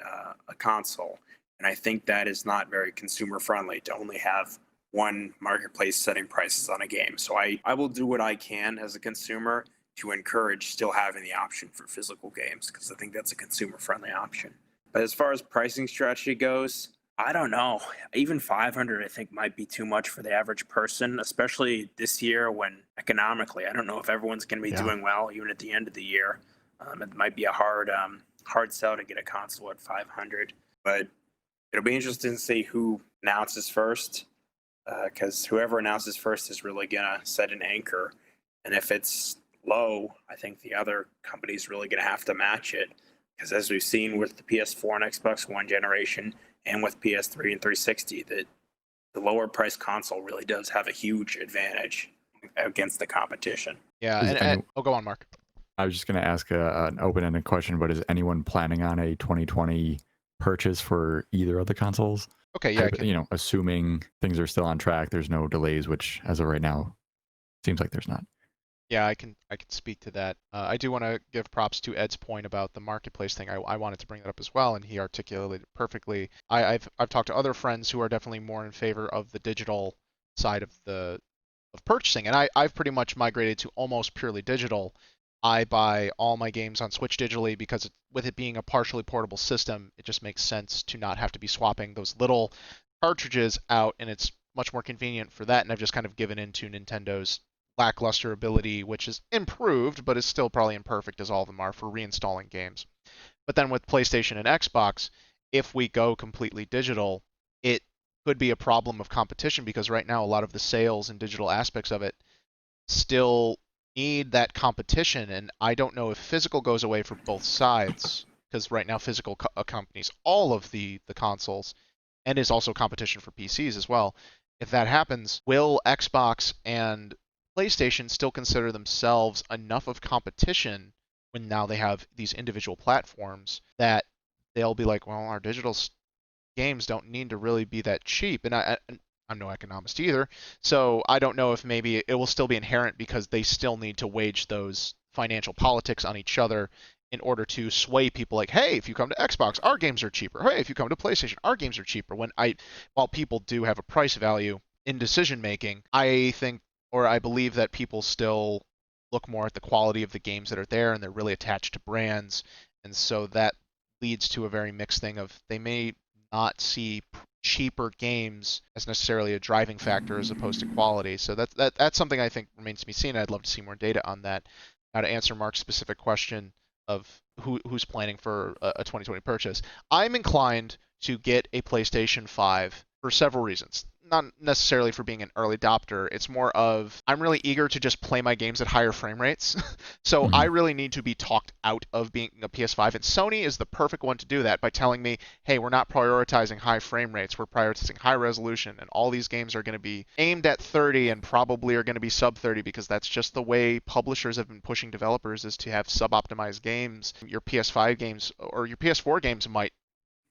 a console. And I think that is not very consumer friendly to only have one marketplace setting prices on a game. So I will do what I can as a consumer to encourage still having the option for physical games, because I think that's a consumer-friendly option. But as far as pricing strategy goes, I don't know. Even 500, I think, might be too much for the average person, especially this year when economically, I don't know if everyone's going to be doing well, even at the end of the year. It might be a hard sell to get a console at 500, but it'll be interesting to see who announces first, because whoever announces first is really going to set an anchor. And if it's low, I think the other company's really going to have to match it, because as we've seen with the PS4 and Xbox One generation, and with PS3 and 360, that the lower price console really does have a huge advantage against the competition. Yeah, go on, Mark. I was just going to ask an open-ended question, but is anyone planning on a 2020 purchase for either of the consoles? Okay, yeah. Assuming things are still on track, there's no delays, which as of right now, seems like there's not. Yeah, I can speak to that. I do want to give props to Ed's point about the marketplace thing. I wanted to bring that up as well, and he articulated it perfectly. I've talked to other friends who are definitely more in favor of the digital side of purchasing, and I've pretty much migrated to almost purely digital. I buy all my games on Switch digitally because with it being a partially portable system, it just makes sense to not have to be swapping those little cartridges out, and it's much more convenient for that. And I've just kind of given into Nintendo's lackluster ability, which is improved, but is still probably imperfect as all of them are for reinstalling games. But then with PlayStation and Xbox, if we go completely digital, it could be a problem of competition, because right now a lot of the sales and digital aspects of it still need that competition, and I don't know if physical goes away for both sides, because right now physical accompanies all of the consoles and is also competition for PCs as well. If that happens, will Xbox and PlayStation still consider themselves enough of competition when now they have these individual platforms that they'll be like, well, our digital games don't need to really be that cheap? And I'm no economist either, so I don't know if maybe it will still be inherent because they still need to wage those financial politics on each other in order to sway people like, hey, if you come to Xbox, our games are cheaper. Hey, if you come to PlayStation, our games are cheaper. While people do have a price value in decision making, I think, or I believe that people still look more at the quality of the games that are there, and they're really attached to brands, and so that leads to a very mixed thing of they may not see cheaper games as necessarily a driving factor as opposed to quality. So that's something I think remains to be seen. I'd love to see more data on that. Now, to answer Mark's specific question of who's planning for a 2020 purchase, I'm inclined to get a PlayStation 5 for several reasons. Not necessarily for being an early adopter. It's more of I'm really eager to just play my games at higher frame rates. So I really need to be talked out of being a PS5, and Sony is the perfect one to do that by telling me, hey, we're not prioritizing high frame rates, we're prioritizing high resolution, and all these games are going to be aimed at 30 and probably are going to be sub 30, because that's just the way publishers have been pushing developers, is to have sub-optimized games. Your PS5 games or your PS4 games might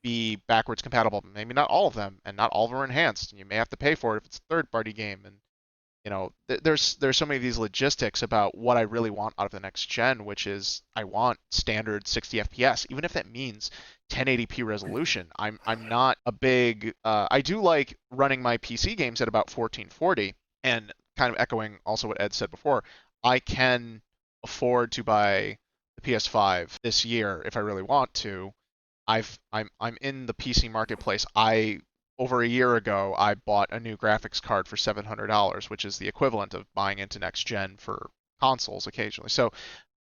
be backwards compatible, maybe not all of them, and not all of them are enhanced, and you may have to pay for it if it's a third-party game. And there's so many of these logistics about what I really want out of the next gen, which is I want standard 60 FPS, even if that means 1080p resolution. I'm not a big I do like running my PC games at about 1440, and kind of echoing also what Ed said before, I can afford to buy the PS5 this year if I really want to. I'm in the PC marketplace. Over a year ago, I bought a new graphics card for $700, which is the equivalent of buying into next gen for consoles occasionally. So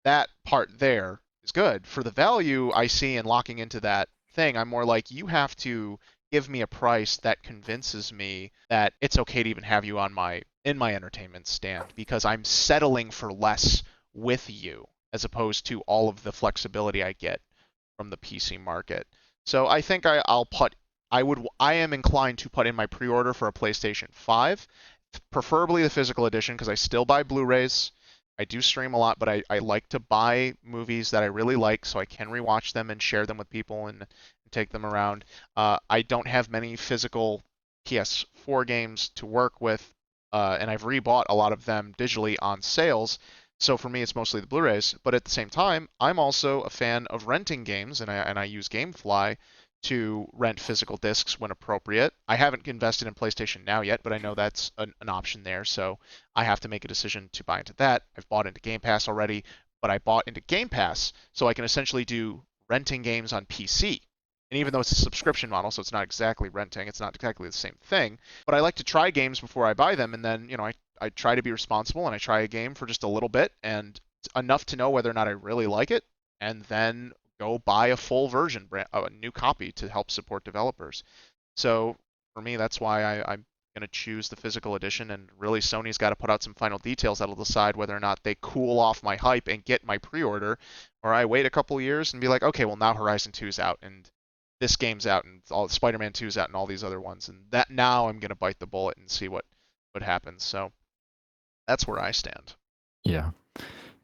that part there is good. For the value I see in locking into that thing, I'm more like, you have to give me a price that convinces me that it's okay to even have you in my entertainment stand, because I'm settling for less with you as opposed to all of the flexibility I get from the PC market. So I think I am inclined to put in my pre-order for a PlayStation 5, preferably the physical edition, because I still buy Blu-rays. I do stream a lot, but I like to buy movies that I really like so I can rewatch them and share them with people and take them around. I don't have many physical PS4 games to work with, and I've rebought a lot of them digitally on sales. So for me, it's mostly the Blu-rays. But at the same time, I'm also a fan of renting games, and I use GameFly to rent physical discs when appropriate. I haven't invested in PlayStation Now yet, but I know that's an option there, so I have to make a decision to buy into that. I've bought into Game Pass already, but I bought into Game Pass so I can essentially do renting games on PC. And even though it's a subscription model, so it's not exactly renting, it's not exactly the same thing, but I like to try games before I buy them, and then, I try to be responsible and I try a game for just a little bit and enough to know whether or not I really like it, and then go buy a full version, a new copy to help support developers. So for me, that's why I'm going to choose the physical edition, and really Sony's got to put out some final details that'll decide whether or not they cool off my hype and get my pre-order, or I wait a couple years and be like, okay, well now Horizon 2's out, and this game's out, and all Spider-Man 2's out, and all these other ones, and that now I'm going to bite the bullet and see what happens. So that's where I stand. Yeah.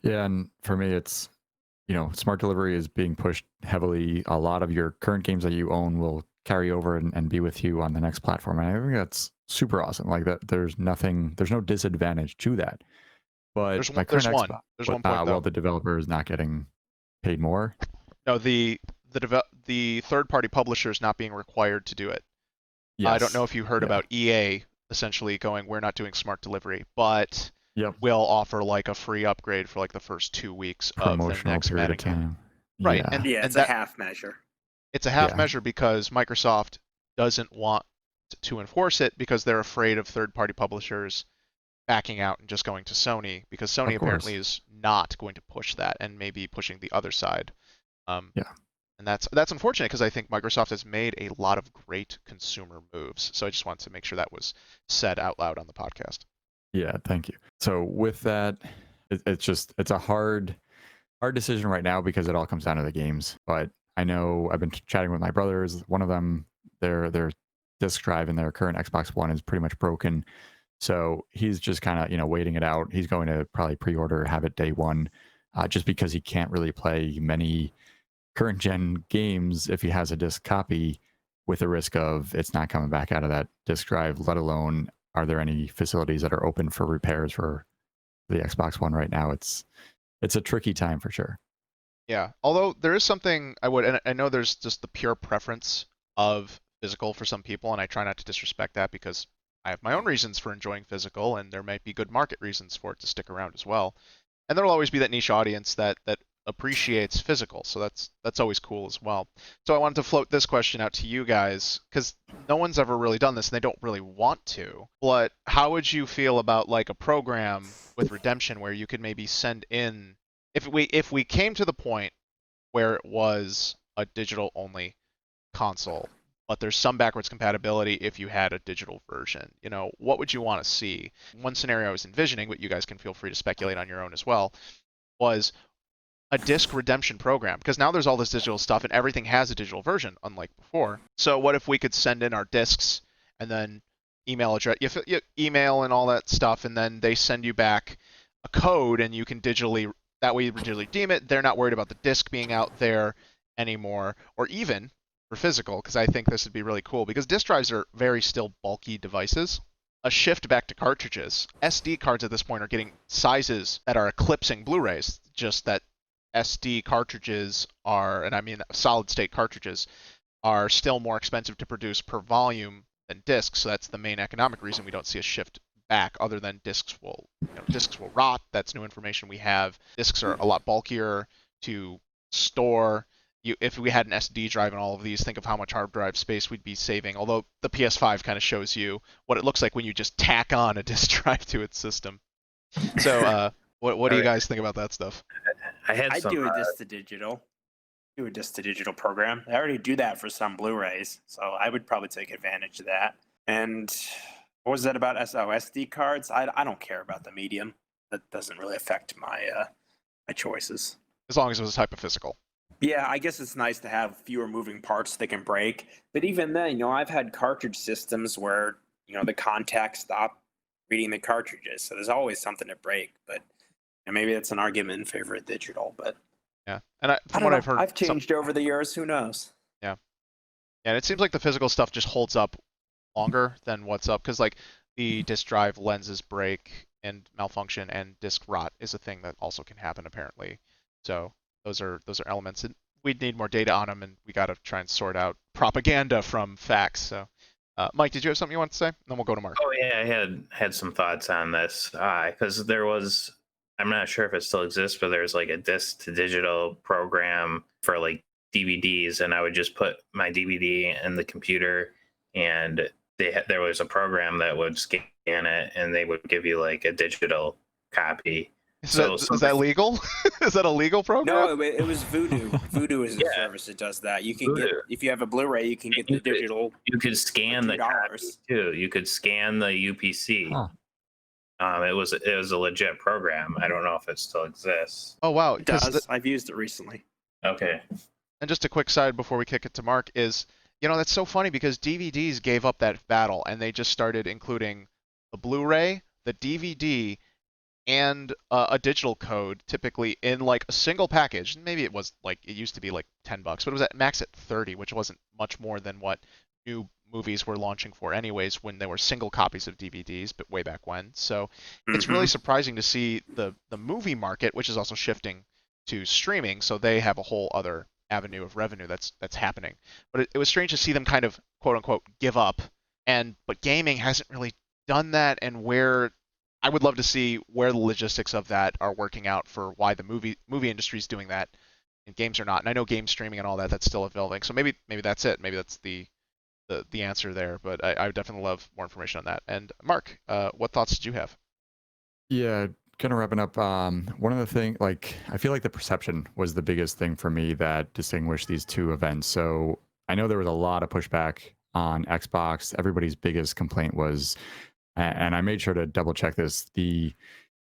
Yeah, and for me, it's, smart delivery is being pushed heavily. A lot of your current games that you own will carry over and be with you on the next platform. And I think that's super awesome. Like that, there's no disadvantage to that. But There's my current one. Xbox, There's one point, though. well, the developer is not getting paid more. No, the third-party publisher is not being required to do it. Yes. I don't know if you heard about EA essentially going, we're not doing smart delivery, but we'll offer like a free upgrade for like the first 2 weeks of the next period of Madden game. time. Right. Yeah. It's a half measure. It's a half measure because Microsoft doesn't want to enforce it because they're afraid of third-party publishers backing out and just going to Sony, because Sony apparently is not going to push that and maybe pushing the other side. And that's unfortunate because I think Microsoft has made a lot of great consumer moves. So I just wanted to make sure that was said out loud on the podcast. Yeah, thank you. So with that, it's a hard decision right now because it all comes down to the games. But I know I've been chatting with my brothers. One of them, their disk drive in their current Xbox One is pretty much broken. So he's just kind of, waiting it out. He's going to probably pre-order, have it day one, just because he can't really play many current gen games if he has a disc copy, with the risk of it's not coming back out of that disk drive, let alone are there any facilities that are open for repairs for the Xbox One right now. It's a tricky time for sure. Yeah, although there is something and I know there's just the pure preference of physical for some people, and I try not to disrespect that because I have my own reasons for enjoying physical, and there might be good market reasons for it to stick around as well. And there'll always be that niche audience that appreciates physical, so that's always cool as well. So I wanted to float this question out to you guys, because no one's ever really done this and they don't really want to, but how would you feel about like a program with redemption where you could maybe send in, if we came to the point where it was a digital only console, but there's some backwards compatibility if you had a digital version, what would you want to see? One scenario I was envisioning, but you guys can feel free to speculate on your own as well, was a disc redemption program, because now there's all this digital stuff and everything has a digital version, unlike before. So what if we could send in our discs and then email address, email and all that stuff, and then they send you back a code and you can that way you digitally redeem it. They're not worried about the disc being out there anymore, or even for physical, because I think this would be really cool, because disk drives are very still bulky devices. A shift back to cartridges. SD cards at this point are getting sizes that are eclipsing Blu-rays, just that SD cartridges are, and I mean solid state cartridges, are still more expensive to produce per volume than discs. So that's the main economic reason we don't see a shift back, other than discs will rot. That's new information we have. Discs are a lot bulkier to store. If we had an SD drive and all of these, think of how much hard drive space we'd be saving. Although the PS5 kind of shows you what it looks like when you just tack on a disk drive to its system. So what do you guys think about that stuff? I'd do a disc to digital. Do a disc to digital program. I already do that for some Blu-rays, so I would probably take advantage of that. And what was that about SD cards? I don't care about the medium. That doesn't really affect my my choices. As long as it was a type of physical. Yeah, I guess it's nice to have fewer moving parts that can break. But even then, I've had cartridge systems where, the contacts stop reading the cartridges. So there's always something to break. But maybe that's an argument in favor of digital. But yeah, and from what I've heard, I've changed over the years. Who knows? Yeah, and it seems like the physical stuff just holds up longer than what's up, because like the disk drive lenses break and malfunction, and disk rot is a thing that also can happen apparently. So those are elements. And we'd need more data on them, and we got to try and sort out propaganda from facts. So, Mike, did you have something you want to say? Then we'll go to Mark. Oh yeah, I had some thoughts on this because there was. I'm not sure if it still exists, but there's like a disc to digital program for like DVDs, and I would just put my DVD in the computer, and there was a program that would scan it, and they would give you like a digital copy. Is that legal? Is that a legal program? No, it was Voodoo. Voodoo is a service that does that. You can get, if you have a Blu-ray, you can get the digital. You could scan the copy too. You could scan the UPC. Huh. It was a legit program. I don't know if it still exists. Oh wow, It does. I've used it recently. Okay. And just a quick side before we kick it to Mark is, that's so funny because DVDs gave up that battle and they just started including the Blu-ray, the DVD, and a digital code typically in like a single package. Maybe it used to be like $10, but it was at max at 30, which wasn't much more than what new movies were launching for anyways when there were single copies of DVDs, but way back when. So it's really surprising to see the movie market, which is also shifting to streaming, so they have a whole other avenue of revenue that's happening. But it was strange to see them kind of quote unquote give up, but gaming hasn't really done that, and where I would love to see where the logistics of that are working out for why the movie industry is doing that and games are not. And I know game streaming and all that's still evolving. So maybe that's it. Maybe that's the answer there. But I would definitely love more information on that. And Mark, what thoughts did you have? Yeah, kind of wrapping up. One of the things, I feel like the perception was the biggest thing for me that distinguished these two events. So I know there was a lot of pushback on Xbox. Everybody's biggest complaint was, and I made sure to double check this, the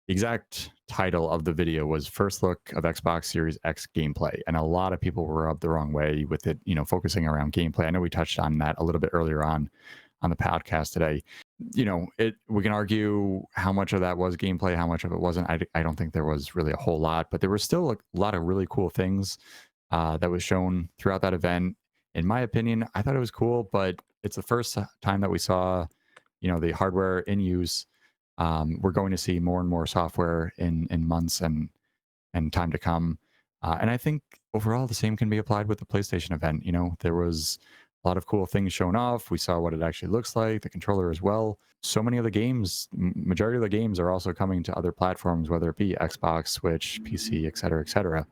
exact title of the video was First Look of Xbox Series X Gameplay. And a lot of people were rubbed the wrong way with it, focusing around gameplay. I know we touched on that a little bit earlier on the podcast today. We can argue how much of that was gameplay, how much of it wasn't. I don't think there was really a whole lot, but there was still a lot of really cool things that was shown throughout that event. In my opinion, I thought it was cool, but it's the first time that we saw the hardware in use. We're going to see more and more software in months and time to come. And I think overall the same can be applied with the PlayStation event. There was a lot of cool things shown off. We saw what it actually looks like, the controller as well. So many of the games, majority of the games are also coming to other platforms, whether it be Xbox, Switch, PC, et cetera, et cetera.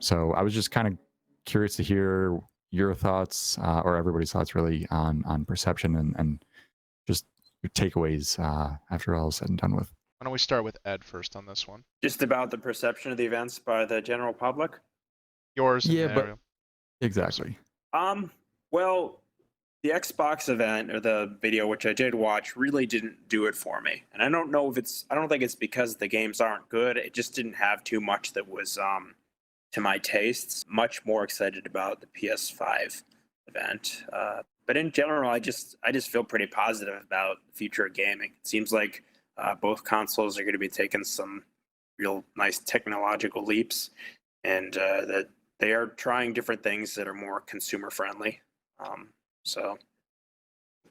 So I was just kind of curious to hear your thoughts, or everybody's thoughts really, on perception and just your takeaways after all is said and done with. Why don't we start with Ed first on this one? Just about the perception of the events by the general public? Yours. Yeah, but exactly. Well, the Xbox event, or the video which I did watch, really didn't do it for me. And I don't think it's because the games aren't good. It just didn't have too much that was to my tastes. Much more excited about the PS5 event. But in general, I just feel pretty positive about the future of gaming. It seems like both consoles are going to be taking some real nice technological leaps, and that they are trying different things that are more consumer friendly. So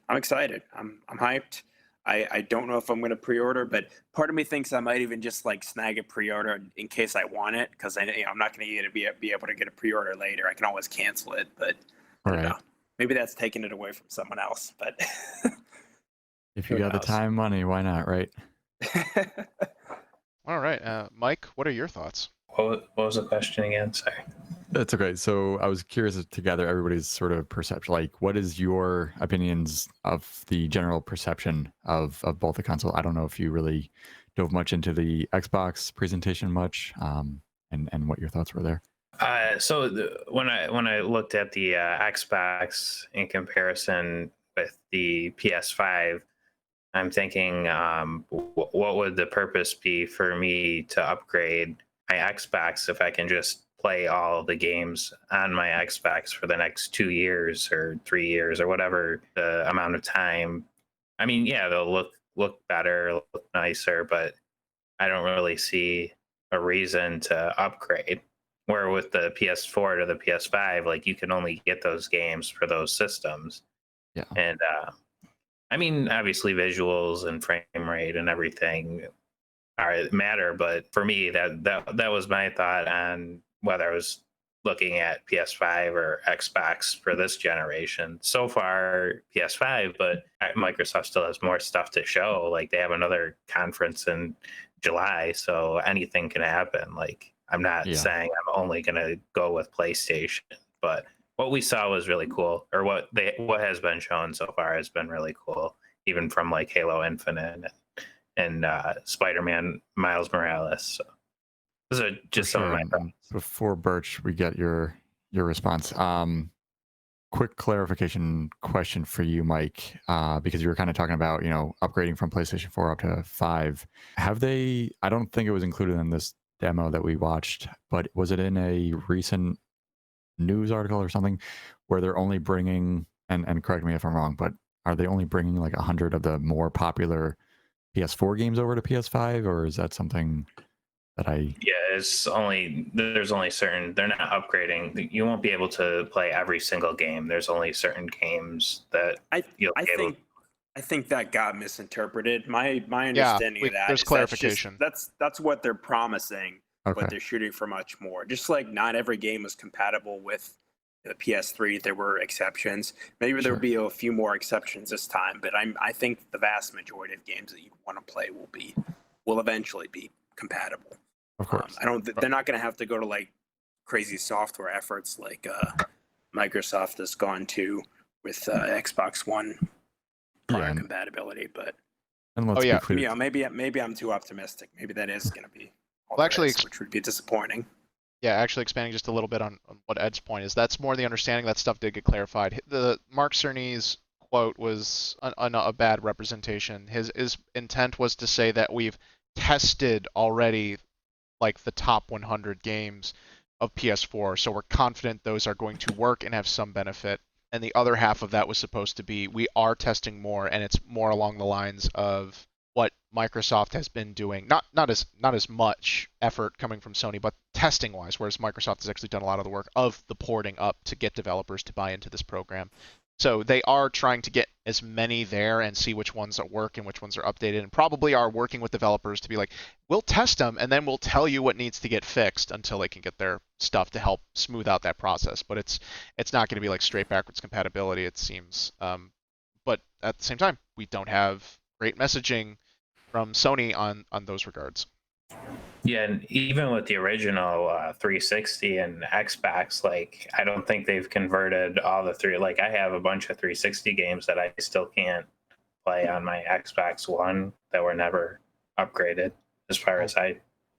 I'm excited. I'm hyped. I don't know if I'm going to pre-order, but part of me thinks I might even just snag a pre-order in case I want it, because I'm not going to be able to get a pre-order later. I can always cancel it, but I don't know. Maybe that's taking it away from someone else, but if you got the time, money, why not, right? All right, Mike, what are your thoughts? What was the question again? Sorry. That's okay. So I was curious to gather everybody's sort of perception. What is your opinions of the general perception of both the console? I don't know if you really dove much into the Xbox presentation much, and what your thoughts were there. When I looked at the Xbox in comparison with the PS5, I'm thinking, what would the purpose be for me to upgrade my Xbox if I can just play all of the games on my Xbox for the next 2 years or 3 years or whatever the amount of time? I mean, yeah, they'll look better, look nicer, but I don't really see a reason to upgrade. Where with the PS4 to the PS5, you can only get those games for those systems. Yeah. And I mean, obviously visuals and frame rate and everything matter, but for me, that was my thought on whether I was looking at PS5 or Xbox for this generation. So far, PS5, but Microsoft still has more stuff to show. Like they have another conference in July, so anything can happen. Like I'm not saying I'm only going to go with PlayStation, but what we saw was really cool, or what has been shown so far has been really cool, even from like Halo Infinite and Spider-Man Miles Morales. So those are just some of my thoughts. Before Birch, we get your response. Quick clarification question for you, Mike, because you were kind of talking about, upgrading from PlayStation 4 up to 5. Have they, I don't think it was included in this demo that we watched, but was it in a recent news article or something where they're only bringing, and correct me if I'm wrong, but are they only bringing like 100 of the more popular PS4 games over to PS5, or is that something that there's only certain, they're not upgrading. You won't be able to play every single game. There's only certain games that I think that got misinterpreted. My understanding of that there's is clarification. That's what they're promising, Okay. but they're shooting for much more. Just like not every game was compatible with the PS3, there were exceptions. Maybe there'll be a few more exceptions this time, but I think the vast majority of games that you want to play will eventually be compatible. Of course. They're not going to have to go to like crazy software efforts like Microsoft has gone to with Xbox One product compatibility. But and let's be clear. Maybe I'm too optimistic. Maybe that is going to be which would be disappointing. Yeah, actually expanding just a little bit on what Ed's point is, that's more the understanding. That stuff did get clarified. The Mark Cerny's quote was a bad representation. His intent was to say that we've tested already like the top 100 games of PS4, so we're confident those are going to work and have some benefit. And the other half of that was supposed to be, we are testing more, and it's more along the lines of what Microsoft has been doing. Not as much effort coming from Sony, but testing wise, whereas Microsoft has actually done a lot of the work of the porting up to get developers to buy into this program. So they are trying to get as many there and see which ones that work and which ones are updated, and probably are working with developers to be like, we'll test them and then we'll tell you what needs to get fixed until they can get their stuff to help smooth out that process. But it's not going to be like straight backwards compatibility, it seems. But at the same time, we don't have great messaging from Sony on those regards. Yeah, and even with the original 360 and Xbox, like I don't think they've converted all the three. Like I have a bunch of 360 games that I still can't play on my Xbox One that were never upgraded, as far as I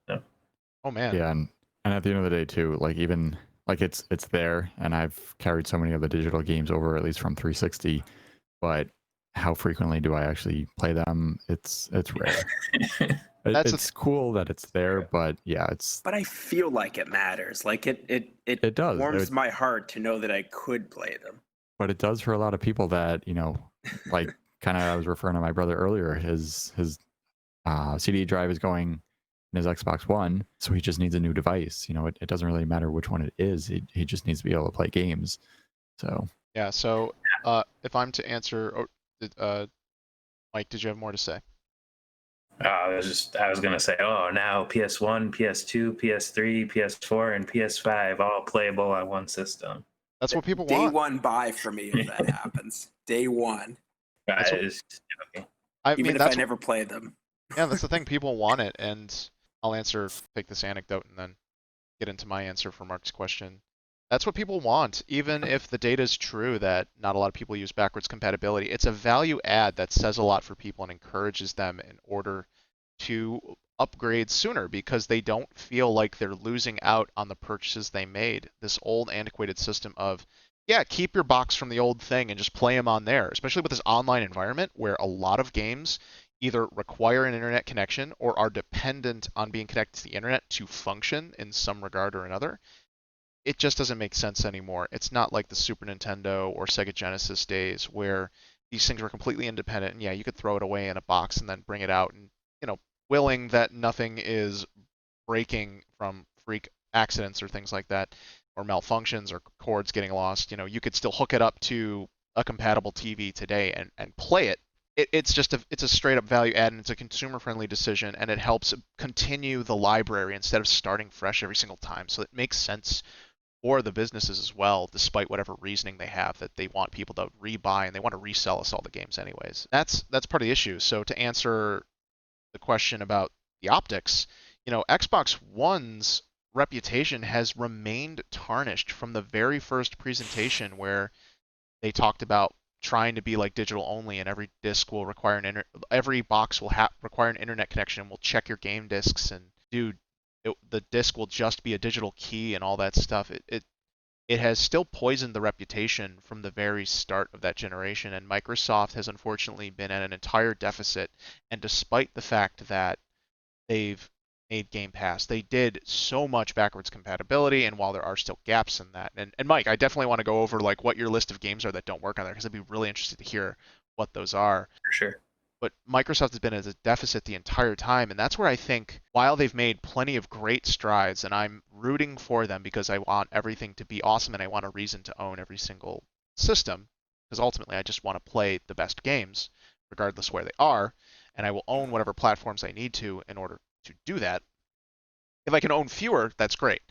know. Oh man. Yeah, and at the end of the day too, like even like it's there, and I've carried so many of the digital games over, at least from 360, but how frequently do I actually play them? It's rare. It's cool that it's there, but yeah, it's. But I feel like it matters. Like it does. Warms my heart to know that I could play them. But it does for a lot of people that like kind of I was referring to my brother earlier. His CD drive is going in his Xbox One, so he just needs a new device. It doesn't really matter which one it is. He just needs to be able to play games. So yeah. So if I'm to answer, Mike, did you have more to say? I was gonna say, now PS1, PS2, PS3, PS4, and PS5 all playable on one system. That's what people want. Day one buy for me if that happens. Day one. Okay. Even if I never played them. Yeah, that's the thing. People want it, and I'll take this anecdote and then get into my answer for Mark's question. That's what people want, even if the data is true that not a lot of people use backwards compatibility. It's a value add that says a lot for people and encourages them in order to upgrade sooner, because they don't feel like they're losing out on the purchases they made. This old antiquated system of, keep your box from the old thing and just play them on there, especially with this online environment where a lot of games either require an internet connection or are dependent on being connected to the internet to function in some regard or another. It just doesn't make sense anymore. It's not like the Super Nintendo or Sega Genesis days where these things were completely independent, and you could throw it away in a box and then bring it out, and willing that nothing is breaking from freak accidents or things like that, or malfunctions or cords getting lost. You could still hook it up to a compatible TV today and play it. It's a straight up value add, and it's a consumer friendly decision, and it helps continue the library instead of starting fresh every single time. So it makes sense or the businesses as well, despite whatever reasoning they have that they want people to rebuy and they want to resell us all the games anyways. That's part of the issue. So to answer the question about the optics, Xbox One's reputation has remained tarnished from the very first presentation where they talked about trying to be like digital only, and every disc will require every box will require an internet connection, and will check your game discs, and dude, the disc will just be a digital key and all that stuff. It has still poisoned the reputation from the very start of that generation, and Microsoft has unfortunately been at an entire deficit. And despite the fact that they've made Game Pass, they did so much backwards compatibility, and while there are still gaps in that, and Mike, I definitely want to go over like what your list of games are that don't work on there, because I'd be really interested to hear what those are. For sure. But Microsoft has been at a deficit the entire time, and that's where I think, while they've made plenty of great strides, and I'm rooting for them because I want everything to be awesome and I want a reason to own every single system, because ultimately I just want to play the best games, regardless where they are, and I will own whatever platforms I need to in order to do that. If I can own fewer, that's great.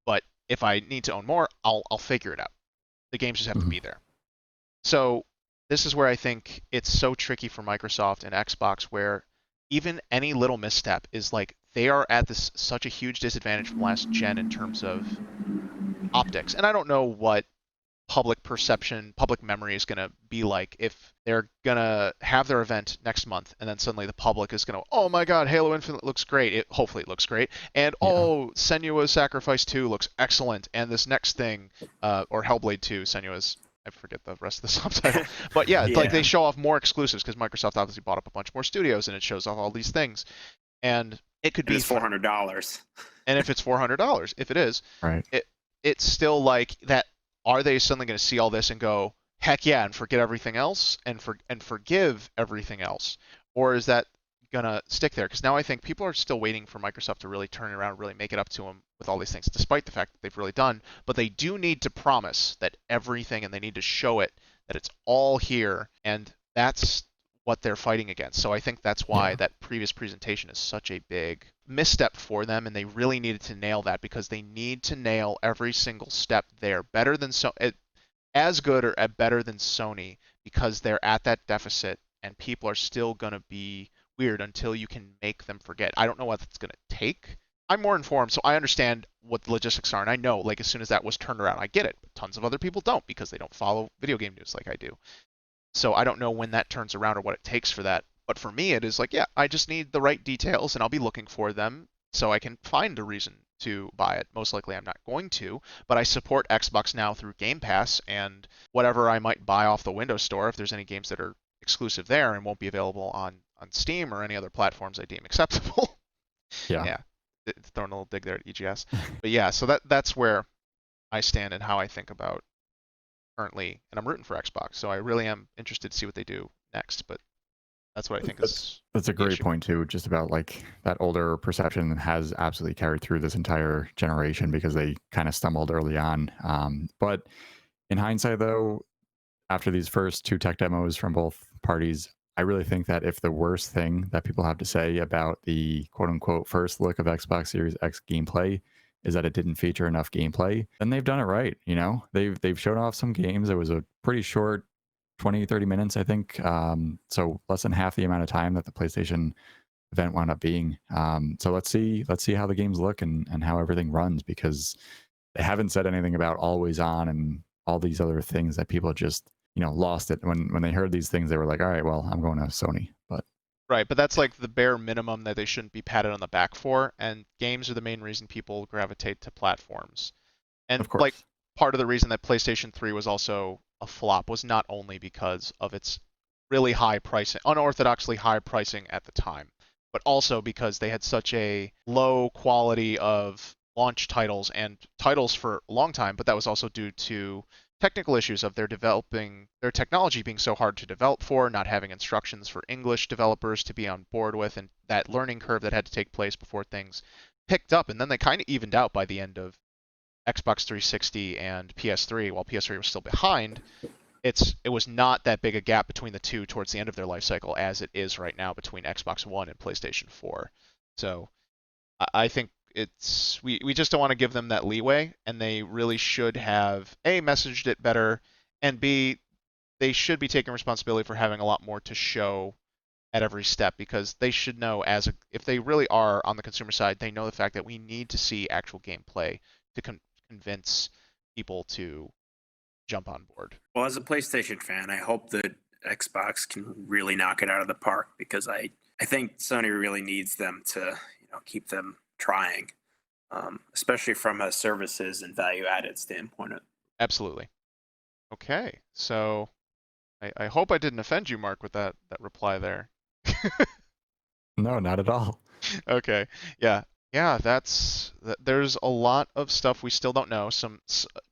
But if I need to own more, I'll figure it out. The games just have to be there. So this is where I think it's so tricky for Microsoft and Xbox, where even any little misstep is like they are at such a huge disadvantage from last gen in terms of optics. And I don't know what public perception, public memory is going to be like if they're going to have their event next month and then suddenly the public is going to, oh my god, Halo Infinite looks great. Hopefully it looks great. And oh, Senua's Sacrifice 2 looks excellent. And this next thing, or Hellblade 2, Senua's, I forget the rest of the subtitle. But yeah, like they show off more exclusives because Microsoft obviously bought up a bunch more studios and it shows off all these things. And it could be $400. And if it's $400, if it is, right, it's still like that. Are they suddenly going to see all this and go, heck yeah, and forget everything else and forgive everything else? Or is that going to stick there? Because now I think people are still waiting for Microsoft to really turn it around, really make it up to them with all these things, despite the fact that they've really done. But they do need to promise that everything, and they need to show it, that it's all here, and that's what they're fighting against. So I think that's why that previous presentation is such a big misstep for them, and they really needed to nail that, because they need to nail every single step there better than as good or better than Sony, because they're at that deficit and people are still going to be weird until you can make them forget. I don't know what it's going to take. I'm more informed, so I understand what the logistics are, and I know like as soon as that was turned around, I get it. But tons of other people don't, because they don't follow video game news like I do. So I don't know when that turns around or what it takes for that. But for me, it is like, yeah, I just need the right details, and I'll be looking for them so I can find a reason to buy it. Most likely I'm not going to, but I support Xbox now through Game Pass, and whatever I might buy off the Windows Store, if there's any games that are exclusive there and won't be available on Steam or any other platforms I deem acceptable. Yeah. Throwing a little dig there at EGS. But yeah, so that's where I stand and how I think about currently, and I'm rooting for Xbox, so I really am interested to see what they do next. But that's what I think is. That's a great point too, just about like that older perception has absolutely carried through this entire generation because they kind of stumbled early on. But in hindsight, though, after these first two tech demos from both parties, I really think that if the worst thing that people have to say about the quote unquote first look of Xbox Series X gameplay is that it didn't feature enough gameplay, then they've done it right. You know, they've shown off some games. It was a pretty short 20-30 minutes, I think. So less than half the amount of time that the PlayStation event wound up being. So let's see how the games look and how everything runs, because they haven't said anything about always on and all these other things that people just, lost it. When they heard these things, they were like, all right, well, I'm going to Sony. But right, but that's like the bare minimum that they shouldn't be patted on the back for. And games are the main reason people gravitate to platforms. And of course, like part of the reason that PlayStation 3 was also a flop was not only because of its really high pricing, unorthodoxly high pricing at the time, but also because they had such a low quality of launch titles and titles for a long time. But that was also due to technical issues of their technology being so hard to develop for, not having instructions for English developers to be on board with, and that learning curve that had to take place before things picked up. And then they kind of evened out by the end of Xbox 360 and PS3. While PS3 was still behind, it was not that big a gap between the two towards the end of their life cycle as it is right now between Xbox One and PlayStation 4. So I think we just don't want to give them that leeway, and they really should have A, messaged it better, and B, they should be taking responsibility for having a lot more to show at every step, because they should know if they really are on the consumer side, they know the fact that we need to see actual gameplay to convince people to jump on board. Well, as a PlayStation fan, I hope that Xbox can really knock it out of the park, because I think Sony really needs them to keep them trying, especially from a services and value added standpoint. Absolutely. Okay, so I hope I didn't offend you, Mark, with that reply there. No, not at all. Okay, yeah, there's a lot of stuff we still don't know.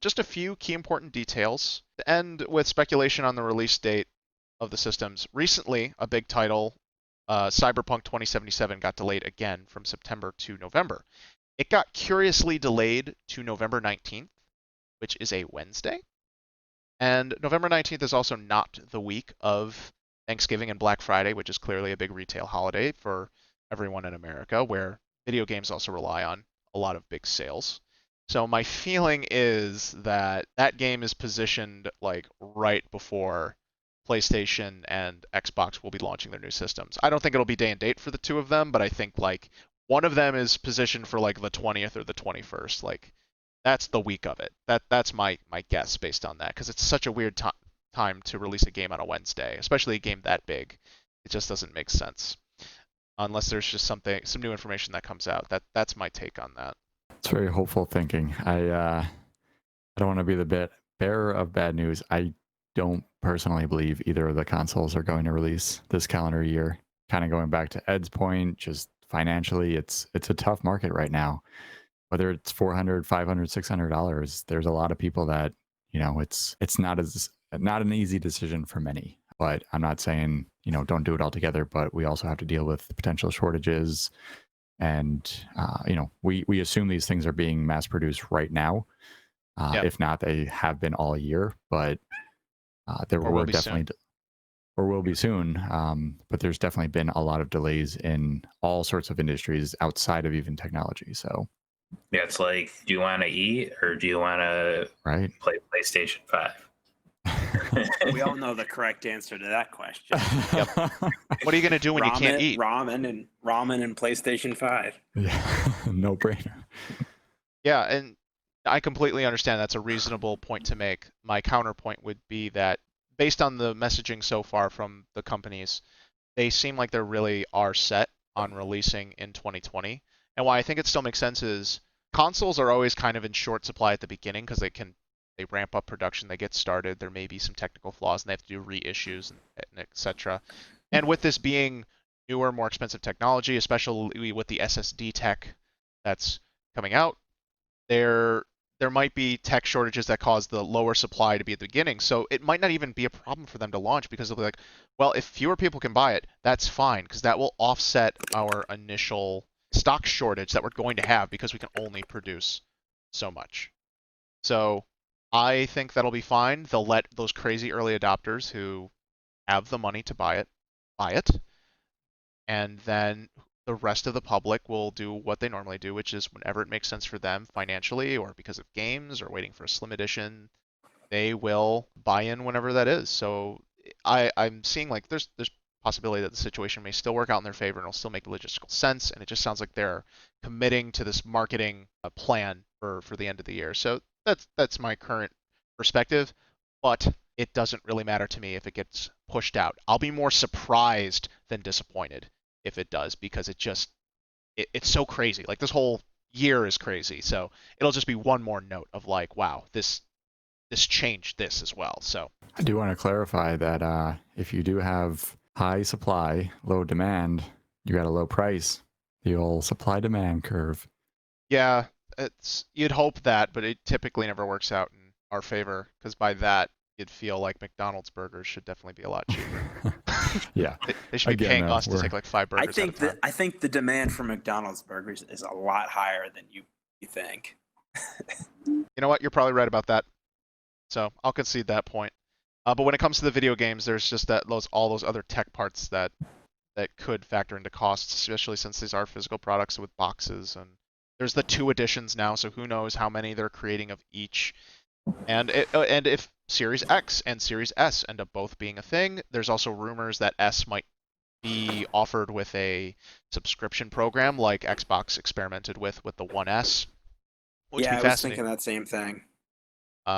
Just a few key important details. To end with speculation on the release date of the systems. Recently, a big title, Cyberpunk 2077, got delayed again from September to November. It got curiously delayed to November 19th, which is a Wednesday. And November 19th is also not the week of Thanksgiving and Black Friday, which is clearly a big retail holiday for everyone in America, where video games also rely on a lot of big sales. So my feeling is that that game is positioned like right before PlayStation and Xbox will be launching their new systems. I don't think it'll be day and date for the two of them, but I think like one of them is positioned for like the 20th or the 21st. Like that's the week of it. That's my guess based on that, because it's such a weird time to release a game on a Wednesday, especially a game that big. It just doesn't make sense unless there's just some new information that comes out. That's my take on that. It's very hopeful thinking. I don't want to be the bearer of bad news. I don't personally believe either of the consoles are going to release this calendar year. Kind of going back to Ed's point, just financially, it's a tough market right now. Whether it's $400, $500, $600, there's a lot of people that it's not an easy decision for many. But I'm not saying don't do it altogether. But we also have to deal with potential shortages. And, we assume these things are being mass produced right now. Yep. If not, they have been all year, but there will definitely, or will be soon. But there's definitely been a lot of delays in all sorts of industries outside of even technology. So yeah, it's like, do you want to eat or do you want to play PlayStation 5? We all know the correct answer to that question. Yep. What are you going to do when you can't eat? Ramen and PlayStation 5. Yeah, no brainer. Yeah, and I completely understand that's a reasonable point to make. My counterpoint would be that based on the messaging so far from the companies, they seem like they really are set on releasing in 2020. And why I think it still makes sense is consoles are always kind of in short supply at the beginning, because they ramp up production, they get started, there may be some technical flaws, and they have to do reissues and etc. And with this being newer, more expensive technology, especially with the SSD tech that's coming out, there might be tech shortages that cause the lower supply to be at the beginning. So it might not even be a problem for them to launch, because they'll be like, well, if fewer people can buy it, that's fine, because that will offset our initial stock shortage that we're going to have because we can only produce so much. So I think that'll be fine. They'll let those crazy early adopters who have the money to buy it, and then the rest of the public will do what they normally do, which is whenever it makes sense for them financially or because of games or waiting for a slim edition, they will buy in whenever that is. So I'm seeing like there's possibility that the situation may still work out in their favor and it'll still make logistical sense, and it just sounds like they're committing to this marketing plan for the end of the year. So that's my current perspective, but it doesn't really matter to me if it gets pushed out. I'll be more surprised than disappointed if it does, because it's so crazy. Like this whole year is crazy, so it'll just be one more note of like, wow, this changed this as well. So I do want to clarify that if you do have high supply, low demand, you got a low price. The old supply-demand curve. Yeah, you'd hope that, but it typically never works out in our favor, because by that you'd feel like McDonald's burgers should definitely be a lot cheaper. Yeah, they should be paying us to take like 5 burgers. I think the demand for McDonald's burgers is a lot higher than you think. You know what? You're probably right about that. So I'll concede that point. But when it comes to the video games, there's just all those other tech parts that could factor into costs, especially since these are physical products with boxes, and There's the 2 editions now, so who knows how many they're creating of each. And if Series X and Series S end up both being a thing, there's also rumors that S might be offered with a subscription program like Xbox experimented with the One S, which would Yeah, be I was fascinating. thinking that same thing.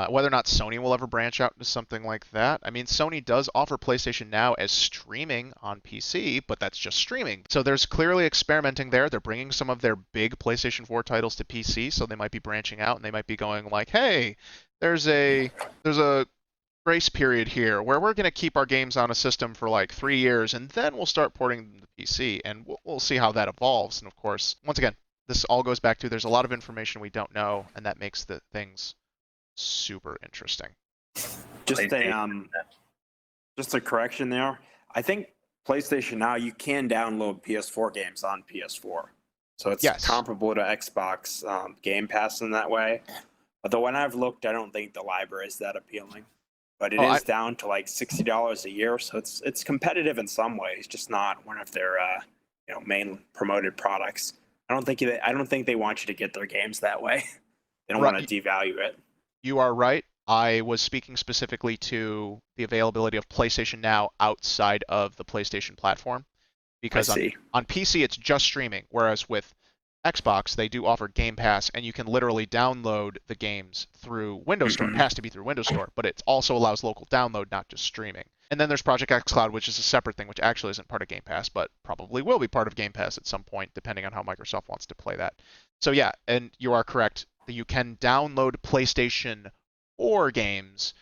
Whether or not Sony will ever branch out into something like that. I mean, Sony does offer PlayStation Now as streaming on PC, but that's just streaming. So there's clearly experimenting there. They're bringing some of their big PlayStation 4 titles to PC, so they might be branching out and they might be going like, "Hey, there's a grace period here where we're going to keep our games on a system for like 3 years and then we'll start porting them to PC, and we'll see how that evolves." And of course, once again, this all goes back to there's a lot of information we don't know, and that makes the things super interesting. Just a correction there. I think PlayStation Now, you can download PS4 games on PS4, so it's comparable to Xbox Game Pass in that way. Although when I've looked, I don't think the library is that appealing. But it is down to like $60 a year, so it's competitive in some ways, just not one of their main promoted products. I don't think they want you to get their games that way. They don't want to devalue it. You are right. I was speaking specifically to the availability of PlayStation Now outside of the PlayStation platform, because on PC it's just streaming, whereas with Xbox they do offer Game Pass, and you can literally download the games through Windows Store. It has to be through Windows Store, but it also allows local download, not just streaming. And then there's Project X Cloud, which is a separate thing, which actually isn't part of Game Pass, but probably will be part of Game Pass at some point, depending on how Microsoft wants to play that. So yeah, and you are correct. You can download PlayStation 4 games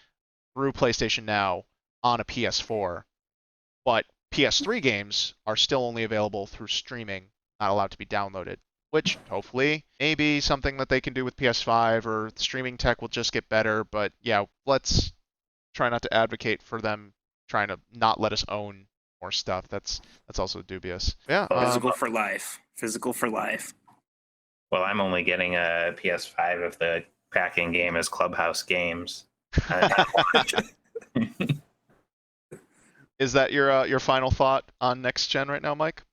through PlayStation Now on a PS4, but PS3 games are still only available through streaming, not allowed to be downloaded, which hopefully may be something that they can do with PS5, or streaming tech will just get better. But yeah, let's try not to advocate for them trying to not let us own more stuff. That's also dubious. Yeah. Physical for life. Physical for life. Well, I'm only getting a PS5 if the cracking game is Clubhouse Games. Is that your final thought on next gen right now, Mike?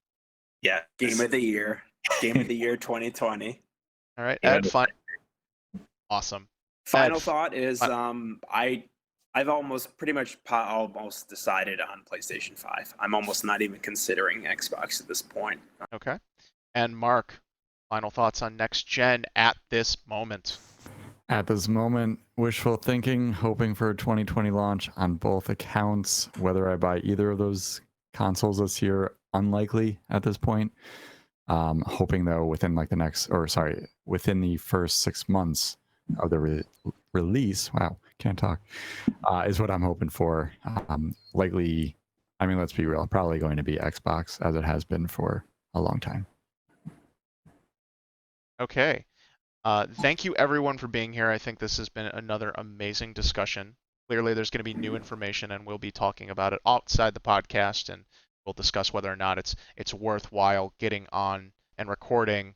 Yeah. Game of the year. Game of the year 2020. All right. Ed, awesome. Final thought is I've almost decided on PlayStation 5. I'm almost not even considering Xbox at this point. Okay. And Mark, final thoughts on next gen at this moment? At this moment, wishful thinking, hoping for a 2020 launch on both accounts. Whether I buy either of those consoles this year, unlikely at this point. Hoping though within within the first 6 months of the release, can't talk, is what I'm hoping for. Likely, I mean, let's be real, probably going to be Xbox, as it has been for a long time. Okay. Thank you everyone for being here. I think this has been another amazing discussion. Clearly there's going to be new information, and we'll be talking about it outside the podcast, and we'll discuss whether or not it's worthwhile getting on and recording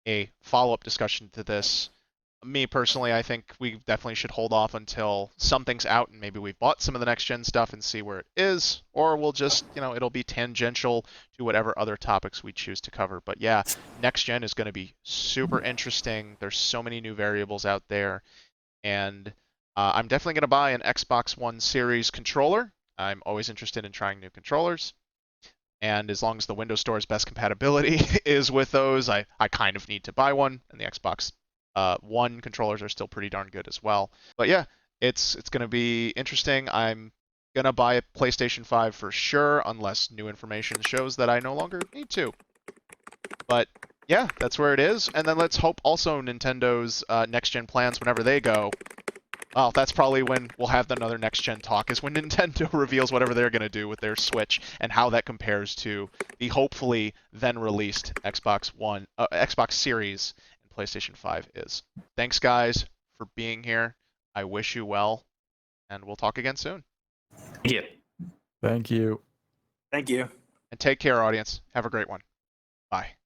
a follow-up discussion to this. Me personally, I think we definitely should hold off until something's out and maybe we've bought some of the next gen stuff and see where it is, or we'll just, it'll be tangential to whatever other topics we choose to cover. But yeah, next gen is going to be super interesting. There's so many new variables out there, and I'm definitely going to buy an Xbox One Series controller. I'm always interested in trying new controllers. And as long as the Windows Store's best compatibility is with those, I kind of need to buy one, and the Xbox One controllers are still pretty darn good as well. But yeah, it's going to be interesting. I'm going to buy a PlayStation 5 for sure, unless new information shows that I no longer need to. But yeah, that's where it is. And then let's hope also Nintendo's next-gen plans, whenever they go, well, that's probably when we'll have another next-gen talk, is when Nintendo reveals whatever they're going to do with their Switch and how that compares to the hopefully then-released Xbox Series and PlayStation 5 is. Thanks, guys, for being here. I wish you well, and we'll talk again soon. Yeah. Thank you. Thank you. And take care, audience. Have a great one. Bye.